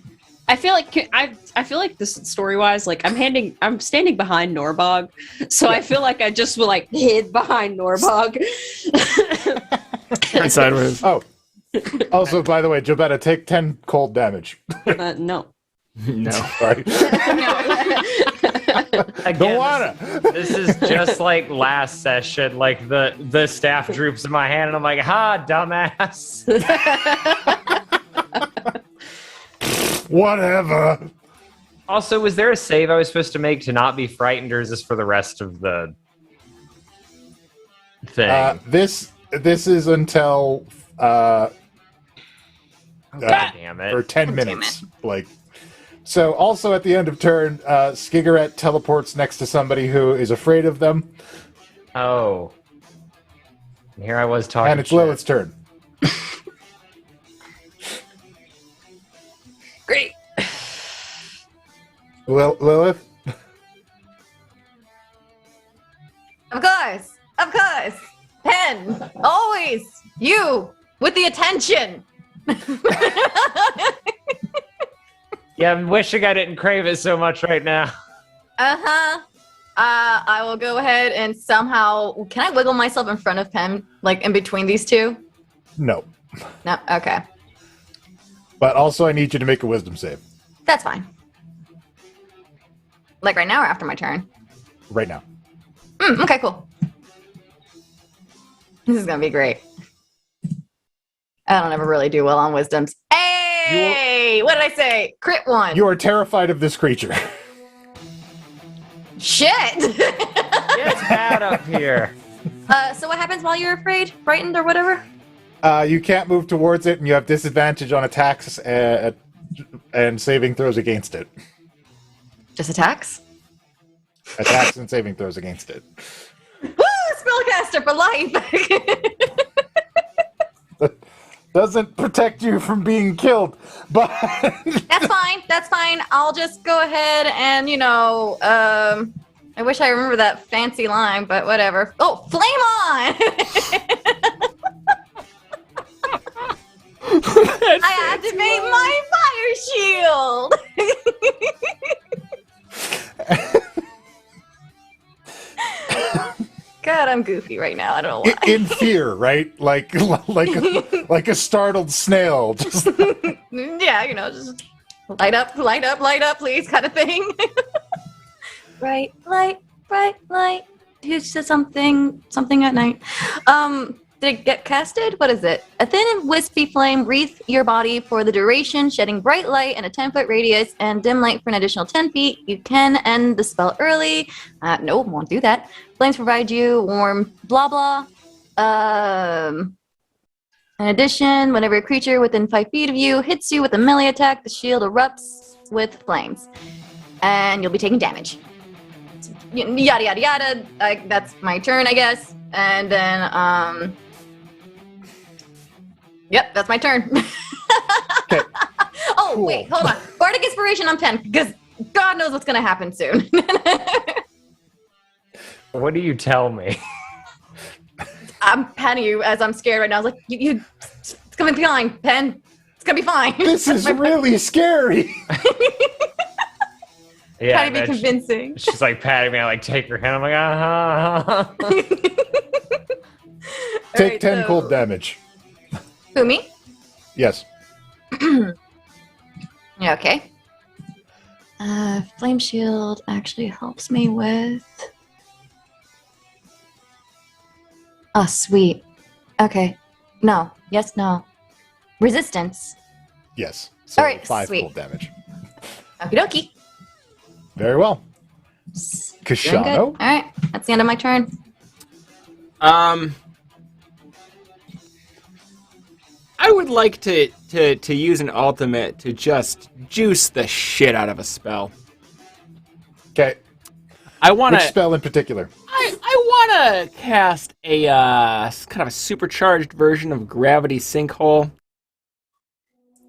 I feel like this story-wise, like I'm standing behind Norbog, so I feel like I just hid behind Norbog. Turn sideways. Oh. Also, by the way, Gilbetta, take 10 cold damage. No. No. Sorry. Again, this is just like last session. Like the staff droops in my hand, and I'm like, "Ha, dumbass." Whatever. Also, was there a save I was supposed to make to not be frightened, or is this for the rest of the thing? This is until damn it. for 10 minutes. So also at the end of turn, Skigarat teleports next to somebody who is afraid of them. Oh. And here I was talking And it's shit. Lilith's turn. Great. Lilith? Of course. Pen, always you with the attention. Yeah, I'm wishing I didn't crave it so much right now. I will go ahead and somehow. Can I wiggle myself in front of Pen, like in between these two? No. No. Okay. But also I need you to make a wisdom save. That's fine. Like right now or after my turn? Right now. Okay, cool. This is gonna be great. I don't ever really do well on wisdoms. Hey! What did I say? Crit 1. You are terrified of this creature. Shit! It's bad up here. So what happens while you're afraid? Frightened or whatever? You can't move towards it, and you have disadvantage on attacks and saving throws against it. Just attacks? Attacks and saving throws against it. Woo! Spellcaster for life! Doesn't protect you from being killed, but That's fine. That's fine. I'll just go ahead and, I wish I remember that fancy line, but whatever. Oh, flame on! I activate my fire shield! God, I'm goofy right now. I don't know why. in fear, right? Like a startled snail. Just Yeah, just light up, please, kind of thing. Bright light. Here's just something at night. Did it get casted? What is it? A thin and wispy flame wreath your body for the duration, shedding bright light in a 10-foot radius and dim light for an additional 10 feet. You can end the spell early. No, won't do that. Flames provide you warm blah blah. In addition, whenever a creature within 5 feet of you hits you with a melee attack, the shield erupts with flames. And you'll be taking damage. Yada yada yada. That's my turn, I guess. And then, yep, that's my turn. Okay. Oh, Cool. wait, hold on. Bardic Inspiration on 10, because God knows what's going to happen soon. What do you tell me? I'm patting you as I'm scared right now. I was like, it's going to be fine, Pen. It's going to be fine. this is really scary. Yeah, Trying to be and then convincing. she's like patting me. I like take her hand. I'm like, Take Alright, 10 so- cold damage. Who, me? Yes. Yeah, okay. Flame Shield actually helps me with... Oh, sweet. Okay. No. Yes, no. Resistance. Yes. So Alright, 5 sweet. cold damage. Okie dokie. Very well. Doing good. Kashano? Alright, that's the end of my turn. I would like to use an ultimate to just juice the shit out of a spell. Okay. I want Which to. spell in particular? I want to cast a kind of a supercharged version of Gravity Sinkhole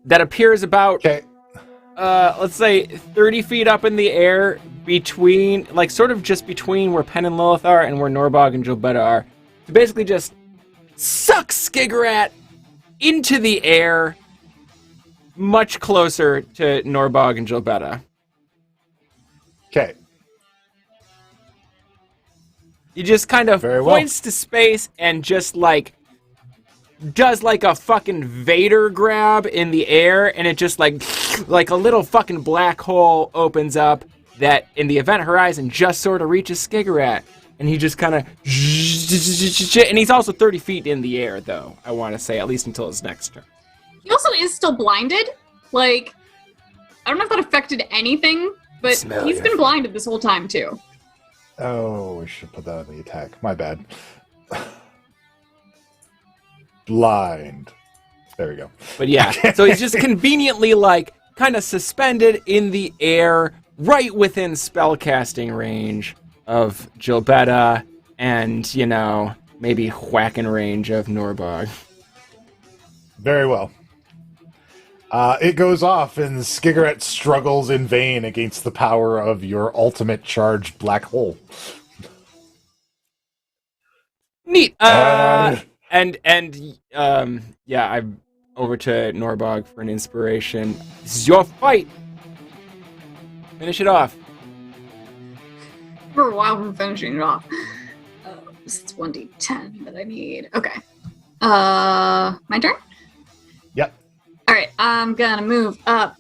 that appears about, Okay. let's say, 30 feet up in the air between, like, sort of just between where Pen and Lilith are and where Norbog and Gilbetta are. To basically just suck Skigarat into the air much closer to Norbog and Gilbetta. Okay. He just kind of Very well. points to space and just like does like a fucking Vader grab in the air, and it just like a little fucking black hole opens up that in the event horizon just sort of reaches Skigarat, and he just kind of and he's also 30 feet in the air though, I want to say, at least until his next turn. He also is still blinded. Like, I don't know if that affected anything, but Smell he's ya. been blinded this whole time too. Oh, we should put that on the attack. My bad. Blind. There we go. But yeah, so he's just conveniently like kind of suspended in the air right within spellcasting range of Gilbetta and, you know, maybe whacking range of Norbog. Very well. It goes off, and Skigarat struggles in vain against the power of your ultimate charged black hole. Neat. And yeah, I'm over to Norbog for an inspiration. This is your fight. Finish it off. For a while from finishing it off. This is 1d10 that I need. Okay. My turn? Yep. Alright, I'm gonna move up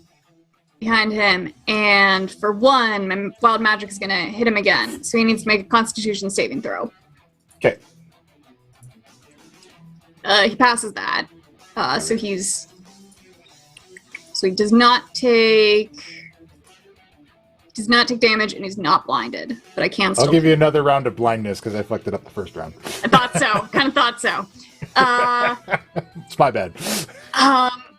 behind him, and for one, my wild magic is gonna hit him again. So he needs to make a constitution saving throw. Okay. He passes that. So he does not take damage, and he's not blinded. But I can still. I'll give you another round of blindness because I fucked it up the first round. I thought so. Kind of thought so. It's my bad.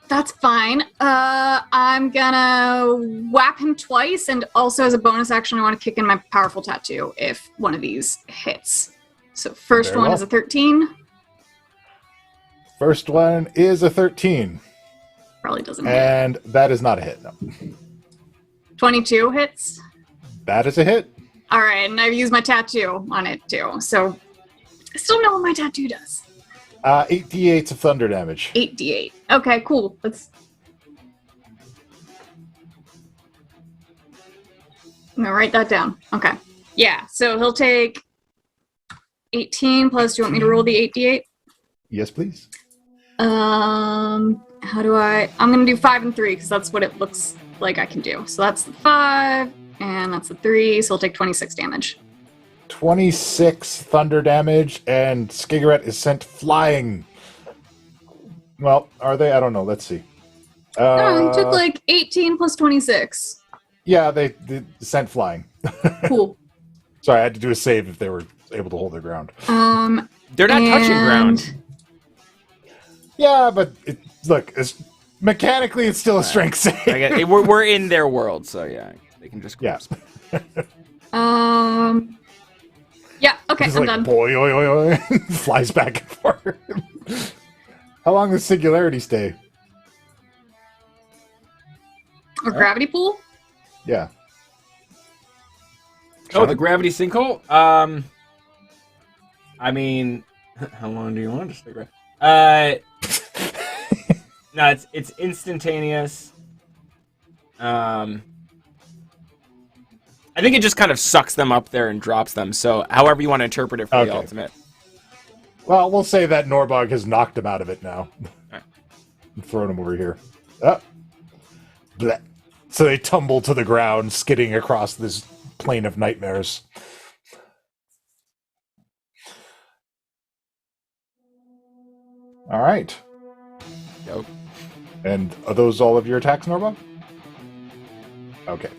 That's fine. I'm gonna whap him twice, and also as a bonus action, I want to kick in my powerful tattoo if one of these hits. So first Very one well. is a 13. First one is a 13. Probably doesn't hit. And that is not a hit, no. 22 hits. That is a hit. All right, and I've used my tattoo on it too, so I still know what my tattoo does. 8d8 of thunder damage. 8d8. Okay, cool. I'm gonna write that down. Okay. Yeah, so he'll take 18 plus. Do you want me to roll the 8d8? Yes, please. How do I'm gonna do 5 and 3 because that's what it looks like I can do. So that's the 5 and that's the 3. So he'll take 26 damage. 26 thunder damage, and Skigarat is sent flying. Well, are they? I don't know. Let's see. No, he took like 18 plus 26. Yeah, they sent flying. Cool. Sorry, I had to do a save if they were able to hold their ground. They're not touching ground. Yeah, but look, mechanically, it's still a strength save. I get it. We're in their world, so yeah, they can just grasp. Yeah, okay, Just I'm like, done. boy, oi, oi, oi, flies back and forth. How long does singularity stay? Or gravity pool? Yeah. Oh, the gravity sinkhole? I mean, how long do you want to stick around? No, it's instantaneous. I think it just kind of sucks them up there and drops them. So, however you want to interpret it for the ultimate. Well, we'll say that Norbog has knocked him out of it now. Right. And thrown him over here. Oh. Blech. So they tumble to the ground, skidding across this plane of nightmares. All right. Yep. And are those all of your attacks, Norbog? Okay.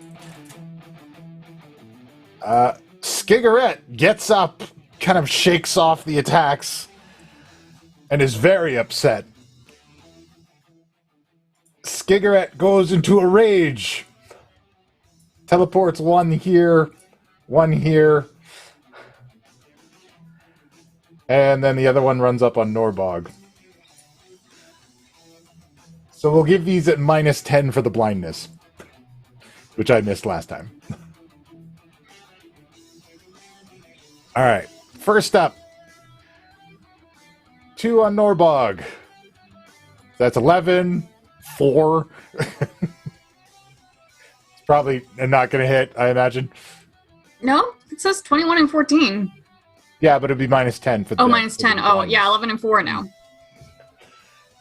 Skigarat gets up, kind of shakes off the attacks, and is very upset. Skigarat goes into a rage. Teleports one here, and then the other one runs up on Norbog. So we'll give these at -10 for the blindness, which I missed last time. All right, first up, 2 on Norbog. That's 11, 4. It's probably not going to hit, I imagine. No, it says 21 and 14. Yeah, but it'd be -10 for the. Oh, -10. Oh, yeah, 11 and 4 now.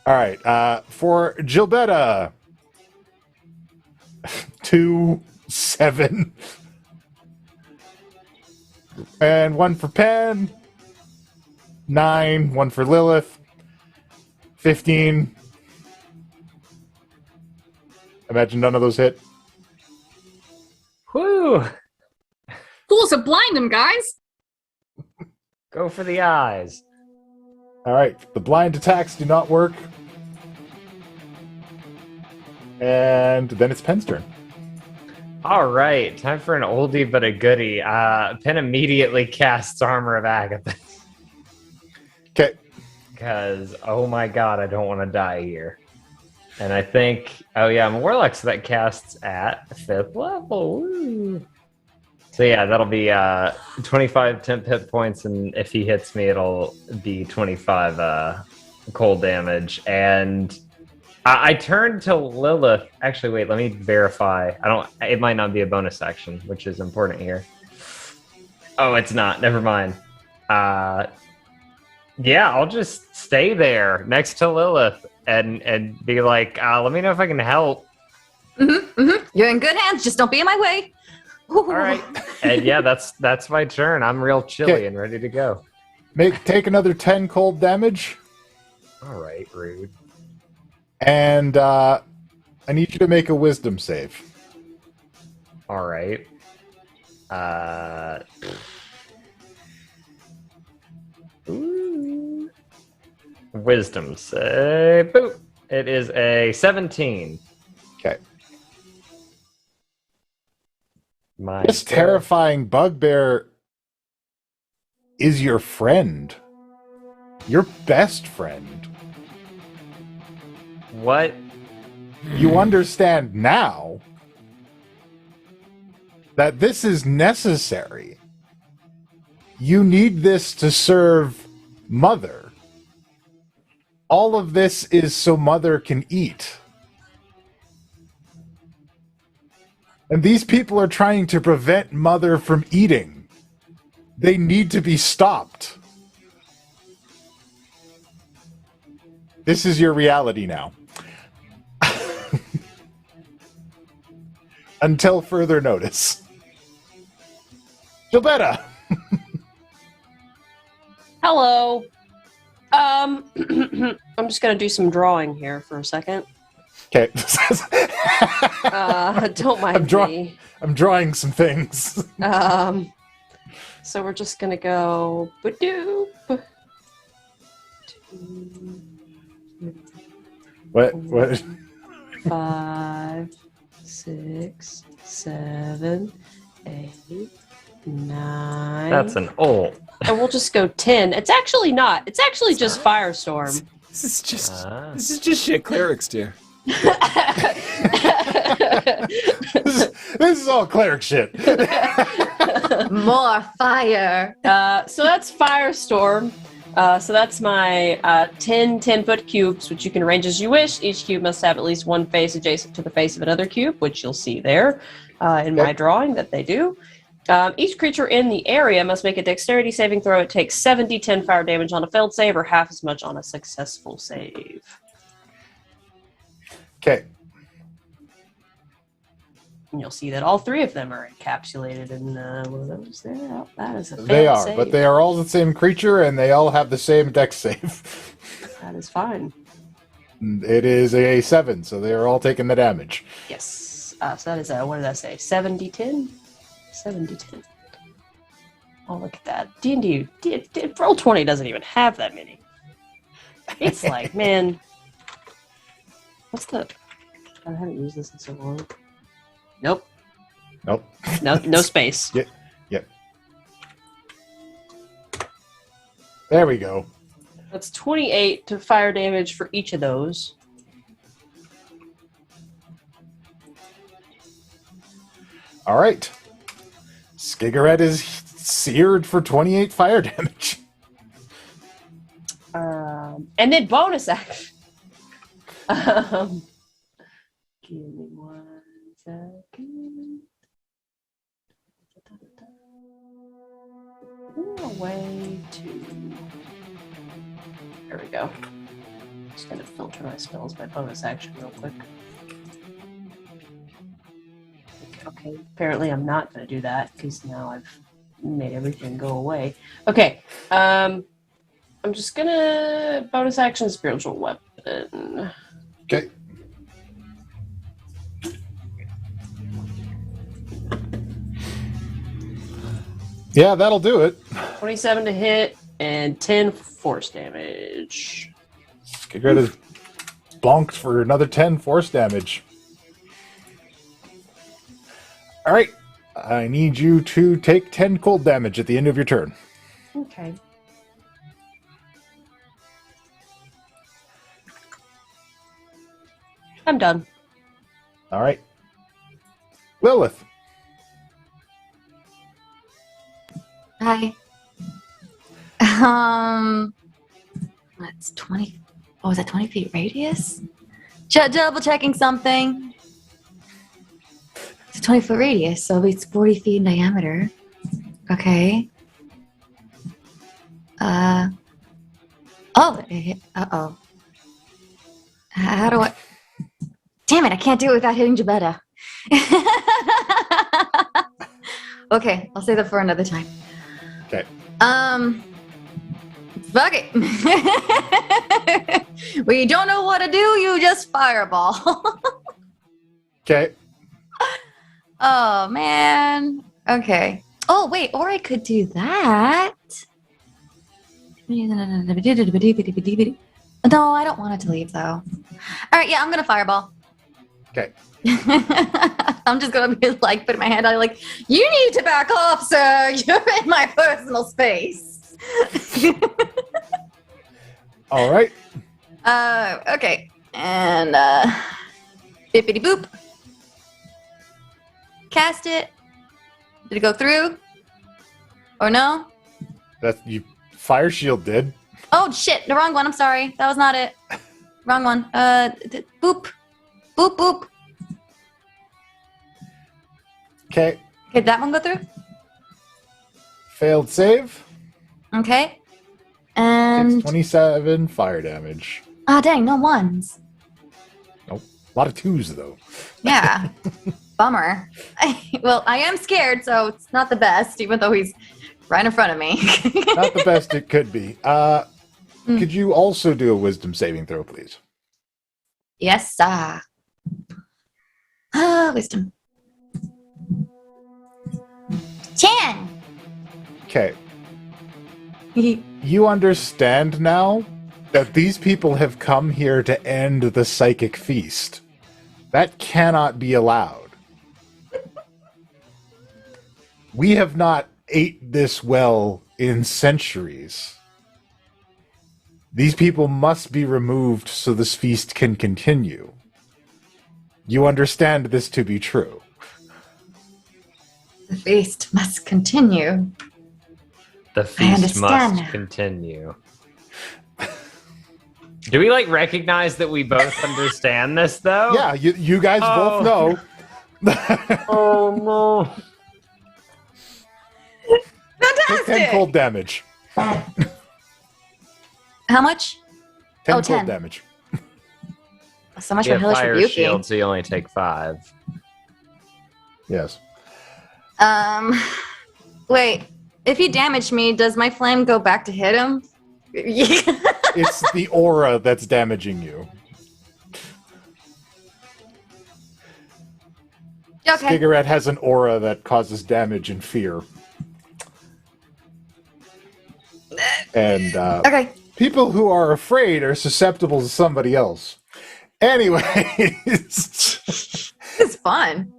All right, for Gilbetta, 2, 7. And 1 for Pen. 9. 1 for Lilith. 15. Imagine none of those hit. Whew! Cool, so blind him, guys. Go for the eyes. All right, the blind attacks do not work. And then it's Pen's turn. All right, time for an oldie but a goodie. Pen immediately casts Armor of Agathis. Okay. Because, oh my god, I don't want to die here. And I think, oh yeah, I'm a Warlock, so that casts at 5th level. Woo. So yeah, that'll be 25 temp hit points, and if he hits me, it'll be 25 cold damage. And I turned to Lilith. Actually, wait, let me verify. It might not be a bonus action, which is important here. Oh, it's not. Never mind. Yeah, I'll just stay there next to Lilith and be like, let me know if I can help. You're in good hands. Just don't be in my way. All right. And yeah, that's my turn. I'm real chilly and ready to go. Take another 10 cold damage. All right, rude. And I need you to make a wisdom save. All right. Ooh. Wisdom save. Boop. It is a 17. Okay. My This terrifying bugbear is your friend. Your best friend. What? You understand now that this is necessary. You need this to serve Mother. All of this is so Mother can eat. And these people are trying to prevent Mother from eating. They need to be stopped. This is your reality now. Until further notice. Gilbetta! Hello. I'm just gonna do some drawing here for a second. Okay. Don't mind me. I'm drawing some things. So we're just gonna go ba-doop. What? 5, 6, 7, 8, 9. That's an old. And we'll just go 10. It's actually not. It's actually just Firestorm. This is just shit clerics do. This is all cleric shit. More fire. So that's Firestorm. So that's my 10-foot cubes, which you can arrange as you wish. Each cube must have at least one face adjacent to the face of another cube, which you'll see there in my drawing that they do. Each creature in the area must make a dexterity saving throw. It takes 7d10 fire damage on a failed save or half as much on a successful save. Okay. And you'll see that all three of them are encapsulated in one of those there. Oh, that is a failed They are, save. but they are all the same creature and they all have the same dex save. That is fine. It is a 7, so they are all taking the damage. Yes. So that is what did I say? 7d10? 7d10. Oh, look at that. D&D. Roll20 doesn't even have that many. It's like, man. What's the... I haven't used this in so long. Nope. Nope. No space. Yep. There we go. That's 28 to fire damage for each of those. All right. Skigarat is seared for 28 fire damage. And then bonus action. Give me 1 second. Way to. There we go. Just gonna filter my spells by bonus action real quick. Okay, apparently I'm not gonna do that because now I've made everything go away. Okay, I'm just gonna bonus action spiritual weapon. Okay. Yeah, that'll do it. 27 to hit and 10 force damage. Skigarat is bonked for another 10 force damage. All right. I need you to take 10 cold damage at the end of your turn. Okay. I'm done. All right. Lilith. Hi. That's 20. Oh, was that 20 feet radius? Double checking something. It's a 20-foot radius, so it's 40 feet in diameter. Okay. Oh. Uh-oh. How do I... Damn it, I can't do it without hitting Gilbetta. Okay, I'll save that for another time. Okay. Fuck it. When you don't know what to do, you just fireball. Okay. Oh, man. Okay. Oh, wait, or I could do that. No, I don't want it to leave though. All right, yeah, I'm gonna fireball. Okay. I'm just gonna be like, putting my hand out, like, you need to back off, sir. You're in my personal space. All right. Okay, and bippity boop. Cast it. Did it go through? Or no? That you fire shield did. Oh shit! The wrong one. I'm sorry. That was not it. Wrong one. Boop, boop, boop. Okay. Did that one go through? Failed save. Okay. And 27 fire damage. dang, no ones. Nope. A lot of twos though. Yeah. Bummer. Well, I am scared, so it's not the best, even though he's right in front of me. Not the best it could be. Could you also do a wisdom saving throw, please? Yes, sir. Wisdom. 10. Okay. You understand now that these people have come here to end the psychic feast. That cannot be allowed. We have not ate this well in centuries. These people must be removed so this feast can continue. You understand this to be true. The feast must continue. The feast must continue. Do we like recognize that we both understand this though? Yeah, you guys both know. Oh no. Fantastic! Take 10 cold damage. How much? 10 Oh, cold 10. damage. So much You for have hellish fire rebuking. shield, so you only take 5. Yes. Wait. If he damaged me, does my flame go back to hit him? It's the aura that's damaging you. Okay. Skigarat has an aura that causes damage and fear. And Okay. people who are afraid are susceptible to somebody else. Anyways, It's fun.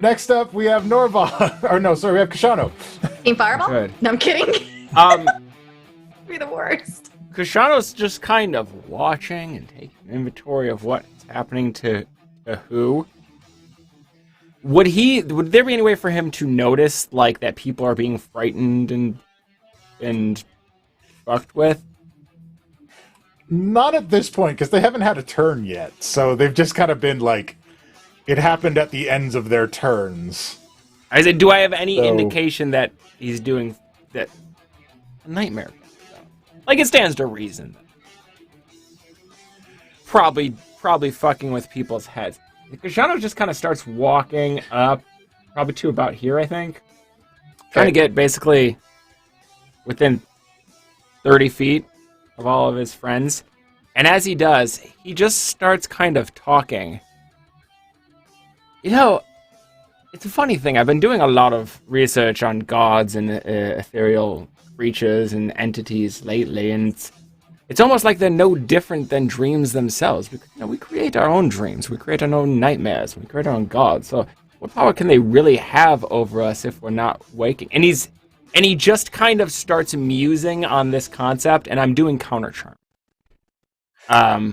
next up we have Norbog. Or no, sorry, we have Kashano. Team Fireball? Good. No, I'm kidding. Be the worst. Kashano's just kind of watching and taking inventory of what's happening to who. Would there be any way for him to notice like that people are being frightened and fucked with? Not at this point, because they haven't had a turn yet. So they've just kind of been like, it happened at the ends of their turns. I said, do I have any indication that he's doing that? A nightmare. Like, it stands to reason. Probably fucking with people's heads. Kashano just kind of starts walking up, probably to about here, I think. Trying to get basically within 30 feet of all of his friends. And as he does, he just starts kind of talking. You know, it's a funny thing. I've been doing a lot of research on gods and ethereal creatures and entities lately, and it's almost like they're no different than dreams themselves. We create our own dreams. We create our own nightmares. We create our own gods. So what power can they really have over us if we're not waking? And he just kind of starts musing on this concept, and I'm doing counter charm.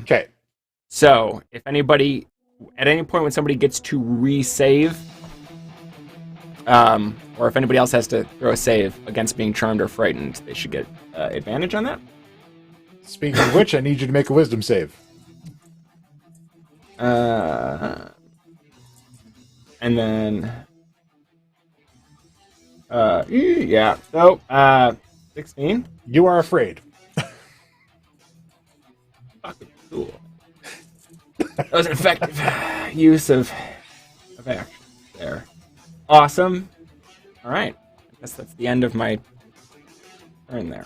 Okay. So if anybody, at any point when somebody gets to re-save, or if anybody else has to throw a save against being charmed or frightened, they should get advantage on that. Speaking of which, I need you to make a wisdom save. And then, yeah. So, 16. You are afraid. Fucking cool. That was an effective use of action there. Awesome. All right. I guess that's the end of my turn there.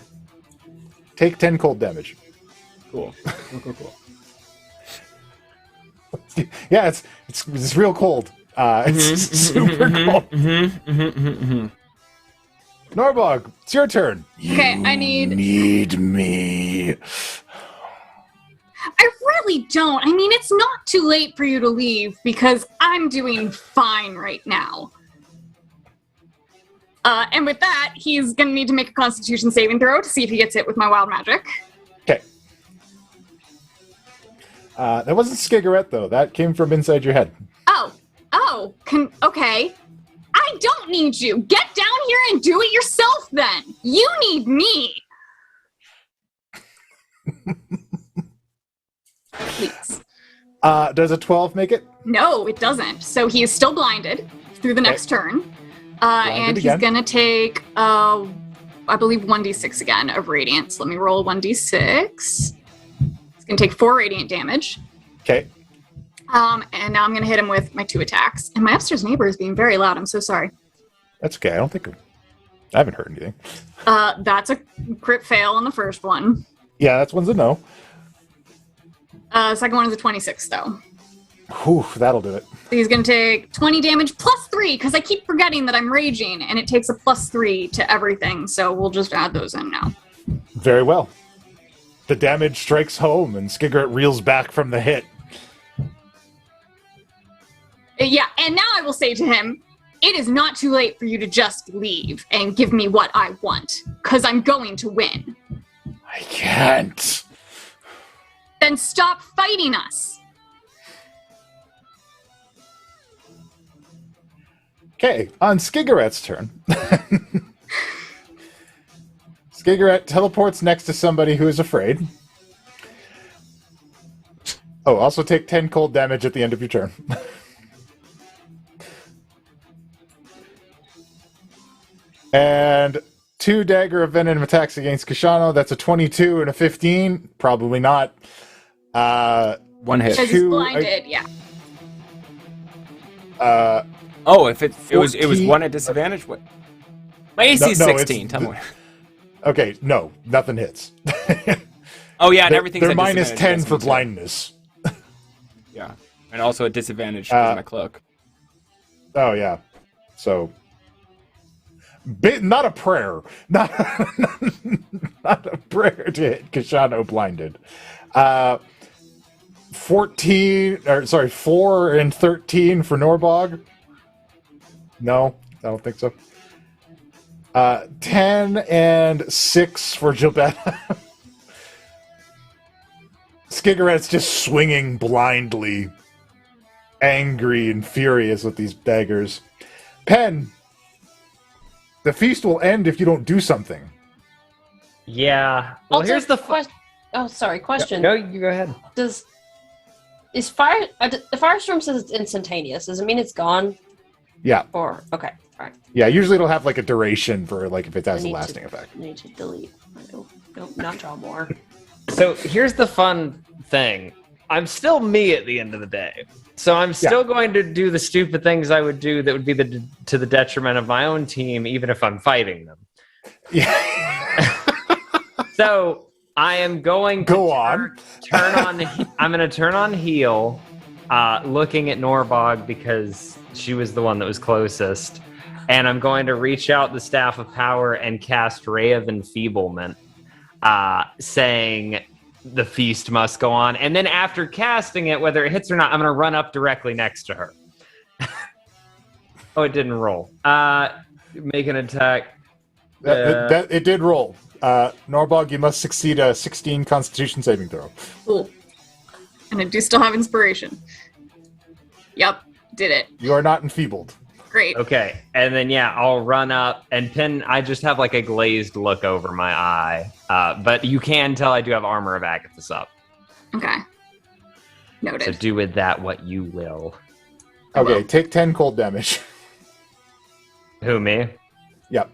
Take 10 cold damage. Cool. Cool. Yeah, it's real cold. It's super cold. Norbog, it's your turn. Okay, I need Need me. really don't. I mean, it's not too late for you to leave because I'm doing fine right now. And with that, he's going to need to make a Constitution saving throw to see if he gets hit with my wild magic. Okay. That wasn't Skigarat, though. That came from inside your head. Okay. I don't need you. Get down here and do it yourself then. You need me. Please. Does a 12 make it? No, it doesn't. So he is still blinded through the next turn. And he's again. going to take, I believe, 1d6 again of radiance. Let me roll 1d6. He's going to take 4 radiant damage. Okay. And now I'm going to hit him with my 2 attacks. And my upstairs neighbor is being very loud. I'm so sorry. That's okay. I haven't heard anything. That's a crit fail on the first one. Yeah, that's one's a no. Second one is a 26, though. Whew, that'll do it. So he's going to take 20 damage plus 3, because I keep forgetting that I'm raging, and it takes a plus 3 to everything, so we'll just add those in now. Very well. The damage strikes home, and Skigarat reels back from the hit. Yeah, and now I will say to him, it is not too late for you to just leave and give me what I want, because I'm going to win. I can't. Then stop fighting us. Okay, on Skigarat's turn. Skigarat teleports next to somebody who is afraid. Oh, also take 10 cold damage at the end of your turn. And 2 dagger of venom attacks against Kishano. That's a 22 and a 15. Probably not. One hit. Because he's blinded, yeah. Oh, if it was 1 at disadvantage. What? My AC is 16. Tell me. What. Okay, no, nothing hits. Oh yeah, and everything's they're at minus 10 disadvantage for against me, too. blindness. Yeah, and also a disadvantage because of my cloak. Oh yeah, so not a prayer, not a prayer to hit Kishano blinded. 4 and 13 for Norbog. No, I don't think so. 10 and 6 for Gilbetta. Skigarat's just swinging blindly, angry and furious with these daggers. Pen, the feast will end if you don't do something. Yeah. Well, Also, here's the question. Oh, sorry. Question. No, you go ahead. Is fire? The firestorm says it's instantaneous. Does it mean it's gone? Yeah. Or okay, all right. Yeah, usually it'll have like a duration for like if it has a I need lasting to- effect. I need to delete. Nope, not draw more. So here's the fun thing. I'm still me at the end of the day. So I'm still going to do the stupid things I would do that would be to the detriment of my own team, even if I'm fighting them. Yeah. So I am going to turn on. I'm going to turn on heal, looking at Norbog because she was the one that was closest, and I'm going to reach out the Staff of Power and cast Ray of Enfeeblement, saying the feast must go on. And then after casting it, whether it hits or not, I'm going to run up directly next to her. Oh, it didn't roll. Make an attack. It did roll. Norbog, you must succeed a 16 Constitution saving throw. Cool. And I do still have inspiration. Yep, did it. You are not enfeebled. Great. Okay, and then I'll run up and pin. I just have like a glazed look over my eye, but you can tell I do have Armor of Agathis up. Okay. Noted. So do with that what you will. Okay, take 10 cold damage. Who, me? Yep.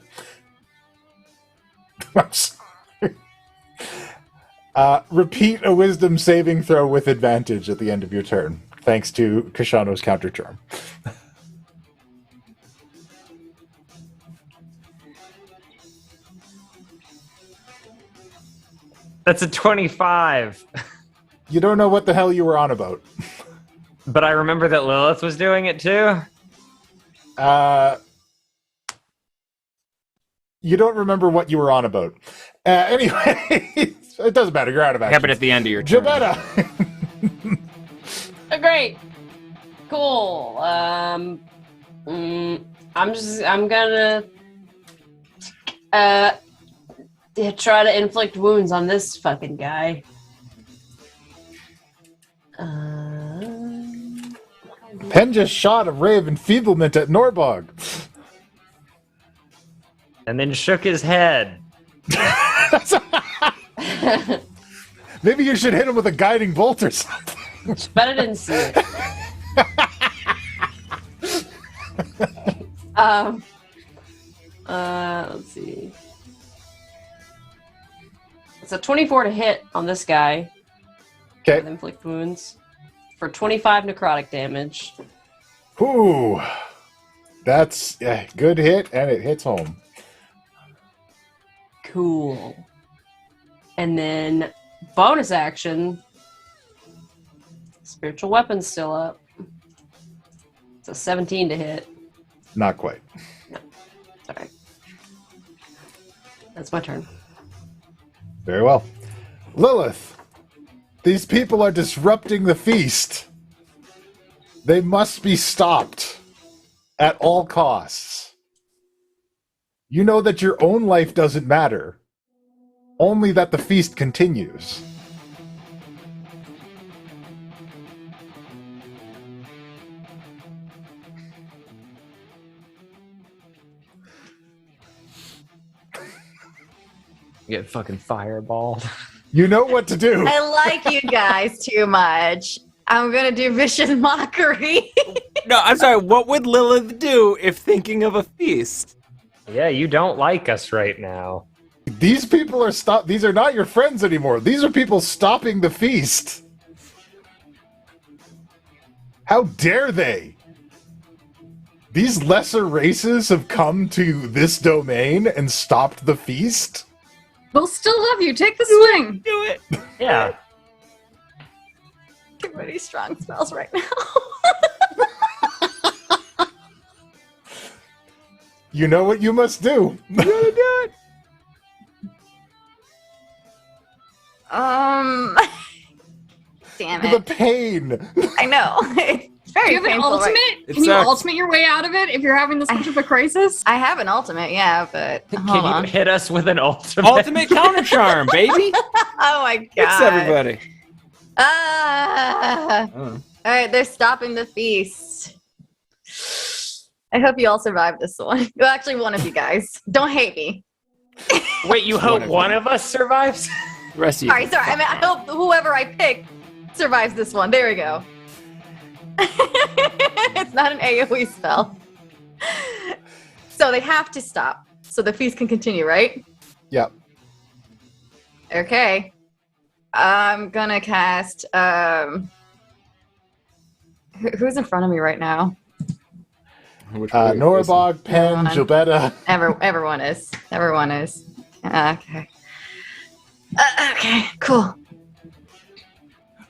Repeat a wisdom saving throw with advantage at the end of your turn, thanks to Kishano's counter charm. That's a 25. You don't know what the hell you were on about. But I remember that Lilith was doing it too. You don't remember what you were on about. Anyway, it doesn't matter. You're out of action. Happened at the end of your turn. Gilbetta. Great. Cool. I'm gonna try to inflict wounds on this fucking guy. Penn just shot a ray of enfeeblement at Norbog. And then shook his head. Maybe you should hit him with a guiding bolt or something. But I didn't see it. Let's see. It's a 24 to hit on this guy. Okay. With inflict wounds for 25 necrotic damage. Ooh. That's a good hit, and it hits home. Cool. And then bonus action. Spiritual weapon's still up. It's a 17 to hit. Not quite. Sorry. That's my turn. Very well. Lilith, these people are disrupting the feast. They must be stopped at all costs. You know that your own life doesn't matter, only that the feast continues. Get fucking fireballed. You know what to do. I like you guys too much. I'm gonna do vicious mockery. No, I'm sorry. What would Lilith do if thinking of a feast? Yeah, you don't like us right now. These people are These are not your friends anymore. These are people stopping the feast. How dare they? These lesser races have come to this domain and stopped the feast? We'll still love you. Take the swing. Do it. Yeah. Too many strong spells right now. You know what you must do. You gotta do it. Damn The it. pain. I know. It's very Do you have an painful, ultimate? right? Can you ultimate your way out of it if you're having this much of a crisis? I have an ultimate, yeah, but hold Can on. you hit us with an ultimate? Ultimate counter charm, baby. Oh my god. Fix everybody. All right, they're stopping the feast. I hope you all survive this one. Well, actually, one of you guys. Don't hate me. Wait, you hope one of us survives? The rest of you. Sorry. I mean, I hope whoever I pick survives this one. There we go. It's not an AoE spell. So they have to stop. So the feast can continue, right? Yep. Okay. I'm gonna cast who's in front of me right now? Norbog, Penn, Gilbetta. Everyone is. Everyone is. Okay. Okay, cool.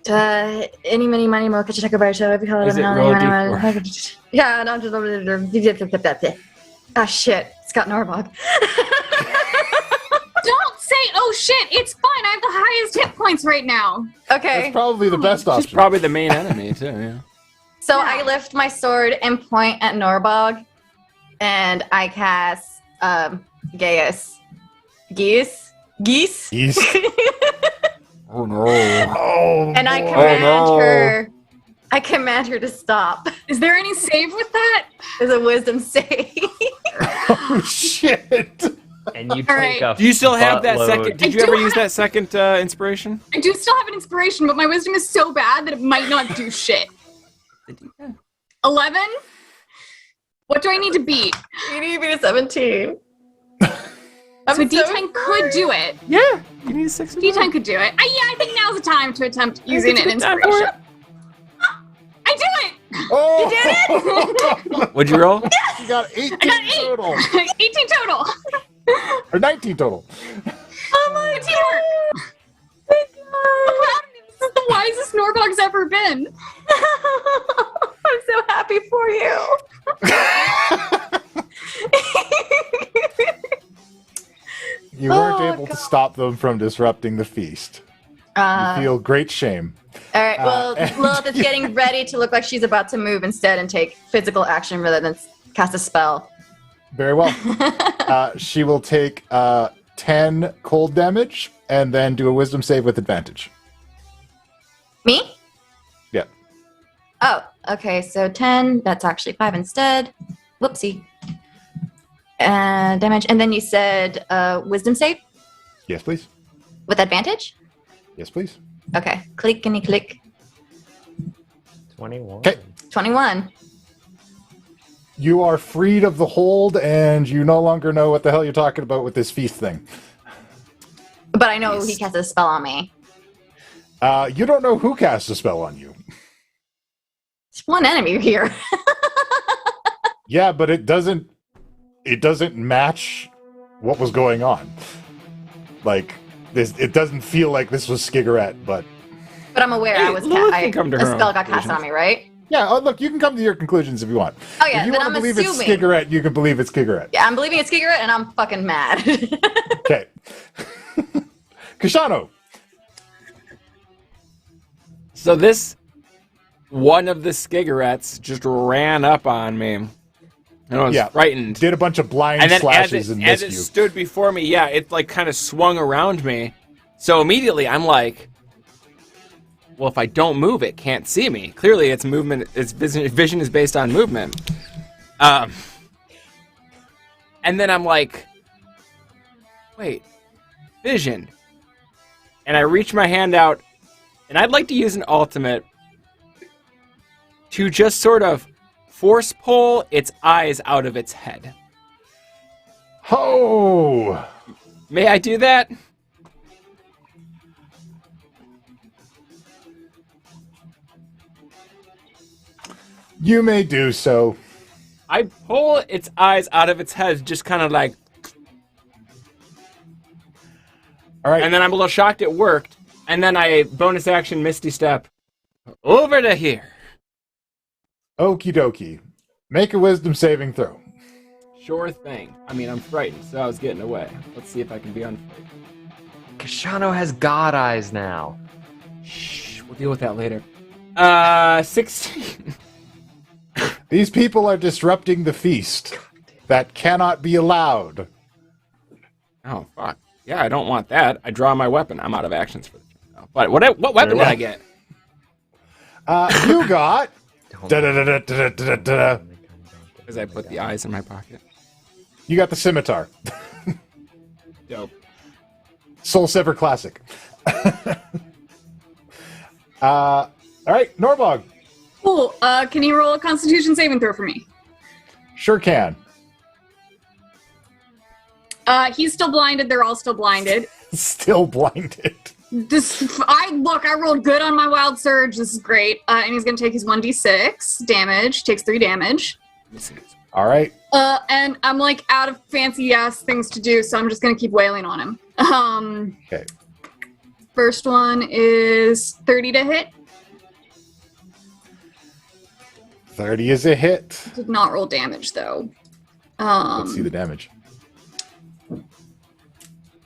Any, many, money, more. Could you talk about it? Is it roll a D4? Yeah, no, just. Ah, shit. It's got Norbog. Don't say, oh shit, it's fine. I have the highest hit points right now. Okay. That's probably the best option. She's probably the main enemy, too, yeah. So I lift my sword and point at Norbog, and I cast Geese. Oh no. Oh, And I boy. command no. her. I command her to stop. Is there any save with that? There's a wisdom save. Oh shit. And you All take right. a Do you still have that buttload. second? Did you ever use that second inspiration? I do still have an inspiration, but my wisdom is so bad that it might not do shit. 11? What do I need to beat? You need to be a 17. So D10 could do it. Yeah. You need a 6. D10 could do it. Yeah, I think now's the time to attempt using an inspiration. I do it! Oh. You did it? What'd you roll? You got 18 I got 8. total. 18 total. Or 19 total. Oh my Teamwork. I'm proud of you. This is the wisest Norbog's ever been. I'm so happy for you. You weren't able to stop them from disrupting the feast. You feel great shame. All right. Well, and- Lilith is getting ready to look like she's about to move instead and take physical action rather than cast a spell. Very well. She will take 10 cold damage and then do a wisdom save with advantage. Me? Yeah. Oh, okay. So 10. That's actually 5 instead. Whoopsie. Damage. And then you said wisdom save Yes, please. with advantage? Yes, please. Okay. Clickety click. 21. Okay. 21. You are freed of the hold, and you no longer know what the hell you're talking about with this feast thing. But I know he casts a spell on me. You don't know who cast a spell on you. There's one enemy here. Yeah, but it doesn't match what was going on. Like, it doesn't feel like this was Skigarat, but... But I'm aware Hey, I was Lilith can come to a her own spell got cast conclusions. on me, right? Yeah, oh, look, you can come to your conclusions if you want. Oh yeah, if you then want I'm to believe assuming. it's Skigarat, you can believe it's Skigarat. Yeah, I'm believing it's Skigarat and I'm fucking mad. Okay. Kashano. So this one of the Skigarats just ran up on me. And I was frightened. Did a bunch of blind And then slashes and as missed it you. stood before me, yeah, it like kind of swung around me. So immediately I'm like, well, if I don't move, it can't see me. Clearly, its movement, its vision is based on movement. And then I'm like, wait, vision. And I reach my hand out, and I'd like to use an ultimate to just sort of force pull its eyes out of its head. Oh! May I do that? You may do so. I pull its eyes out of its head, just kind of like... All right. And then I'm a little shocked it worked. And then I bonus action Misty Step over to here. Okie dokie. Make a wisdom saving throw. Sure thing. I mean, I'm frightened, so I was getting away. Let's see if I can be unfrightened. Kashano has god eyes now. Shh, we'll deal with that later. 16. These people are disrupting the feast. That cannot be allowed. Oh, fuck. Yeah, I don't want that. I draw my weapon. I'm out of actions for the turn now. But what weapon did I get? You got... Da-da-da-da-da-da-da-da. Because I put the eyes in my pocket. You got the scimitar. Dope. Soul Sever Classic. All right, Norbog. Cool. Can you roll a Constitution saving throw for me? Sure can. He's still blinded. They're all still blinded. Still blinded. I rolled good on my Wild Surge. This is great. And he's gonna take his 1d6 damage. Takes 3 damage. All right. And I'm like out of fancy ass things to do, so I'm just gonna keep wailing on him. Okay. First one is 30 to hit. 30 is a hit. Did not roll damage though. Let's see the damage. Is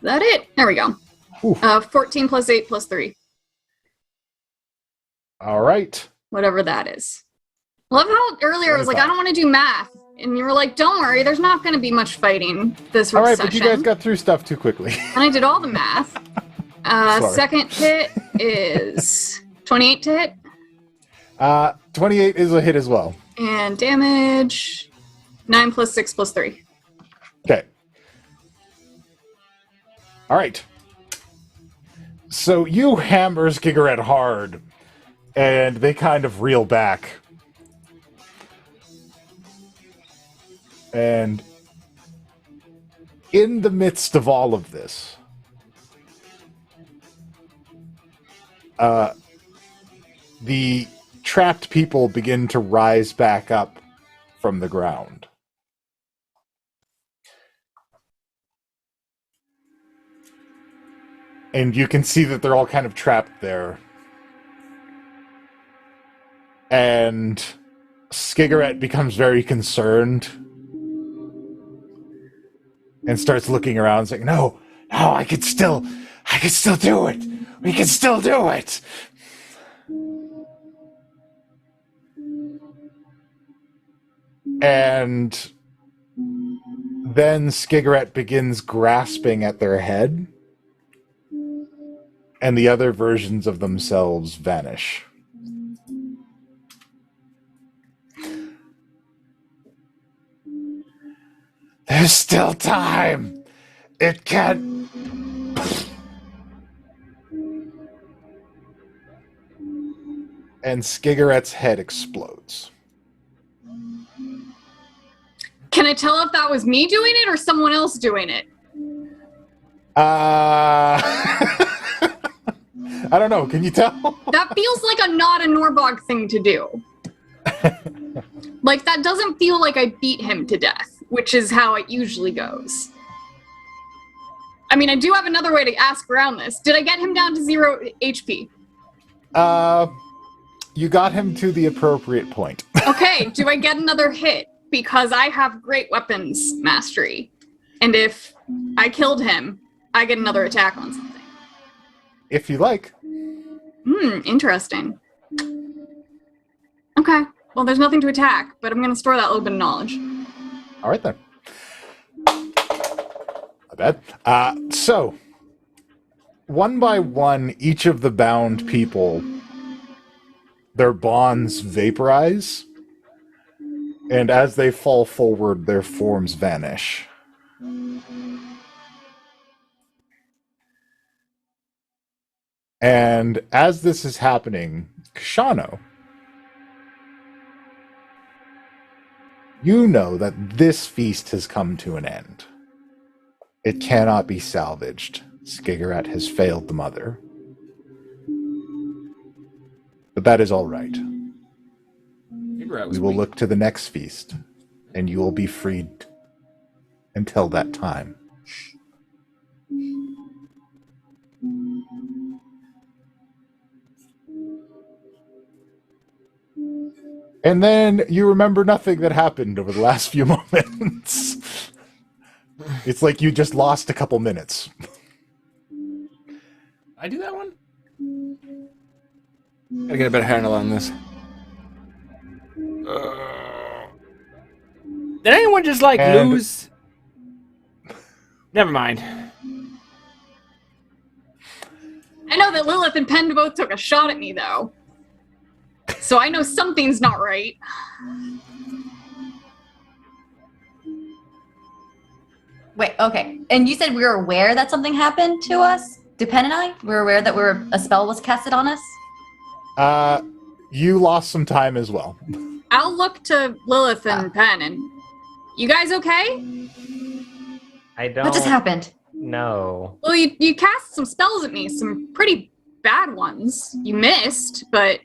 that it? There we go. 14 plus 8 plus 3. All right. Whatever that is. Love how earlier I was like, I don't want to do math. And you were like, don't worry, there's not going to be much fighting this All right, session. but you guys got through stuff too quickly. And I did all the math. Sorry. Second hit is 28 to hit. 28 is a hit as well. And damage 9 plus 6 plus 3. Okay. All right. So you hammer Skigarat hard, and they kind of reel back. And in the midst of all of this, the trapped people begin to rise back up from the ground. And you can see that they're all kind of trapped there. And Skigarat becomes very concerned and starts looking around saying, no, I can still do it. We can still do it. And then Skigarat begins grasping at their head, and the other versions of themselves vanish. There's still time! It can't... And Skigarat's head explodes. Can I tell if that was me doing it or someone else doing it? I don't know. Can you tell? That feels like not a Norbog thing to do. Like, that doesn't feel like I beat him to death, which is how it usually goes. I mean, I do have another way to ask around this. Did I get him down to 0 HP? You got him to the appropriate point. Okay, do I get another hit? Because I have great weapons mastery. And if I killed him, I get another attack on something. If you like. Interesting. Okay, well, there's nothing to attack, but I'm going to store that little bit of knowledge. All right, then. Not bad. So, one by one, each of the bound people, their bonds vaporize, and as they fall forward, their forms vanish. And as this is happening, Kashano, you know that this feast has come to an end. It cannot be salvaged. Skigarat has failed the mother. But that is all right. We will look to the next feast, and you will be freed until that time. And then you remember nothing that happened over the last few moments. It's like you just lost a couple minutes. I do that one? Gotta get a better handle on this. Did anyone just, like, lose? Never mind. I know that Lilith and Penn both took a shot at me, though. So I know something's not right. Wait, okay. And you said we were aware that something happened to us? To Penn and I? We were aware that a spell was casted on us? You lost some time as well. I'll look to Lilith and Penn, and you guys okay? I don't. What just happened? No. Well, you cast some spells at me, some pretty bad ones. You missed, but...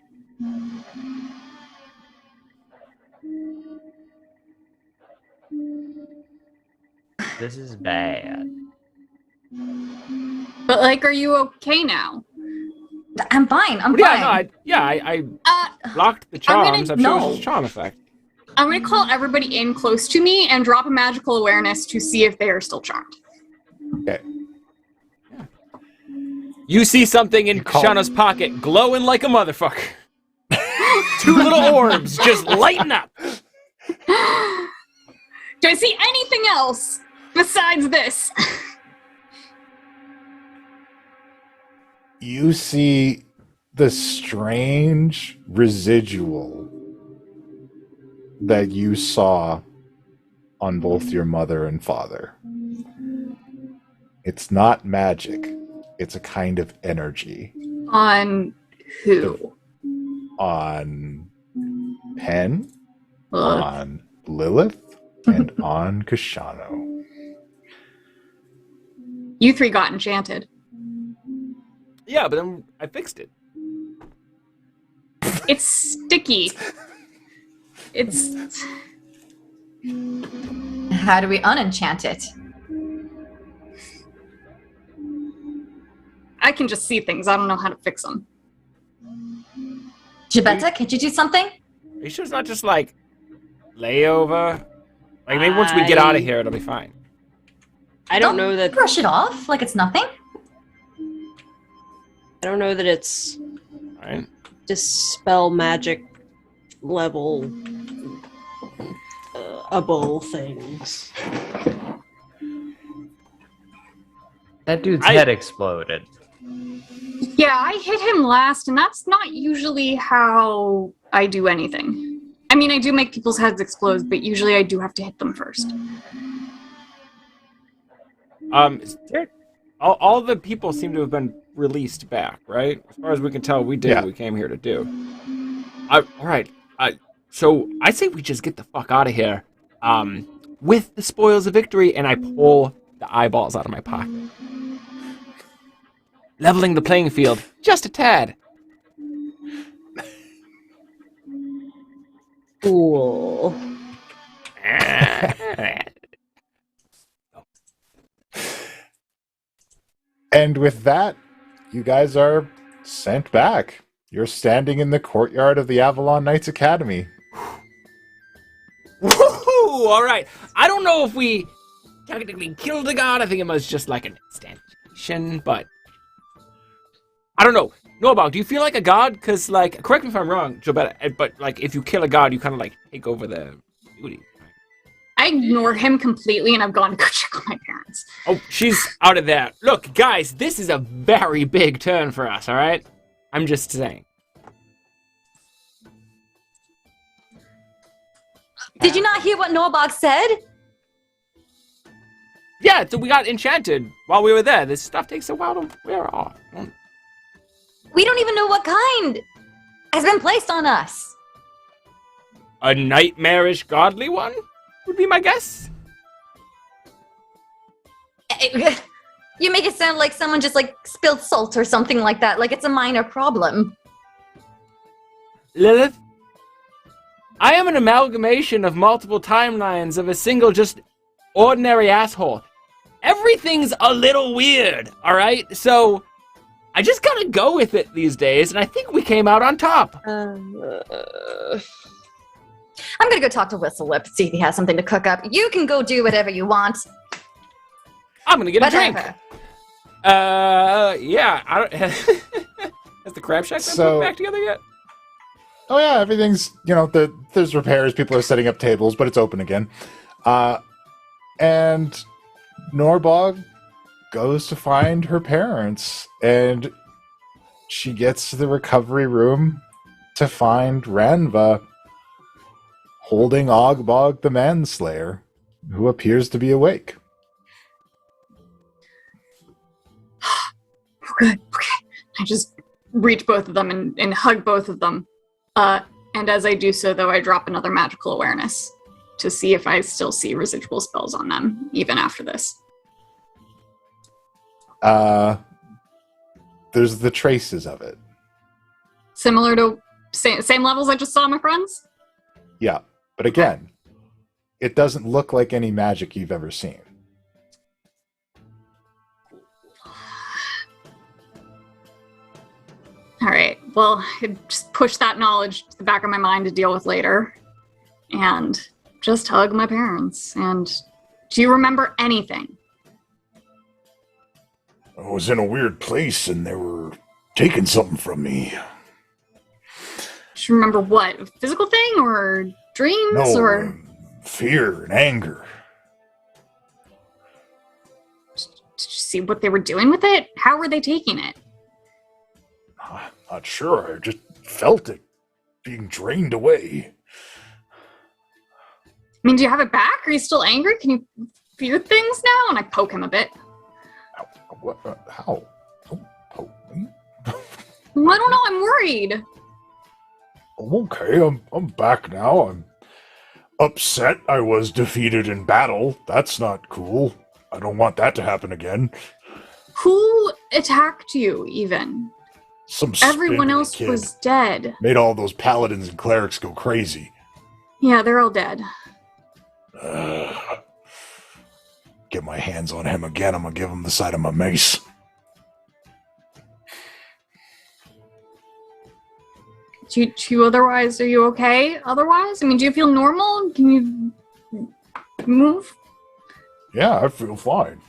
This is bad. But, like, are you okay now? I'm fine. I'm Yeah, fine. no, I blocked the charms. I'm sure it's a charm effect. I'm going to call everybody in close to me and drop a magical awareness to see if they are still charmed. Okay. You see something in Kashano's pocket glowing like a motherfucker. 2 little orbs just lighten up. Do I see anything else besides this? You see the strange residual that you saw on both your mother and father. It's not magic. It's a kind of energy. On who? On Penn, on Lilith, and on Kashano. You 3 got enchanted. Yeah, but then I fixed it. It's sticky. It's... How do we unenchant it? I can just see things. I don't know how to fix them. Gilbetta, could you do something? Are you sure it's not just, like, layover? Like, maybe once we get out of here, it'll be fine. I don't know that... Brush it off like it's nothing. I don't know that it's... Right. Dispel magic level. things. That dude's head exploded. Yeah, I hit him last, and that's not usually how I do anything. I mean, I do make people's heads explode, but usually I do have to hit them first. All the people seem to have been released back, right? As far as we can tell, we did what we came here to do. All right. So I say we just get the fuck out of here with the spoils of victory, and I pull the eyeballs out of my pocket. Leveling the playing field just a tad. Cool. And with that, you guys are sent back. You're standing in the courtyard of the Avalon Knights Academy. Woohoo! All right. I don't know if we technically killed the god. I think it was just like an instantiation, but I don't know. Norbog, do you feel like a god? Because, like, correct me if I'm wrong, Gilbetta, but, like, if you kill a god, you kind of, like, take over the duty. I ignore him completely, and I've gone to go check on my parents. Oh, she's out of there. Look, guys, this is a very big turn for us, all right? I'm just saying. Did you not hear what Norbog said? Yeah, so we got enchanted while we were there. This stuff takes a while to wear off. We don't even know what kind has been placed on us. A nightmarish godly one would be my guess. You make it sound like someone just like spilled salt or something like that, like it's a minor problem. Lilith, I am an amalgamation of multiple timelines of a single just ordinary asshole. Everything's a little weird, all right? So I just gotta go with it these days, and I think we came out on top. I'm gonna go talk to Whistlelip, see if he has something to cook up. You can go do whatever you want. I'm gonna get a drink. Whatever. Yeah, I don't... Has the crab shack been put back together yet? Oh yeah, everything's, there's repairs, people are setting up tables, but it's open again. And Norbog goes to find her parents, and she gets to the recovery room to find Ranva holding Ogbog the Manslayer, who appears to be awake. Good. Okay. I just reach both of them and hug both of them. And as I do so, though, I drop another magical awareness to see if I still see residual spells on them, even after this. There's the traces of it. Similar to same levels I just saw my friends? Yeah, but again, it doesn't look like any magic you've ever seen. All right. Well, I just push that knowledge to the back of my mind to deal with later. And just hug my parents. And do you remember anything? I was in a weird place and they were taking something from me. Do you remember what? A physical thing or dreams? No, or fear and anger. Did you see what they were doing with it? How were they taking it? Not sure. I just felt it being drained away. I mean, do you have it back? Are you still angry? Can you feel things now? And I poke him a bit. What? How? Don't poke me. I don't know. I'm worried. I'm okay. I'm back now. I'm upset I was defeated in battle. That's not cool. I don't want that to happen again. Who attacked you, even? Everyone else kid was dead. Made all those paladins and clerics go crazy. Yeah, they're all dead. Get my hands on him again. I'm gonna give him the side of my mace. Do you otherwise, are you okay otherwise? I mean, do you feel normal? Can you move? Yeah, I feel fine.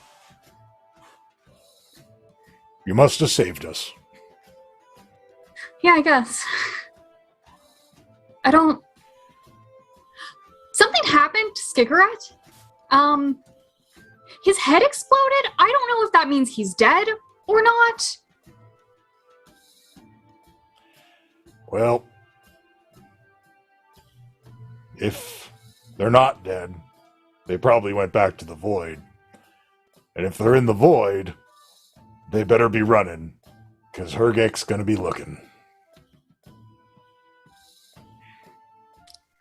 You must have saved us. Yeah, I guess. Something something happened to Skigarat. His head exploded. I don't know if that means he's dead or not. Well, if they're not dead, they probably went back to the void. And if they're in the void, they better be running, because Hergek's going to be looking.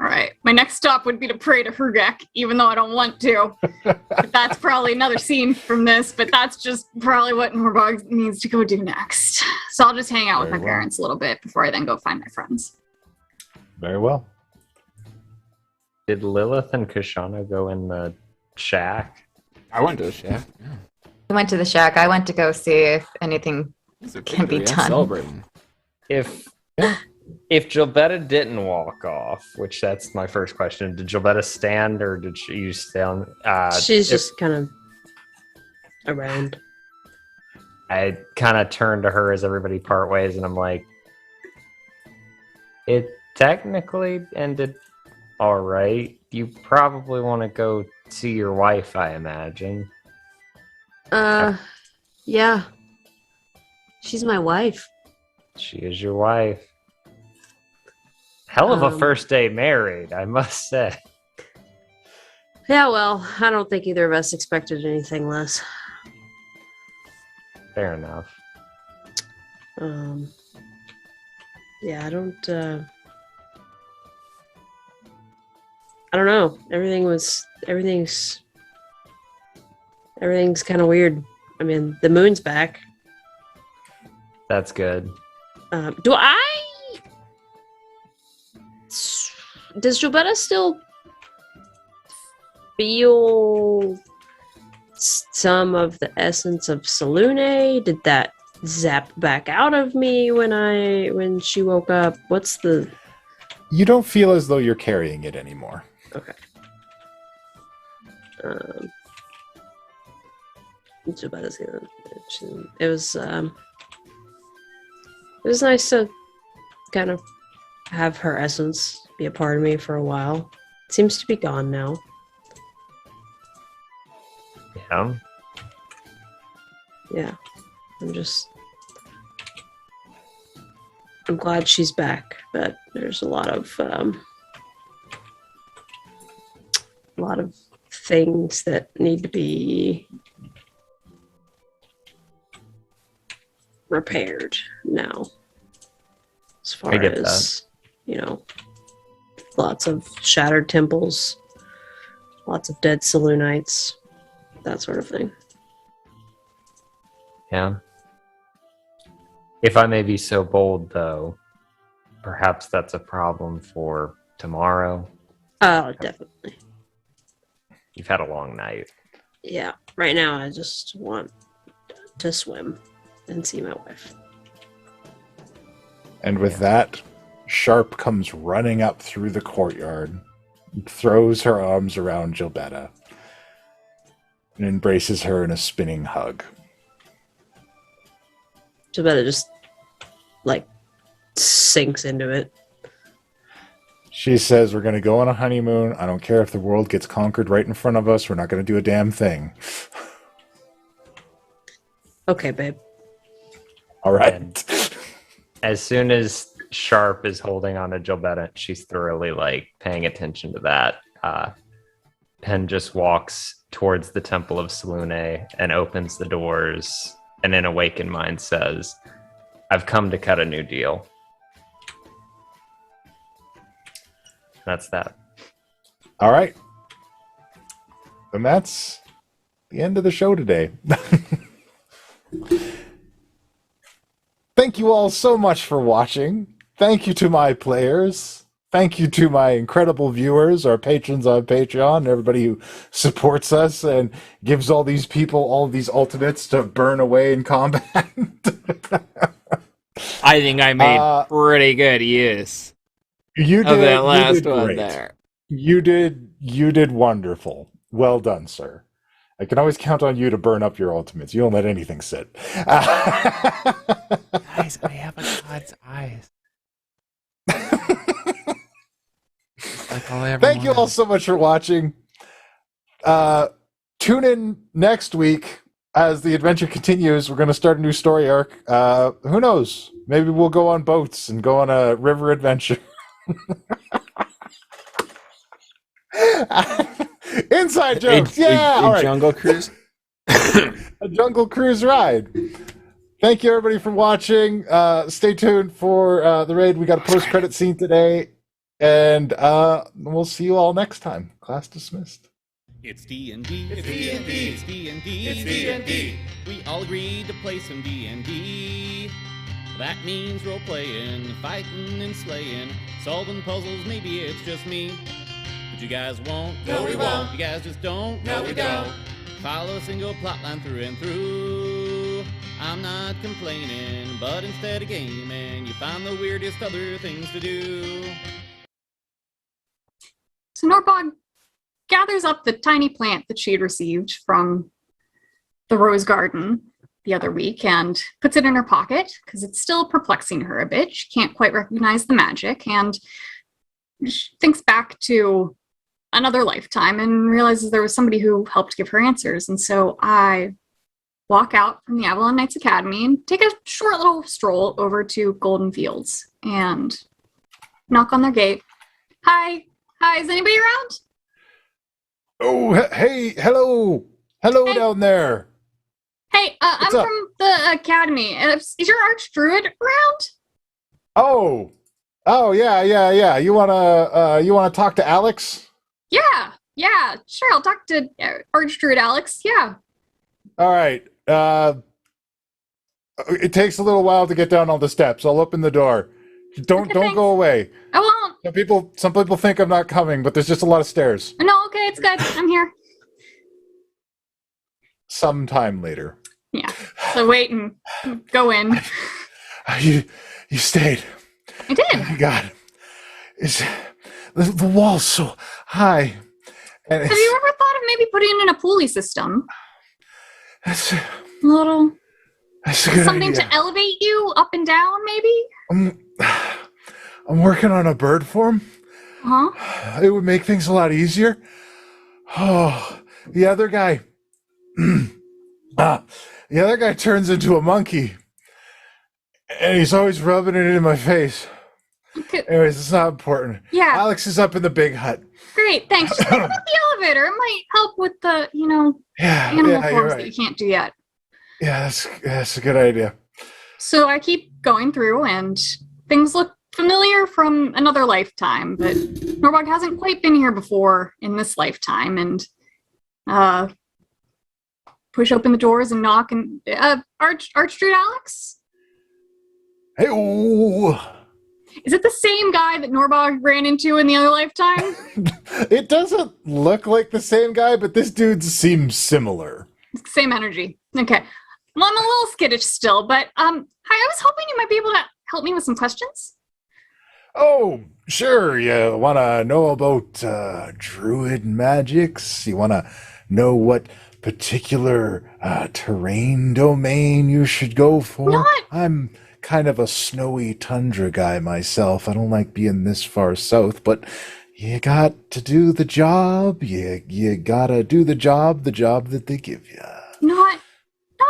All right, my next stop would be to pray to Hergek, even though I don't want to. But that's probably another scene from this, but that's just probably what Norbog needs to go do next. So I'll just hang out with my parents a little bit before I then go find my friends. Very well. Did Lilith and Kashana go in the shack? I went to the shack. Yeah. I went to the shack. I went to go see if anything can be done. Celebrating. If Gilbetta didn't walk off, which that's my first question, did Gilbetta stand or did she stand? She's just kind of around. I kind of turned to her as everybody part ways, and I'm like, it technically ended all right. You probably want to go see your wife, I imagine. Yeah. She's my wife. She is your wife. Hell of a first day married, I must say. Yeah, well, I don't think either of us expected anything less. Fair enough. Yeah, I don't know. Everything's kind of weird. I mean, the moon's back. That's good. Does Gilbetta still feel some of the essence of Selune? Did that zap back out of me when she woke up? What's the... You don't feel as though you're carrying it anymore. Okay. Gilbetta's gonna... It was nice to kind of have her essence be a part of me for a while. It seems to be gone now. Yeah. Yeah. I'm glad she's back, but there's a lot of things that need to be repaired now. As far as, lots of shattered temples, lots of dead Selunites, that sort of thing. Yeah. If I may be so bold, though, perhaps that's a problem for tomorrow. Oh, definitely. You've had a long night. Yeah. Right now, I just want to swim and see my wife. And with that, Sharp comes running up through the courtyard, throws her arms around Gilbetta, and embraces her in a spinning hug. Gilbetta just, sinks into it. She says, we're going to go on a honeymoon. I don't care if the world gets conquered right in front of us. We're not going to do a damn thing. Okay, babe. All right. And as soon as Sharp is holding on to Gilbetta, she's thoroughly paying attention to that. Pen just walks towards the Temple of Selune and opens the doors, and in Awakened Mind says, I've come to cut a new deal. That's that. All right. And that's the end of the show today. Thank you all so much for watching. Thank you to my players. Thank you to my incredible viewers, our patrons on Patreon, everybody who supports us and gives all these people all these ultimates to burn away in combat. I think I made pretty good use. You did of that last one great. there. You did wonderful. Well done, sir. I can always count on you to burn up your ultimates. You don't let anything sit. Guys, I have a god's eyes. Like Thank you all so much for watching. Tune in next week as the adventure continues. We're going to start a new story arc. Who knows? Maybe we'll go on boats and go on a river adventure. Inside jokes. A jungle cruise. A jungle cruise ride. Thank you, everybody, for watching. Stay tuned for the raid. We got a post-credit scene today. And we'll see you all next time. Class dismissed. It's D&D. It's D&D. It's D&D. It's D&D. We all agreed to play some D&D. That means role playing, fighting and slaying, solving puzzles. Maybe it's just me, but you guys won't. No, we won't. You guys just don't. No, we don't. Follow a single plotline through and through. I'm not complaining, but instead of gaming, you find the weirdest other things to do. So Norbog gathers up the tiny plant that she had received from the rose garden the other week and puts it in her pocket because it's still perplexing her a bit. She can't quite recognize the magic, and she thinks back to another lifetime and realizes there was somebody who helped give her answers. And so I walk out from the Avalon Knights Academy and take a short little stroll over to Golden Fields and knock on their gate. Hi, is anybody around? Oh, hey, hello. Hello down there. Hey, I'm from the academy. Is your archdruid around? Oh, yeah. You wanna talk to Alex? Yeah, sure. I'll talk to archdruid Alex. Yeah. All right. It takes a little while to get down all the steps. I'll open the door. Don't go away. I won't. Some people think I'm not coming, but there's just a lot of stairs. No, okay, it's good. I'm here. Sometime later. Yeah. So wait and go in. You stayed. I did. Oh my God. The wall's so high. And have you ever thought of maybe putting in a pulley system? That's a little that's a good something idea. to elevate you up and down, maybe? I'm working on a bird form. Huh? It would make things a lot easier. Oh, the other guy. The other guy turns into a monkey, and he's always rubbing it in my face. Okay. Anyways, it's not important. Yeah. Alex is up in the big hut. Great, thanks. Just think about the elevator. It might help with the, animal you're forms right. that you can't do yet. Yeah, that's a good idea. So I keep going through, and things look familiar from another lifetime, but Norbog hasn't quite been here before in this lifetime, and push open the doors and knock, and Archdruid Alex? Hey, ooh. Is it the same guy that Norbog ran into in the other lifetime? It doesn't look like the same guy, but this dude seems similar. Same energy. Okay. Well, I'm a little skittish still, but hi, I was hoping you might be able to help me with some questions. Oh, sure. You want to know about druid magics? You want to know what particular terrain domain you should go for? I'm kind of a snowy tundra guy myself. I don't like being this far south, but you got to do the job. You gotta do the job that they give you. Not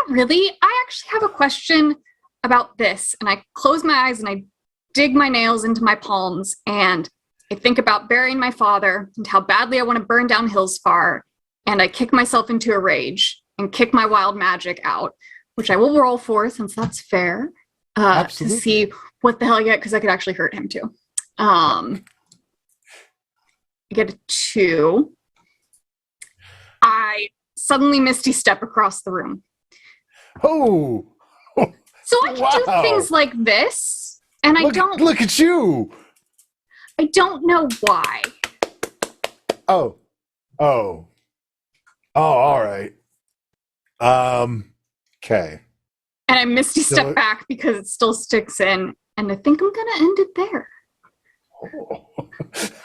really. I actually have a question about this, and I close my eyes and I dig my nails into my palms, and I think about burying my father and how badly I want to burn down Hillsfar, and I kick myself into a rage and kick my wild magic out, which I will roll for since that's fair. To see what the hell I get, because I could actually hurt him too. I get a 2. I suddenly misty step across the room. Oh! So I can do things like this, and I don't... Look at you! I don't know why. Oh, all right. Okay. And I misty step So- back because it still sticks in, and I think I'm going to end it there.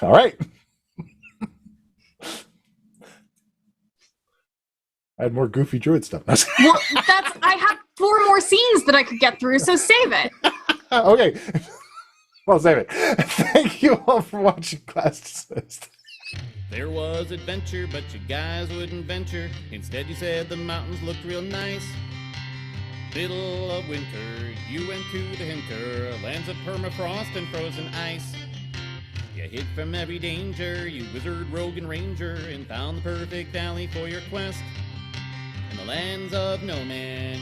All right. I had more goofy druid stuff. Well, I have 4 more scenes that I could get through, so save it. Okay. Well, save it. Thank you all for watching Class Dismissed. There was adventure, but you guys wouldn't venture. Instead, you said the mountains looked real nice. Middle of winter, you went to the hinter, lands of permafrost and frozen ice. You hid from every danger, you wizard, rogue, and ranger, and found the perfect valley for your quest. In the lands of no man.